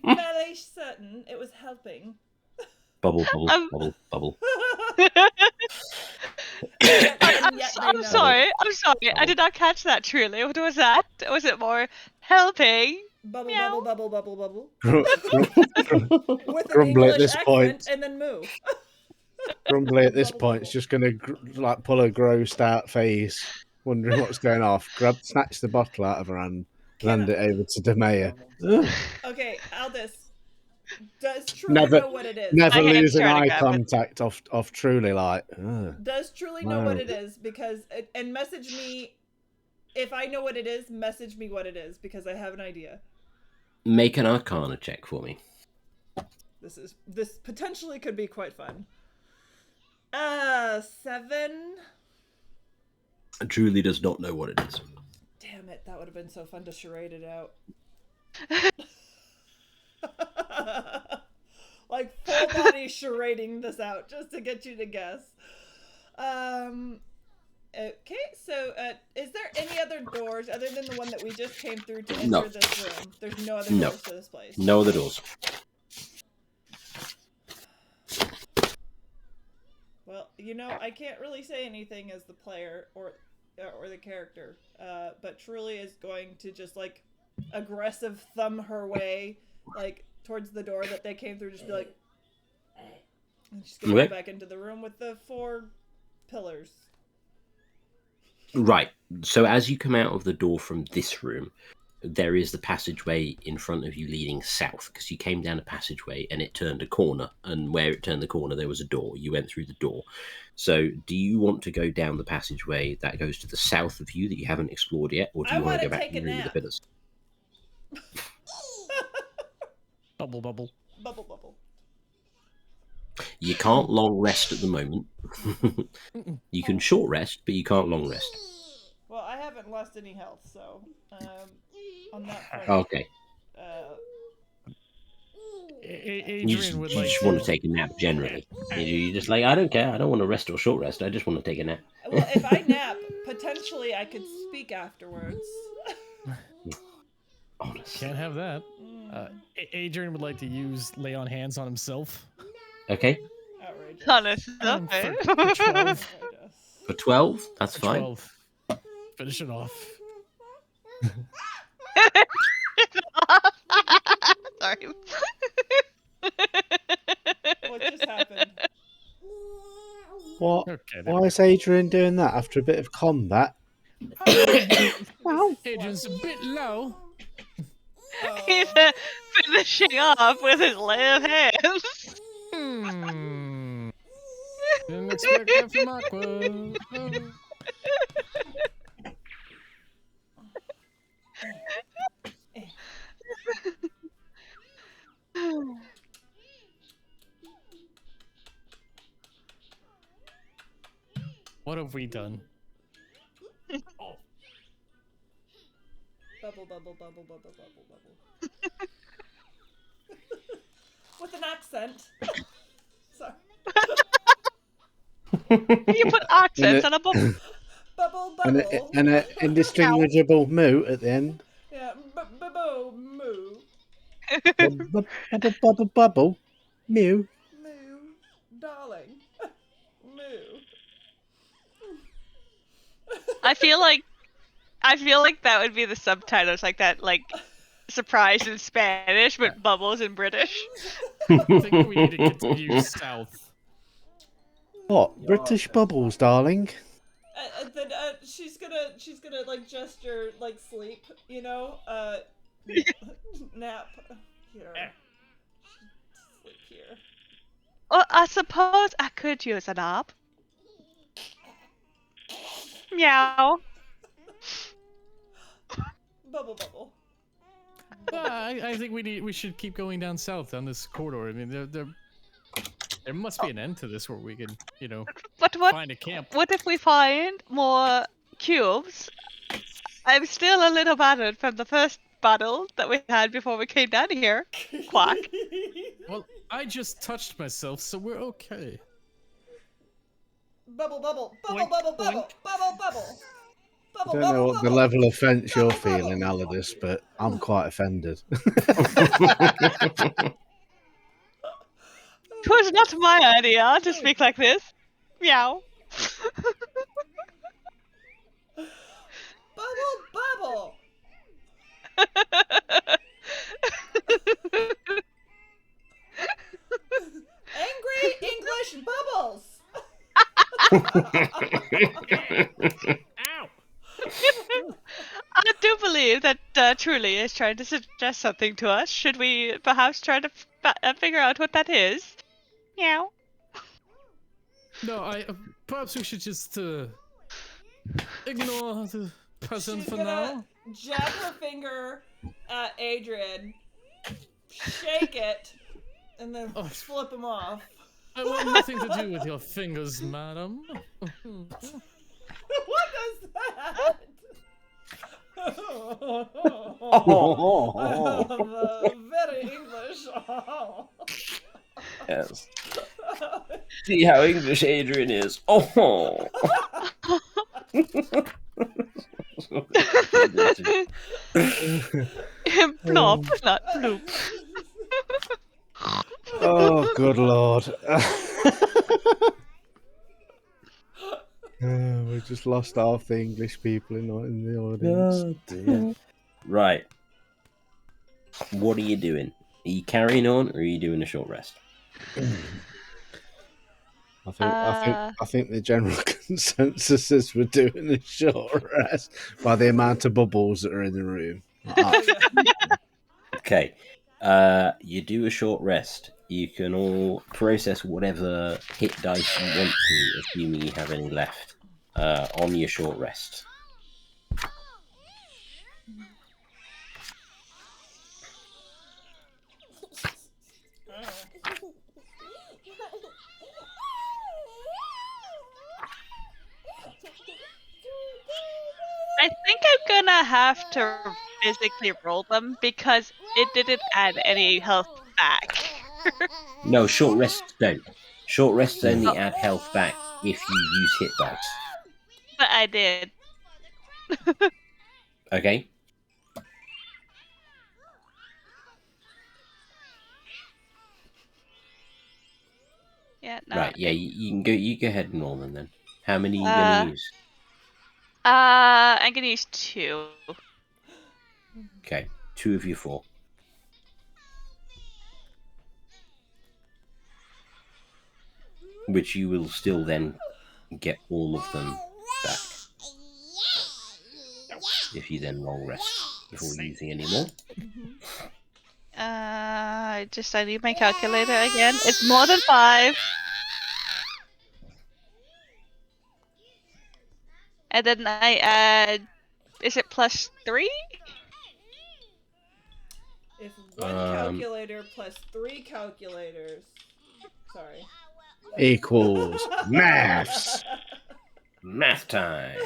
Fairly certain it was helping. Bubble, bubble, bubble, bubble. I'm sorry. I did not catch that, Truly. What was that? Was it more helping? Bubble, Meow. bubble, bubble, bubble, bubble. With an Grumbly English at this accent point. and then move. Grumbly at this point is just going to pull a grossed out face, wondering what's going off. Snatch the bottle out of her hand, and hand it over to Demea. Okay, Aldous. Does Truly know what it is? Never losing eye contact off Truly, like. Does Truly know what it is? Because and message me if I know what it is. Message me what it is because I have an idea. Make an Arcana check for me. This potentially could be quite fun. 7. Truly does not know what it is. Damn it! That would have been so fun to charade it out. Like full body charading this out just to get you to guess. Okay, so is there any other doors other than the one that we just came through to enter this room? There's no other doors to this place. No other doors. Well, I can't really say anything as the player or the character, but Truly is going to just like aggressive thumb her way like towards the door that they came through, just be like, and she's gonna go back into the room with the 4 pillars. Right. So as you come out of the door from this room, there is the passageway in front of you leading south, because you came down a passageway and it turned a corner, and where it turned the corner there was a door. You went through the door. So do you want to go down the passageway that goes to the south of you that you haven't explored yet, or do you want to go back to the room with the pillars? Bubble, bubble. Bubble, bubble. You can't long rest at the moment. You can short rest, but you can't long rest. Well, I haven't lost any health, so on that front. Okay. You just want to take a nap generally. You're just like, I don't care. I don't want to rest or short rest. I just want to take a nap. Well, if I nap, potentially I could speak afterwards. Honestly. Can't have that. Adrian would like to lay on hands on himself. Okay. Outrageous. Honest, For 12. For 12? That's fine. 12. Finish it off. Sorry. What just happened? What? Okay, Why is Adrian doing that after a bit of combat? Adrian's a bit low. He's finishing off with his left hand. Didn't expect that from Aqua. What have we done? Bubble, bubble, bubble, bubble, bubble, bubble. With an accent. Sorry. You put accents on a bubble. Bubble, bubble. And an indistinguishable moo at the end. Yeah, bubble, moo. Bubble, bubble, mew. Moo, darling. Moo. I feel like that would be the subtitles, like that, like surprise in Spanish, but bubbles in British. I think we need to continue south. What? British bubbles, darling. Then she's gonna like gesture like sleep, you know, nap here. Sleep here. Oh, I suppose I could use a nap. Meow. Bubble, bubble. I think we should keep going down south down this corridor. I mean, there must be an end to this where we can, find a camp. What if we find more cubes? I'm still a little battered from the first battle that we had before we came down here. Quack. Well, I just touched myself, so we're okay. Bubble, bubble, bubble, Boink, bubble, bubble, boink. bubble, bubble. I don't know what the level of offence you're feeling, Aladis, but I'm quite offended. It was not my idea to speak like this. Meow. Bubble, bubble. Angry English bubbles. Ow! I do believe that Truly is trying to suggest something to us. Should we perhaps try to figure out what that is? Meow. No, perhaps we should just ignore the present She's for gonna now. jab her finger at Adrian, shake it, and then flip him off. I want nothing to do with your fingers, madam. What is that? Very English. Yes. See how English Adrian is. Oh. Plop, not bloop. Oh, good lord. We just lost half the English people in the audience. Dear. Right. What are you doing? Are you carrying on, or are you doing a short rest? I think the general consensus is we're doing a short rest by the amount of bubbles that are in the room. Okay. You do a short rest. You can all process whatever hit dice you want to, assuming you have any left, on your short rest. have to physically roll them because it didn't add any health back. No, short rests don't. Short rests only add health back if you use hit dice. But I did. Okay. Yeah. No, Right. Yeah. You can go. You go ahead and roll them then. How many are you gonna use? I'm gonna use 2. Okay. 2 of your 4. Which you will still then get all of them back. If you then long rest before using any more. I need my calculator again. It's more than 5. And then I add. Is it +3? If one calculator plus 3 calculators. Sorry. Equals maths. Math time.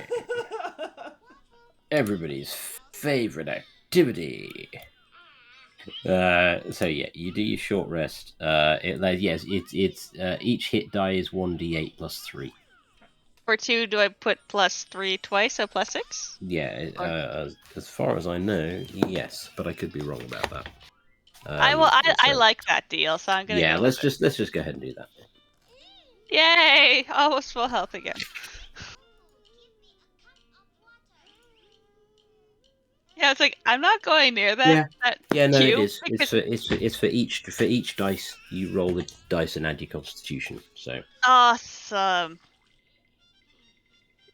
Everybody's favorite activity. So yeah, you do your short rest. Each hit die is 1d8 plus 3. For 2, do I put +3 twice, so +6? Yeah, as far as I know, yes, but I could be wrong about that. I like that deal, so I'm gonna go let's with just go ahead and do that. it. Yay! Almost full health again. Yeah, it's like I'm not going near that. Yeah, no, cube it is. It's for each dice. You roll the dice and add your Constitution. So awesome.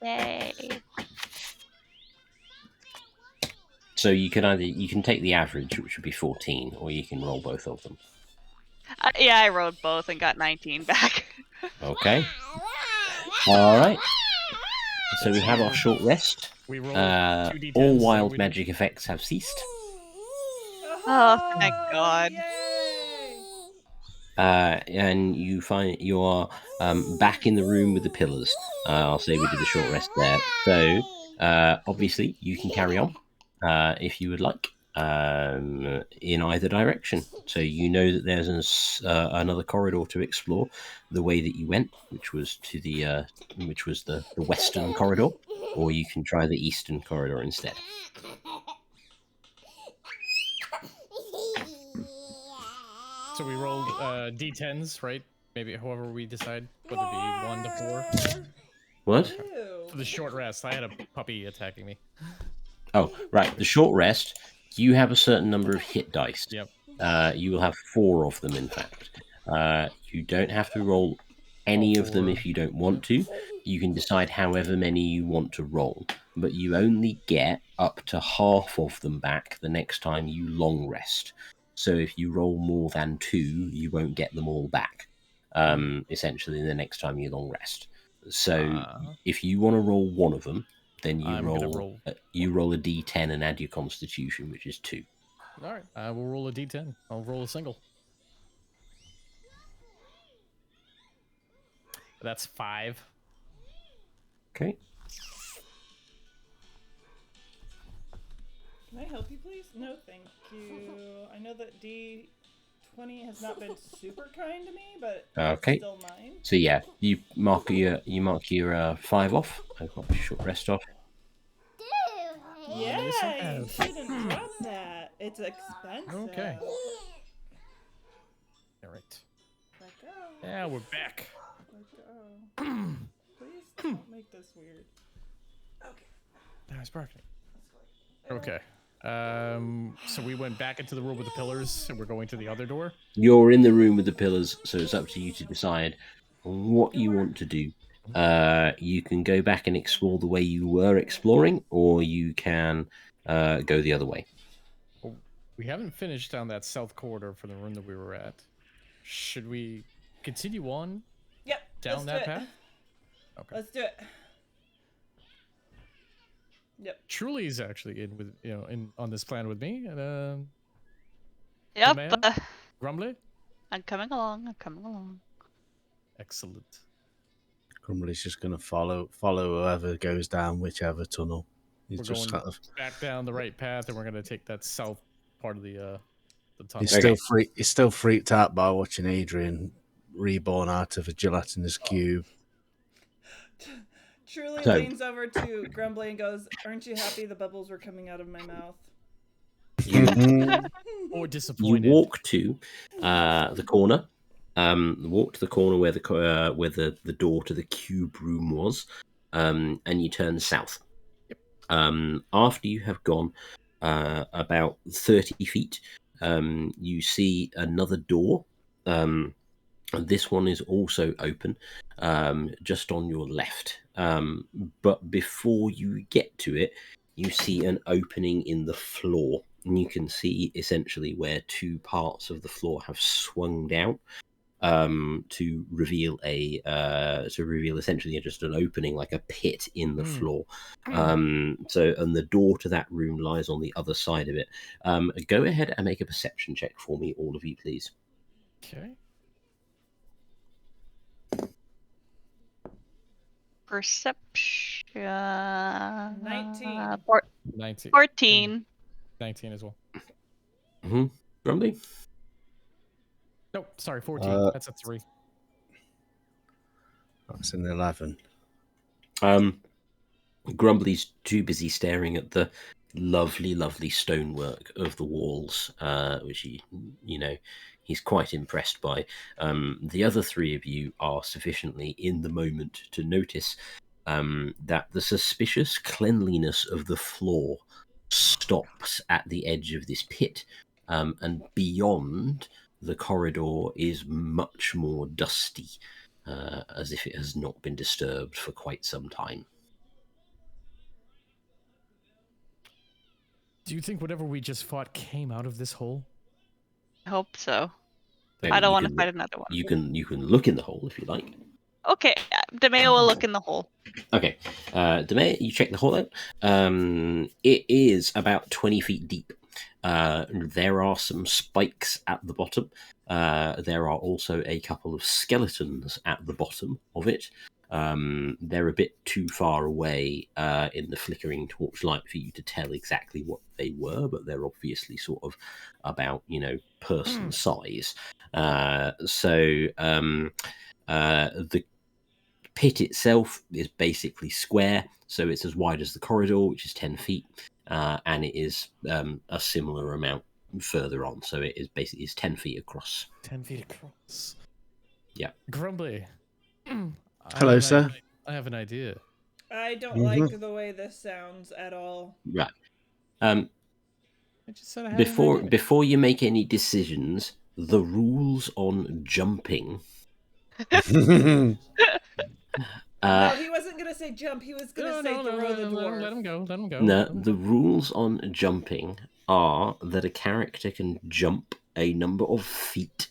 Yay! So you can take the average, which would be 14, or you can roll both of them. Yeah, I rolled both and got 19 back. Okay. All right. So we have our short rest. We roll all wild magic effects have ceased. Oh, thank God. And you find you are back in the room with the pillars. I'll say we did the short rest there. So obviously you can carry on if you would like in either direction. So you know that there's another corridor to explore. The way that you went, which was the western corridor, or you can try the eastern corridor instead. So we rolled d10s, right? Maybe however we decide, whether it be 1 to 4. What? For the short rest, I had a puppy attacking me. Oh, right. The short rest, you have a certain number of hit dice. Yep. You will have 4 of them, in fact. You don't have to roll any of them if you don't want to. You can decide however many you want to roll, but you only get up to half of them back the next time you long rest. So if you roll more than 2, you won't get them all back, essentially, the next time you long rest. So if you want to roll one of them, then you roll a d10 and add your Constitution, which is 2. All right, I will roll a d10. I'll roll a single. That's 5. Okay. Can I help you, please? No, thank you. I know that D20 has not been super kind to me, but okay. It's still mine. So yeah, you mark your 5 off. I've got a short rest off. Yeah, you shouldn't drop that. It's expensive. Okay. All right. Yeah, we're back. Please don't make this weird. Okay. That's perfect. Okay. So we went back into the room with the pillars, and we're going to the other door. You're in the room with the pillars, so it's up to you to decide what you want to do. You can go back and explore the way you were exploring, or you can go the other way. Well, we haven't finished down that south corridor for the room that we were at. Should we continue on? Yep. Down that path? Okay. Let's do it. Yep. Truly's actually in with on this plan with me, and Yep. Grumbly. I'm coming along. Excellent. Grumbly's just gonna follow whoever goes down whichever tunnel. He's we're just going kind of. back down the right path, and we're gonna take that south part of the tunnel. He's still freaked out by watching Adrian reborn out of a gelatinous cube. Truly leans over to Grumbly and goes, "Aren't you happy the bubbles were coming out of my mouth?" Or disappointed. You walk to the corner. Walk to the corner where the door to the cube room was, and you turn south. Yep. After you have gone about 30 feet, you see another door. This one is also open, just on your left. But before you get to it, you see an opening in the floor, and you can see essentially where two parts of the floor have swung down to reveal essentially just an opening, like a pit in the floor. And the door to that room lies on the other side of it. Go ahead and make a perception check for me, all of you, please. Okay. Perception. 19. 19. 14. 19 as well. Mm-hmm. Grumbly? Nope, sorry, 14. That's a 3. That's an 11. Grumbly's too busy staring at the lovely, lovely stonework of the walls, which he's quite impressed by. The other three of you are sufficiently in the moment to notice that the suspicious cleanliness of the floor stops at the edge of this pit, and beyond, the corridor is much more dusty, as if it has not been disturbed for quite some time. Do you think whatever we just fought came out of this hole? I hope so. Maybe I don't you want to can fight another one. You can look in the hole if you like. Okay, DeMeo will look in the hole. Okay, Demay, you check the hole out. It is about 20 feet deep. There are some spikes at the bottom. There are also a couple of skeletons at the bottom of it. They're a bit too far away in the flickering torchlight for you to tell exactly what they were, but they're obviously sort of about, person size. The pit itself is basically square, so it's as wide as the corridor, which is 10 feet, and it is a similar amount further on, so it is basically 10 feet across. 10 feet across. Yeah. Grumbly. Hello, sir. I have an idea. I don't like the way this sounds at all. Right. I just said I had an idea. Before you make any decisions, the rules on jumping. No, he wasn't going to say jump. He was going to say throw the dwarf. Let him go. Let him go. No, the rules on jumping are that a character can jump a number of feet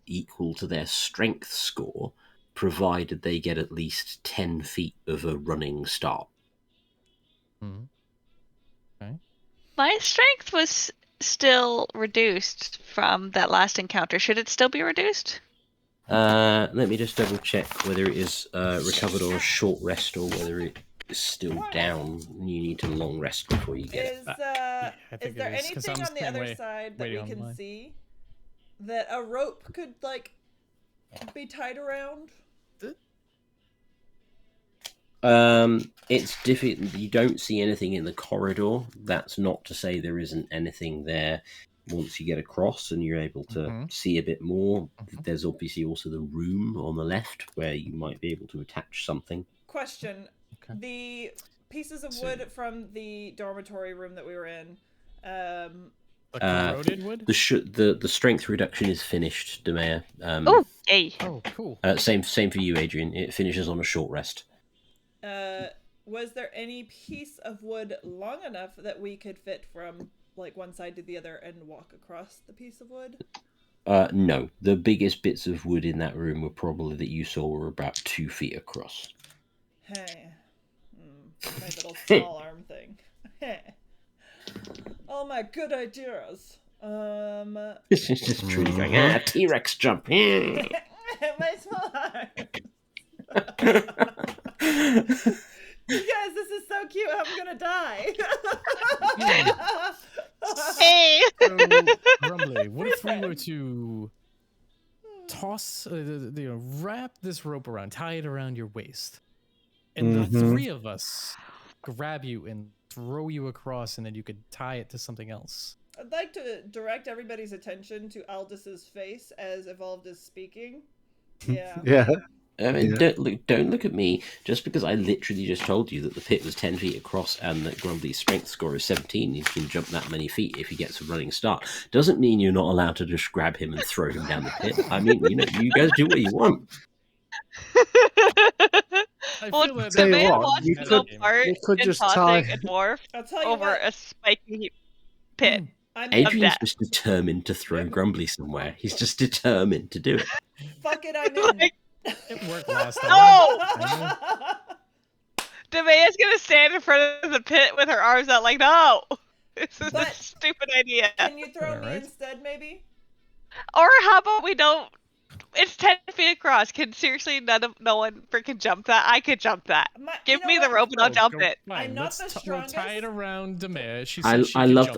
equal to their strength score, provided they get at least 10 feet of a running start. Okay. My strength was still reduced from that last encounter. Should it still be reduced? Let me just double check whether it is recovered or a short rest, or whether it is still down. You need to long rest before you get it back. Is there anything on the other side that we can see that a rope could be tied around? It's difficult. You don't see anything in the corridor. That's not to say there isn't anything there once you get across and you're able to see a bit more. There's obviously also the room on the left where you might be able to attach something. Question. Okay. The pieces of wood from the dormitory room that we were in, corroded wood? The strength reduction is finished, Demea. Oh, yay. Oh, cool. Same for you, Adrian. It finishes on a short rest. Was there any piece of wood long enough that we could fit from one side to the other and walk across the piece of wood? No. The biggest bits of wood in that room were probably that you saw were about 2 feet across. Hey. My little small arm thing. All my good ideas. This is just truly going, T-Rex jump. My small arm. You guys, this is so cute. I'm gonna die. Hey. So, Grumbly, what if we were to toss, wrap this rope around, tie it around your waist, and the three of us grab you and throw you across, and then you could tie it to something else? I'd like to direct everybody's attention to Aldis's face as Evolved is speaking. Yeah. Yeah. I mean, don't look at me. Just because I literally just told you that the pit was 10 feet across and that Grumbly's strength score is 17, he can jump that many feet if he gets a running start, doesn't mean you're not allowed to just grab him and throw him down the pit. I mean, you guys do what you want. Well, Demea wants to go part in tossing a dwarf over a spiky pit. Adrian's just determined to throw Grumbly somewhere. He's just determined to do it. Fuck it, I'm in. It worked last time. No! Demea's gonna stand in front of the pit with her arms out like, no! This is a stupid idea. Can you throw me instead, maybe? Or how about we don't... It's 10 feet across. Can seriously no one freaking jump that? I could jump that. Give me the rope and I'll jump it. I'm not the strongest. We'll tie it around Demea.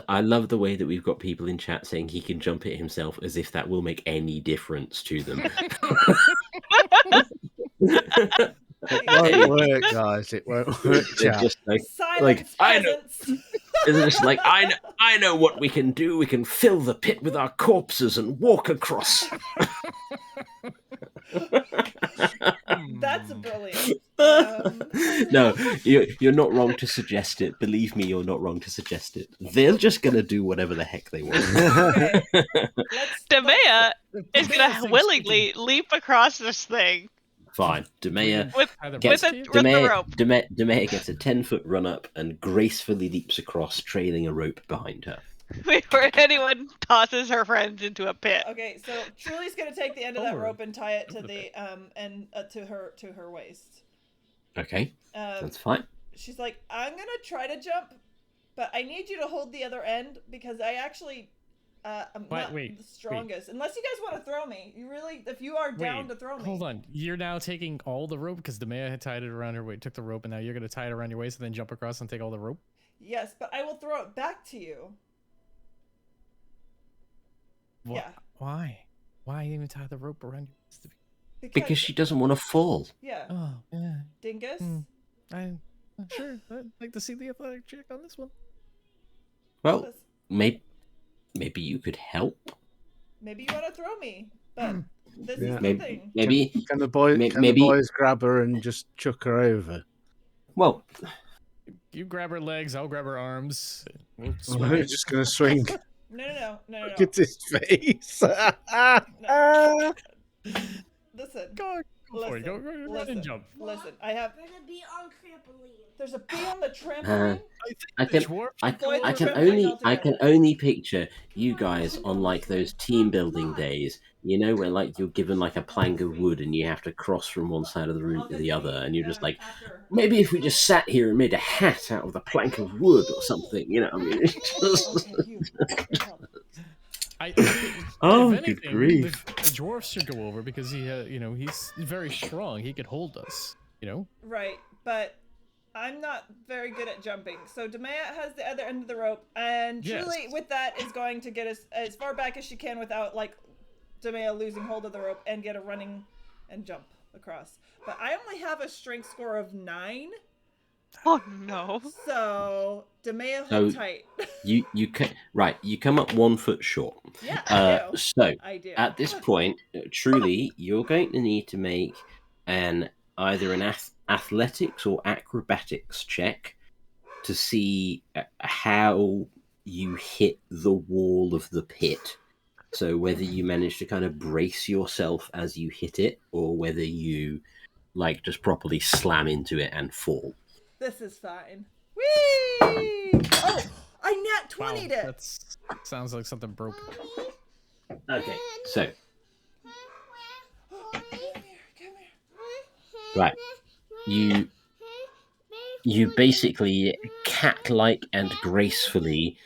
I love the way that we've got people in chat saying he can jump it himself, as if that will make any difference to them. It won't work, guys. It won't work. It's just like I know. It's just like I know what we can do. We can fill the pit with our corpses and walk across. That's brilliant. No, you're not wrong to suggest it. Believe me, you're not wrong to suggest it. They're just gonna do whatever the heck they want. Okay. Demea is gonna willingly leap across this thing. Fine. Demea with the rope. Demea gets a 10-foot run up and gracefully leaps across, trailing a rope behind her. Before anyone tosses her friends into a pit. Okay, so Truly's gonna take the end of that rope and tie it to the to her waist. Okay, that's fine. She's like, I'm gonna try to jump, but I need you to hold the other end because I actually I'm not the strongest. Unless you guys want to throw me. If you are down to throw me. Hold on. You're now taking all the rope because Demea had tied it around her waist, took the rope, and now you're going to tie it around your waist and then jump across and take all the rope? Yes, but I will throw it back to you. Yeah. Why? Why even tie the rope around your waist? Because she doesn't want to fall. Yeah. Oh, yeah. Dingus? I'm sure. I'd like to see the athletic check on this one. Well, maybe you could help. Maybe you want to throw me, but this is the thing. Maybe can the boys grab her and just chuck her over? Well, you grab her legs, I'll grab her arms. We're just gonna swing. No. Look at his face. Listen. Go run and jump. Listen, I have. We're gonna be on trampoline. There's a bee on the trampoline. I can only picture you guys on like those team building days, where like you're given like a plank of wood and you have to cross from one side of the room to the other, and you're just like, maybe if we just sat here and made a hat out of the plank of wood or something, I mean. If anything, good grief! The dwarf should go over because he's very strong. He could hold us. Right, but I'm not very good at jumping. So Demea has the other end of the rope, and Julie, with that, is going to get us as far back as she can without like Demea losing hold of the rope and get a running and jump across. But I only have a strength score of 9. Oh no! So Demea, hold tight. You come up 1 foot short. Yeah, I do. So I do. At this point, truly, you're going to need to make either an athletics or acrobatics check to see how you hit the wall of the pit. So whether you manage to kind of brace yourself as you hit it, or whether you like just properly slam into it and fall. This is fine. Whee! Oh, I nat 20'd it. That sounds like something broke. Okay, so right, you basically cat-like and gracefully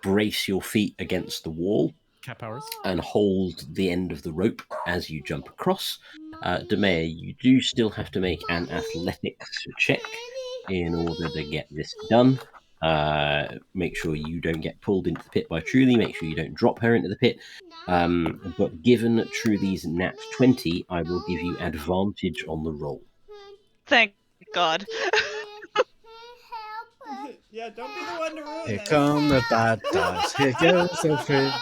brace your feet against the wall. Cat powers. And hold the end of the rope as you jump across. Demea, you do still have to make an athletics check in order to get this done. Make sure you don't get pulled into the pit by Truly. Make sure you don't drop her into the pit. But given Truly's nat 20, I will give you advantage on the roll. Thank God. Yeah, don't be the one to ruin Here this. come the bad guys. Here goes the food.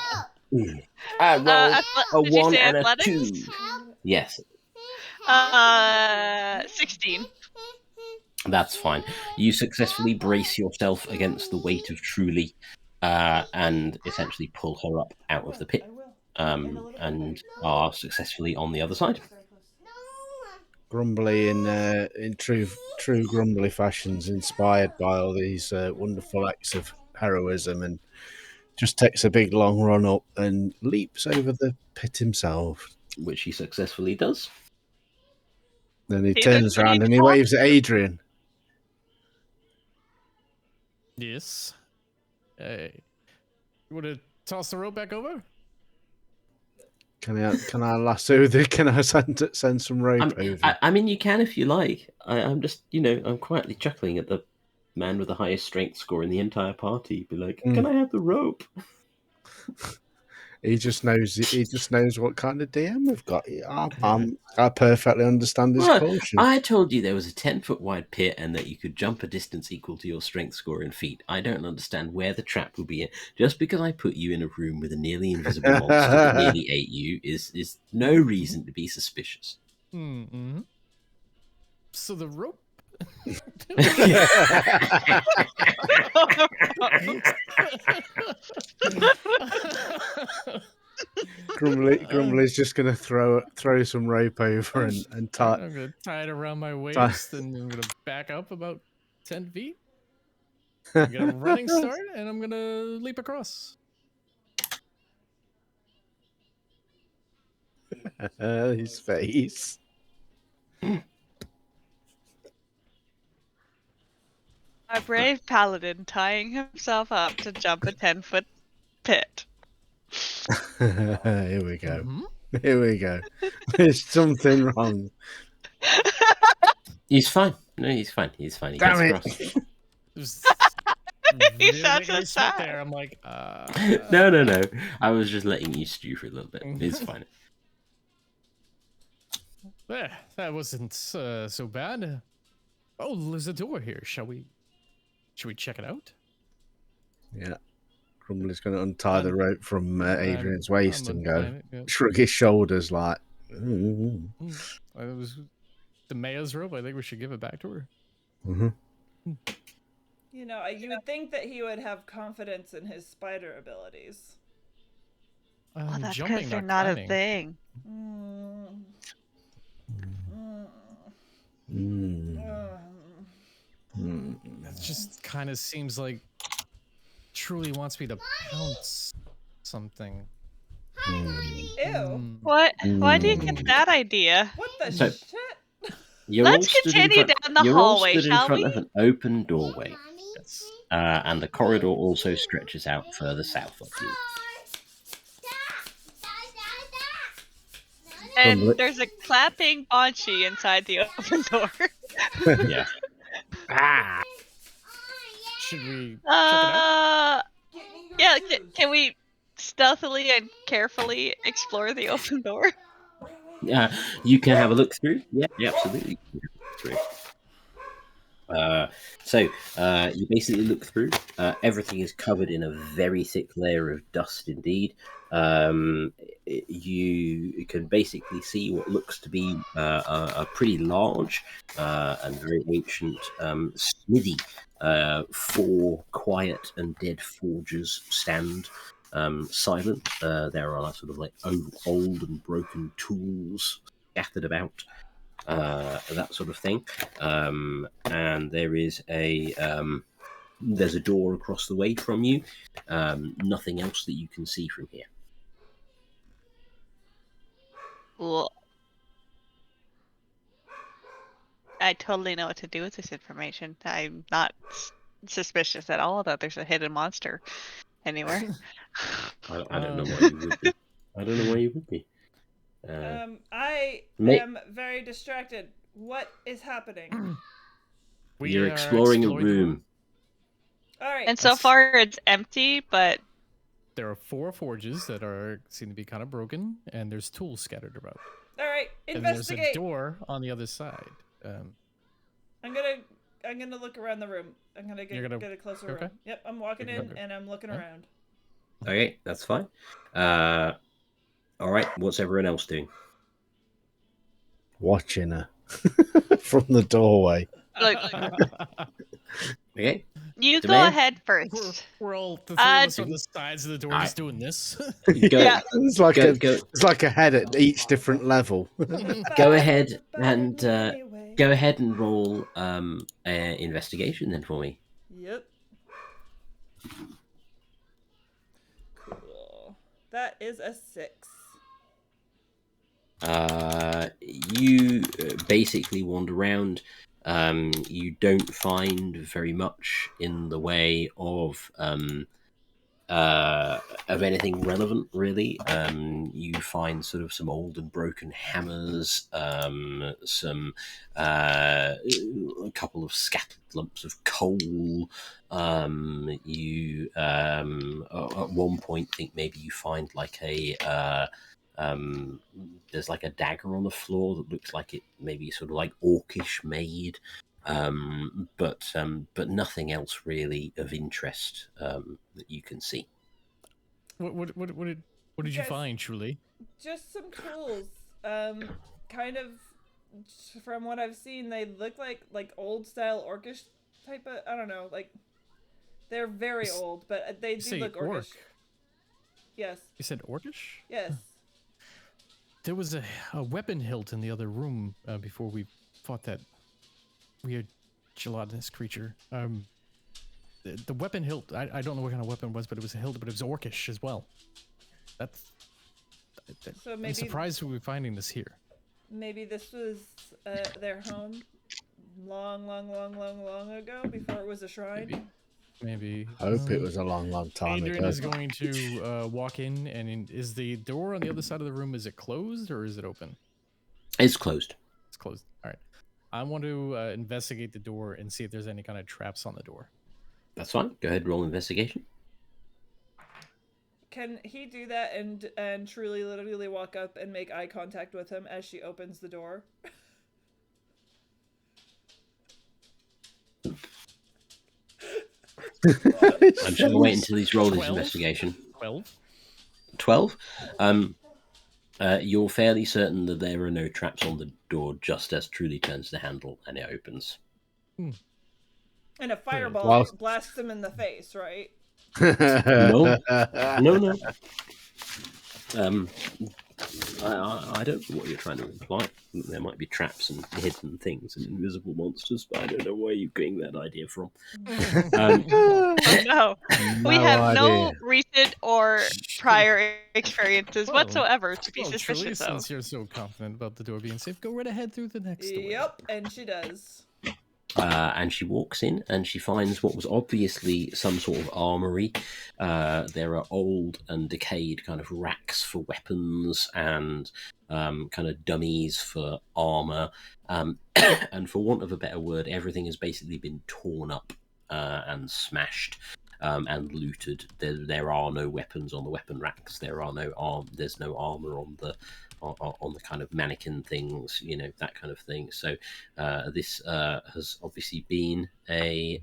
I rolled a did you 1 say and a athletics? 2. Yes, 16. that's fine. You successfully brace yourself against the weight of Truly and essentially pull her up out of the pit and are successfully on the other side. Grumbly in true Grumbly fashions, inspired by all these wonderful acts of heroism, and just takes a big long run up and leaps over the pit himself. Which he successfully does. Then he He turns looks pretty around and he tall. waves at Adrian. Yes. Hey. You want to toss the rope back over? Can I lasso the? Can I send some rope over? I mean, you can if you like. I'm just, I'm quietly chuckling at the man with the highest strength score in the entire party. Be like, can I have the rope? He just knows. He just knows what kind of DM we've got. I perfectly understand his caution. I told you there was a 10-foot wide pit and that you could jump a distance equal to your strength score in feet. I don't understand where the trap would be in. Just because I put you in a room with a nearly invisible monster that nearly ate you is no reason to be suspicious. Mm-hmm. So the rope. Grumbly's just going to throw some rope over and tie. I'm going to tie it around my waist and I'm going to back up about 10 feet. Get a running start and I'm going to leap across. His face. A brave paladin tying himself up to jump a 10-foot pit. Here we go. Mm-hmm. Here we go. There's something wrong. He's fine. No, he's fine. He's fine. He Damn gets it. across. He sounds so sad. There. I'm like, No. I was just letting you stew for a little bit. It's fine. There, that wasn't so bad. Oh, there's a door here. Should we check it out? Yeah. Grumbly's going to untie the rope from Adrian's waist and go shrug his shoulders like. It was the Maya's rope. I think we should give it back to her. Mm-hmm. You would think that he would have confidence in his spider abilities. Well, that's because they're not a thing. That just kind of seems like Truly wants me to pounce something. Ew. What? Why do you get that idea? What the shit? Let's continue down the hallway, you're all stood in front shall we? of an open doorway. Yes. And the corridor also stretches out further south of you. And there's a clapping Banshee inside the open door. Yeah. Should we check it out? Yeah, can we stealthily and carefully explore the open door? You can have a look through. Yeah, absolutely. So you basically look through. Everything is covered in a very thick layer of dust indeed. You can basically see what looks to be a pretty large and very ancient smithy. 4 quiet and dead forgers stand silent. There are sort of like old and broken tools scattered about. That sort of thing, and there is there's a door across the way from you. Nothing else that you can see from here. Cool. I totally know what to do with this information. I'm not suspicious at all that there's a hidden monster anywhere. I don't know why you would be. I don't know why you would be. I am very distracted. What is happening? You're exploring a room. All right. And so far it's empty, but there are 4 forges that seem to be kind of broken, and there's tools scattered about. All right, And there's investigate. a door on the other side. I'm gonna look around the room. I'm gonna get a closer room. Yep, I'm walking in and I'm looking around. Okay, that's fine. All right, what's everyone else doing? Watching her from the doorway. Look, Okay. you The go man? ahead first. We're all the 3 of us on the sides of the door just doing this. Yeah. It's like a head at each different level. Go ahead and roll investigation then for me. Yep. Cool. That is a 6. You basically wander around. You don't find very much in the way of anything relevant, really. You find sort of some old and broken hammers, some a couple of scattered lumps of coal. You at one point think maybe you find like there's like a dagger on the floor that looks like it maybe sort of like orcish made, but nothing else really of interest that you can see. What did you find, Truly? Just some tools. Kind of from what I've seen, they look like old style orcish type of. I don't know, like they're very old, but they do look orcish. Yes. You said orcish? Yes. There was a weapon hilt in the other room before we fought that weird gelatinous creature. The weapon hilt, I don't know what kind of weapon it was, but it was a hilt, but it was orcish as well. So maybe, I'm surprised we were finding this here. Maybe this was their home long ago, before it was a shrine. Maybe. Hope it was a long time Adrian ago. is going to walk in, and is the door on the other side of the room, is it closed or is it open? It's closed. It's closed. All right. I want to investigate the door and see if there's any kind of traps on the door. That's fine. Go ahead and roll investigation. Can he do that and truly literally walk up and make eye contact with him as she opens the door? I'm just going to wait until he's rolled his investigation. 12? You're fairly certain that there are no traps on the door just as Truly turns the handle and it opens. And a fireball blasts him in the face, right? No. I don't know what you're trying to imply. There might be traps and hidden things and invisible monsters, but I don't know where you're getting that idea from. No, we have no recent or prior experiences whatsoever to be suspicious of. Since you're so confident about the door being safe, go right ahead through the next door. Yep, and she does. And she walks in and she finds what was obviously some sort of armory. There are old and decayed kind of racks for weapons and kind of dummies for armor. And for want of a better word, everything has basically been torn up and smashed and looted. There are no weapons on the weapon racks. There's no armor on the kind of mannequin things, that kind of thing. So this has obviously been a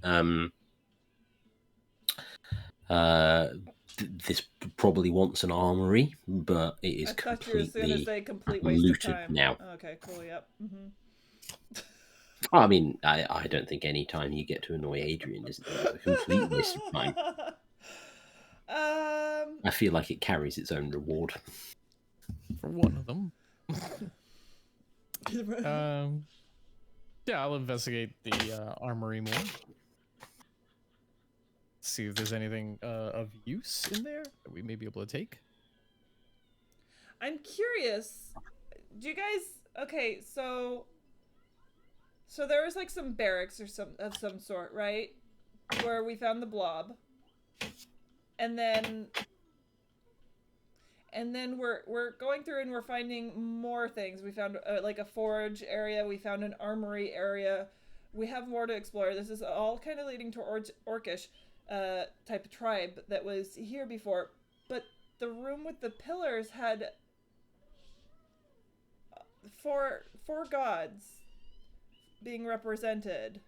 this probably wants an armory, but it is completely looted now. Okay, cool. Yep. Mm-hmm. I mean, I don't think any time you get to annoy Adrian is a complete waste of time. I feel like it carries its own reward. For one of them. Yeah, I'll investigate the armory more. See if there's anything of use in there that we may be able to take. I'm curious. Do you guys? Okay, so there was like some barracks or some sort, right? Where we found the blob, and then we're going through and we're finding more things. We found like a forge area. We found an armory area. we have more to explore. This is all kind of leading to orcish type of tribe that was here before. But the room with the pillars had four gods being represented.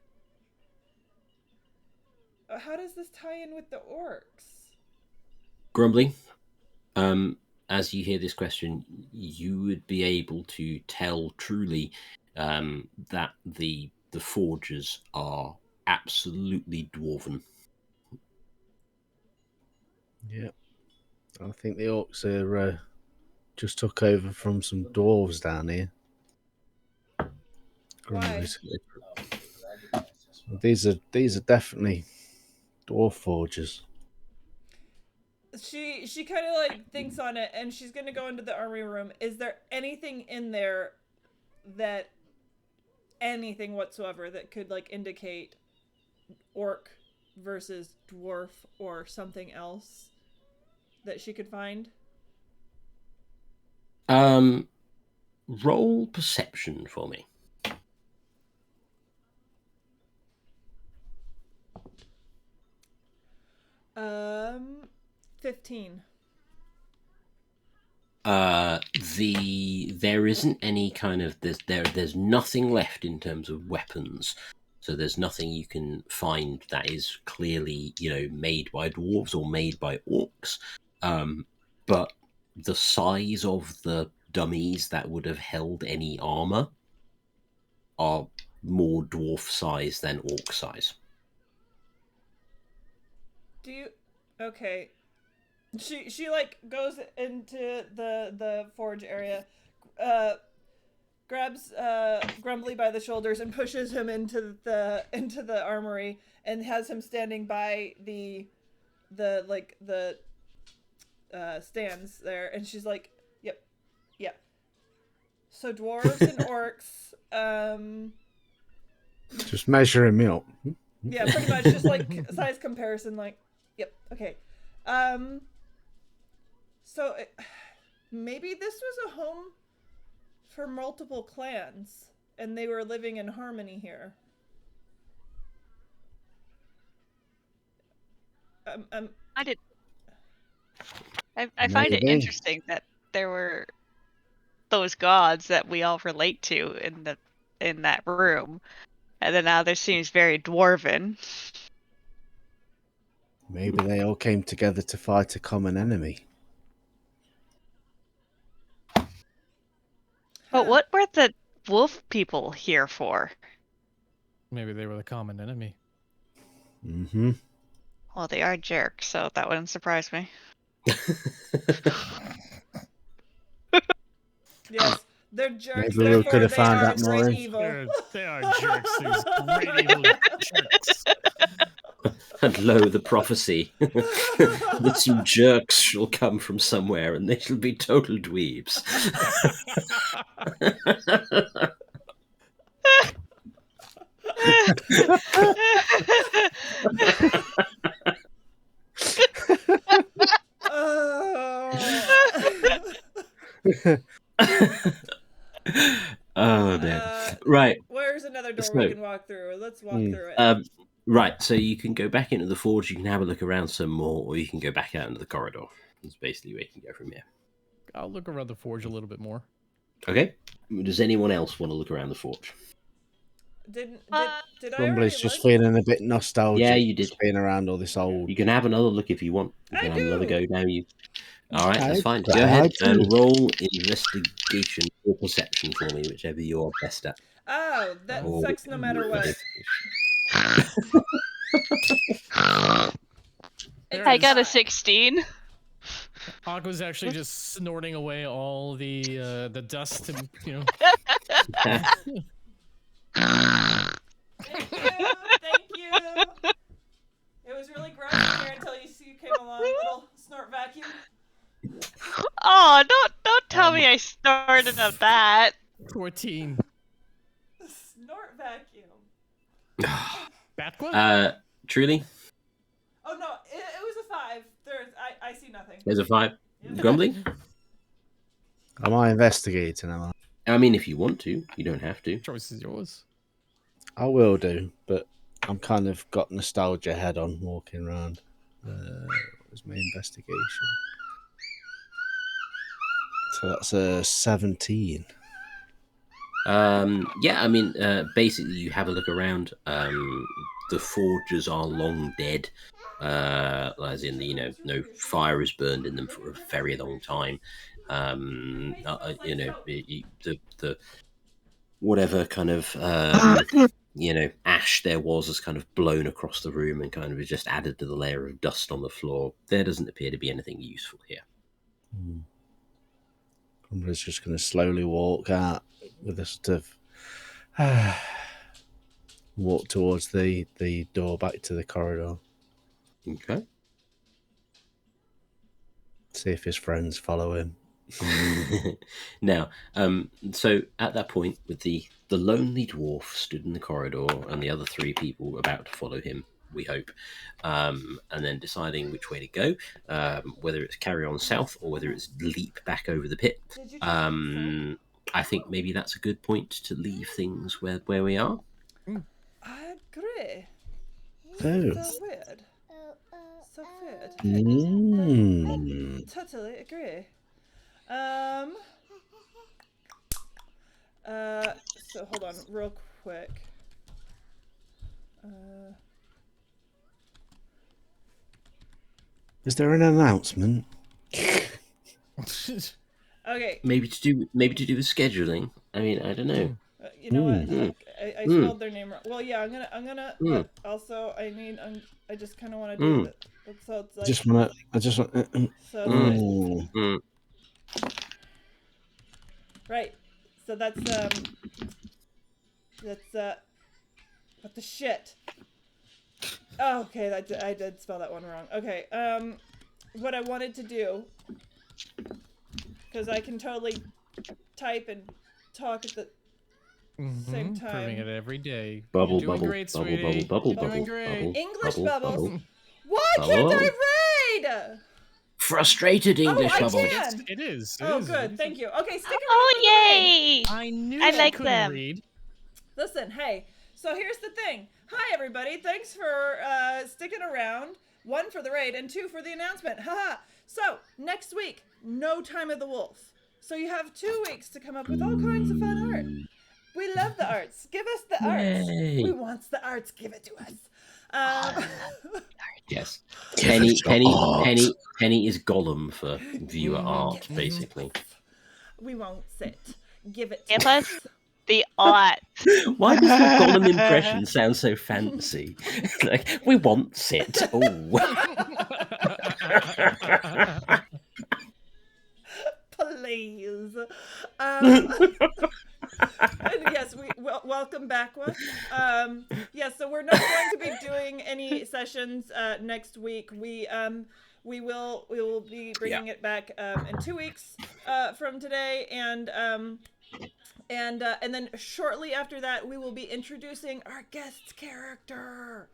How does this tie in with the orcs? Grumbly, as you hear this question, you would be able to tell truly that the forgers are absolutely dwarven. Yeah. I think the orcs are just took over from some dwarves down here. Why? These are definitely dwarf forgers. She kind of like thinks on it, and she's gonna go into the armory room. Is there anything in there that anything whatsoever that could like indicate orc versus dwarf or something else that she could find? Roll perception for me. 15. There isn't any kind of there's nothing left in terms of weapons, so there's nothing you can find that is clearly made by dwarves or made by orcs. But the size of the dummies that would have held any armor are more dwarf size than orc size. Do you? Okay. She like goes into the forge area, grabs Grumbly by the shoulders and pushes him into the armory and has him standing by the stands there, and she's like, yep. So dwarves and orcs, just measuring me up. Yeah, pretty much just like size comparison, like, yep, okay. So maybe this was a home for multiple clans, and they were living in harmony here. I find it interesting that there were those gods that we all relate to in that room, and then now there seems very dwarven. Maybe they all came together to fight a common enemy. But what were the wolf people here for? Maybe they were the common enemy. Mm-hmm. Well, they are jerks, so that wouldn't surprise me. Yes, they're jerks. Maybe we could have found out more. They are jerks. These great evil jerks. And lo, the prophecy that some jerks shall come from somewhere, and they shall be total dweebs. Oh man! Right. Where's another door we can walk through? Let's walk through it. Right, so you can go back into the forge, you can have a look around some more, or you can go back out into the corridor. That's basically where you can go from here. I'll look around the forge a little bit more. Okay. Does anyone else want to look around the forge? Did Grumbly's just feeling a bit nostalgic. Yeah, you did. Just being around all this old. You can have another look if you want. You can have another go now. All right, that's fine. Go I ahead do. and roll investigation or perception for me, whichever you're best at. Oh, that sucks no matter what. I got a 16. Aqua's actually just snorting away all the dust and Thank you. It was really gross in here until you came along. Little snort vacuum. Oh, don't tell me I snorted of that. 14. Snort vacuum. Batqua? Truly? Oh no, it was a 5. I see nothing. There's a 5. Grumbly? Am I investigating? Am I? I mean, if you want to, you don't have to. Choice is yours. I will do, but I'm kind of got nostalgia head on walking around. What was my investigation? So that's a 17. Yeah, I mean, basically, you have a look around. The forgers are long dead, as in no fire has burned in them for a very long time. The whatever kind of ash there was has kind of blown across the room and kind of just added to the layer of dust on the floor. There doesn't appear to be anything useful here. Grumbly's just going to slowly walk out with a sort of walk towards the door back to the corridor. Okay. See if his friends follow him. Now, so at that point, with the lonely dwarf stood in the corridor and the other three people about to follow him, we hope, and then deciding which way to go, whether it's carry on south or whether it's leap back over the pit. I think maybe that's a good point to leave things where we are. I agree. Oh. So weird. So weird. I totally agree. So hold on real quick. Is there an announcement? Okay. Maybe to do with scheduling. I mean, I don't know. You know what? I spelled their name wrong. Well, yeah, I'm gonna. But also, I just kind of want to do it. So it's like. I just want. So right. So that's what the shit. Oh, okay, I did spell that one wrong. Okay. What I wanted to do, because I can totally type and talk at the same time. Proving it every day. Bubble, You're doing bubble, great, bubble, sweetie. bubble, You're bubble, doing great. bubble, English bubble, bubbles. bubble. Why can't I read? Frustrated English I bubble. can. It is. Oh, good. Thank you. Okay, stick around. Oh, yay! I knew I she like couldn't them. read. Listen, hey. So here's the thing. Hi, everybody. Thanks for sticking around. 1 for the raid and 2 for the announcement. Haha. So next week, no Time of the Wolf. So you have 2 weeks to come up with all kinds of fun art. We love the arts. Give us the arts. Yay. We want the arts. Give it to us. Yes. Penny is Gollum for viewer art, basically. We won't sit. Give it to Give us the art. Why does your Gollum impression sound so fancy? Like, we want sit. Please. And yes, we welcome back one. Yes, so we're not going to be doing any sessions next week. We will be bringing it back in 2 weeks from today, and then shortly after that we will be introducing our guest character.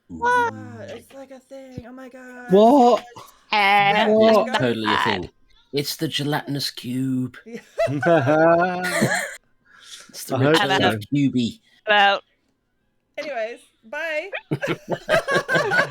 What? It's like a thing. Oh my god. What? It's totally a thing. It's the gelatinous cube. It's the Ridiculous Cubie. About. Anyways, bye.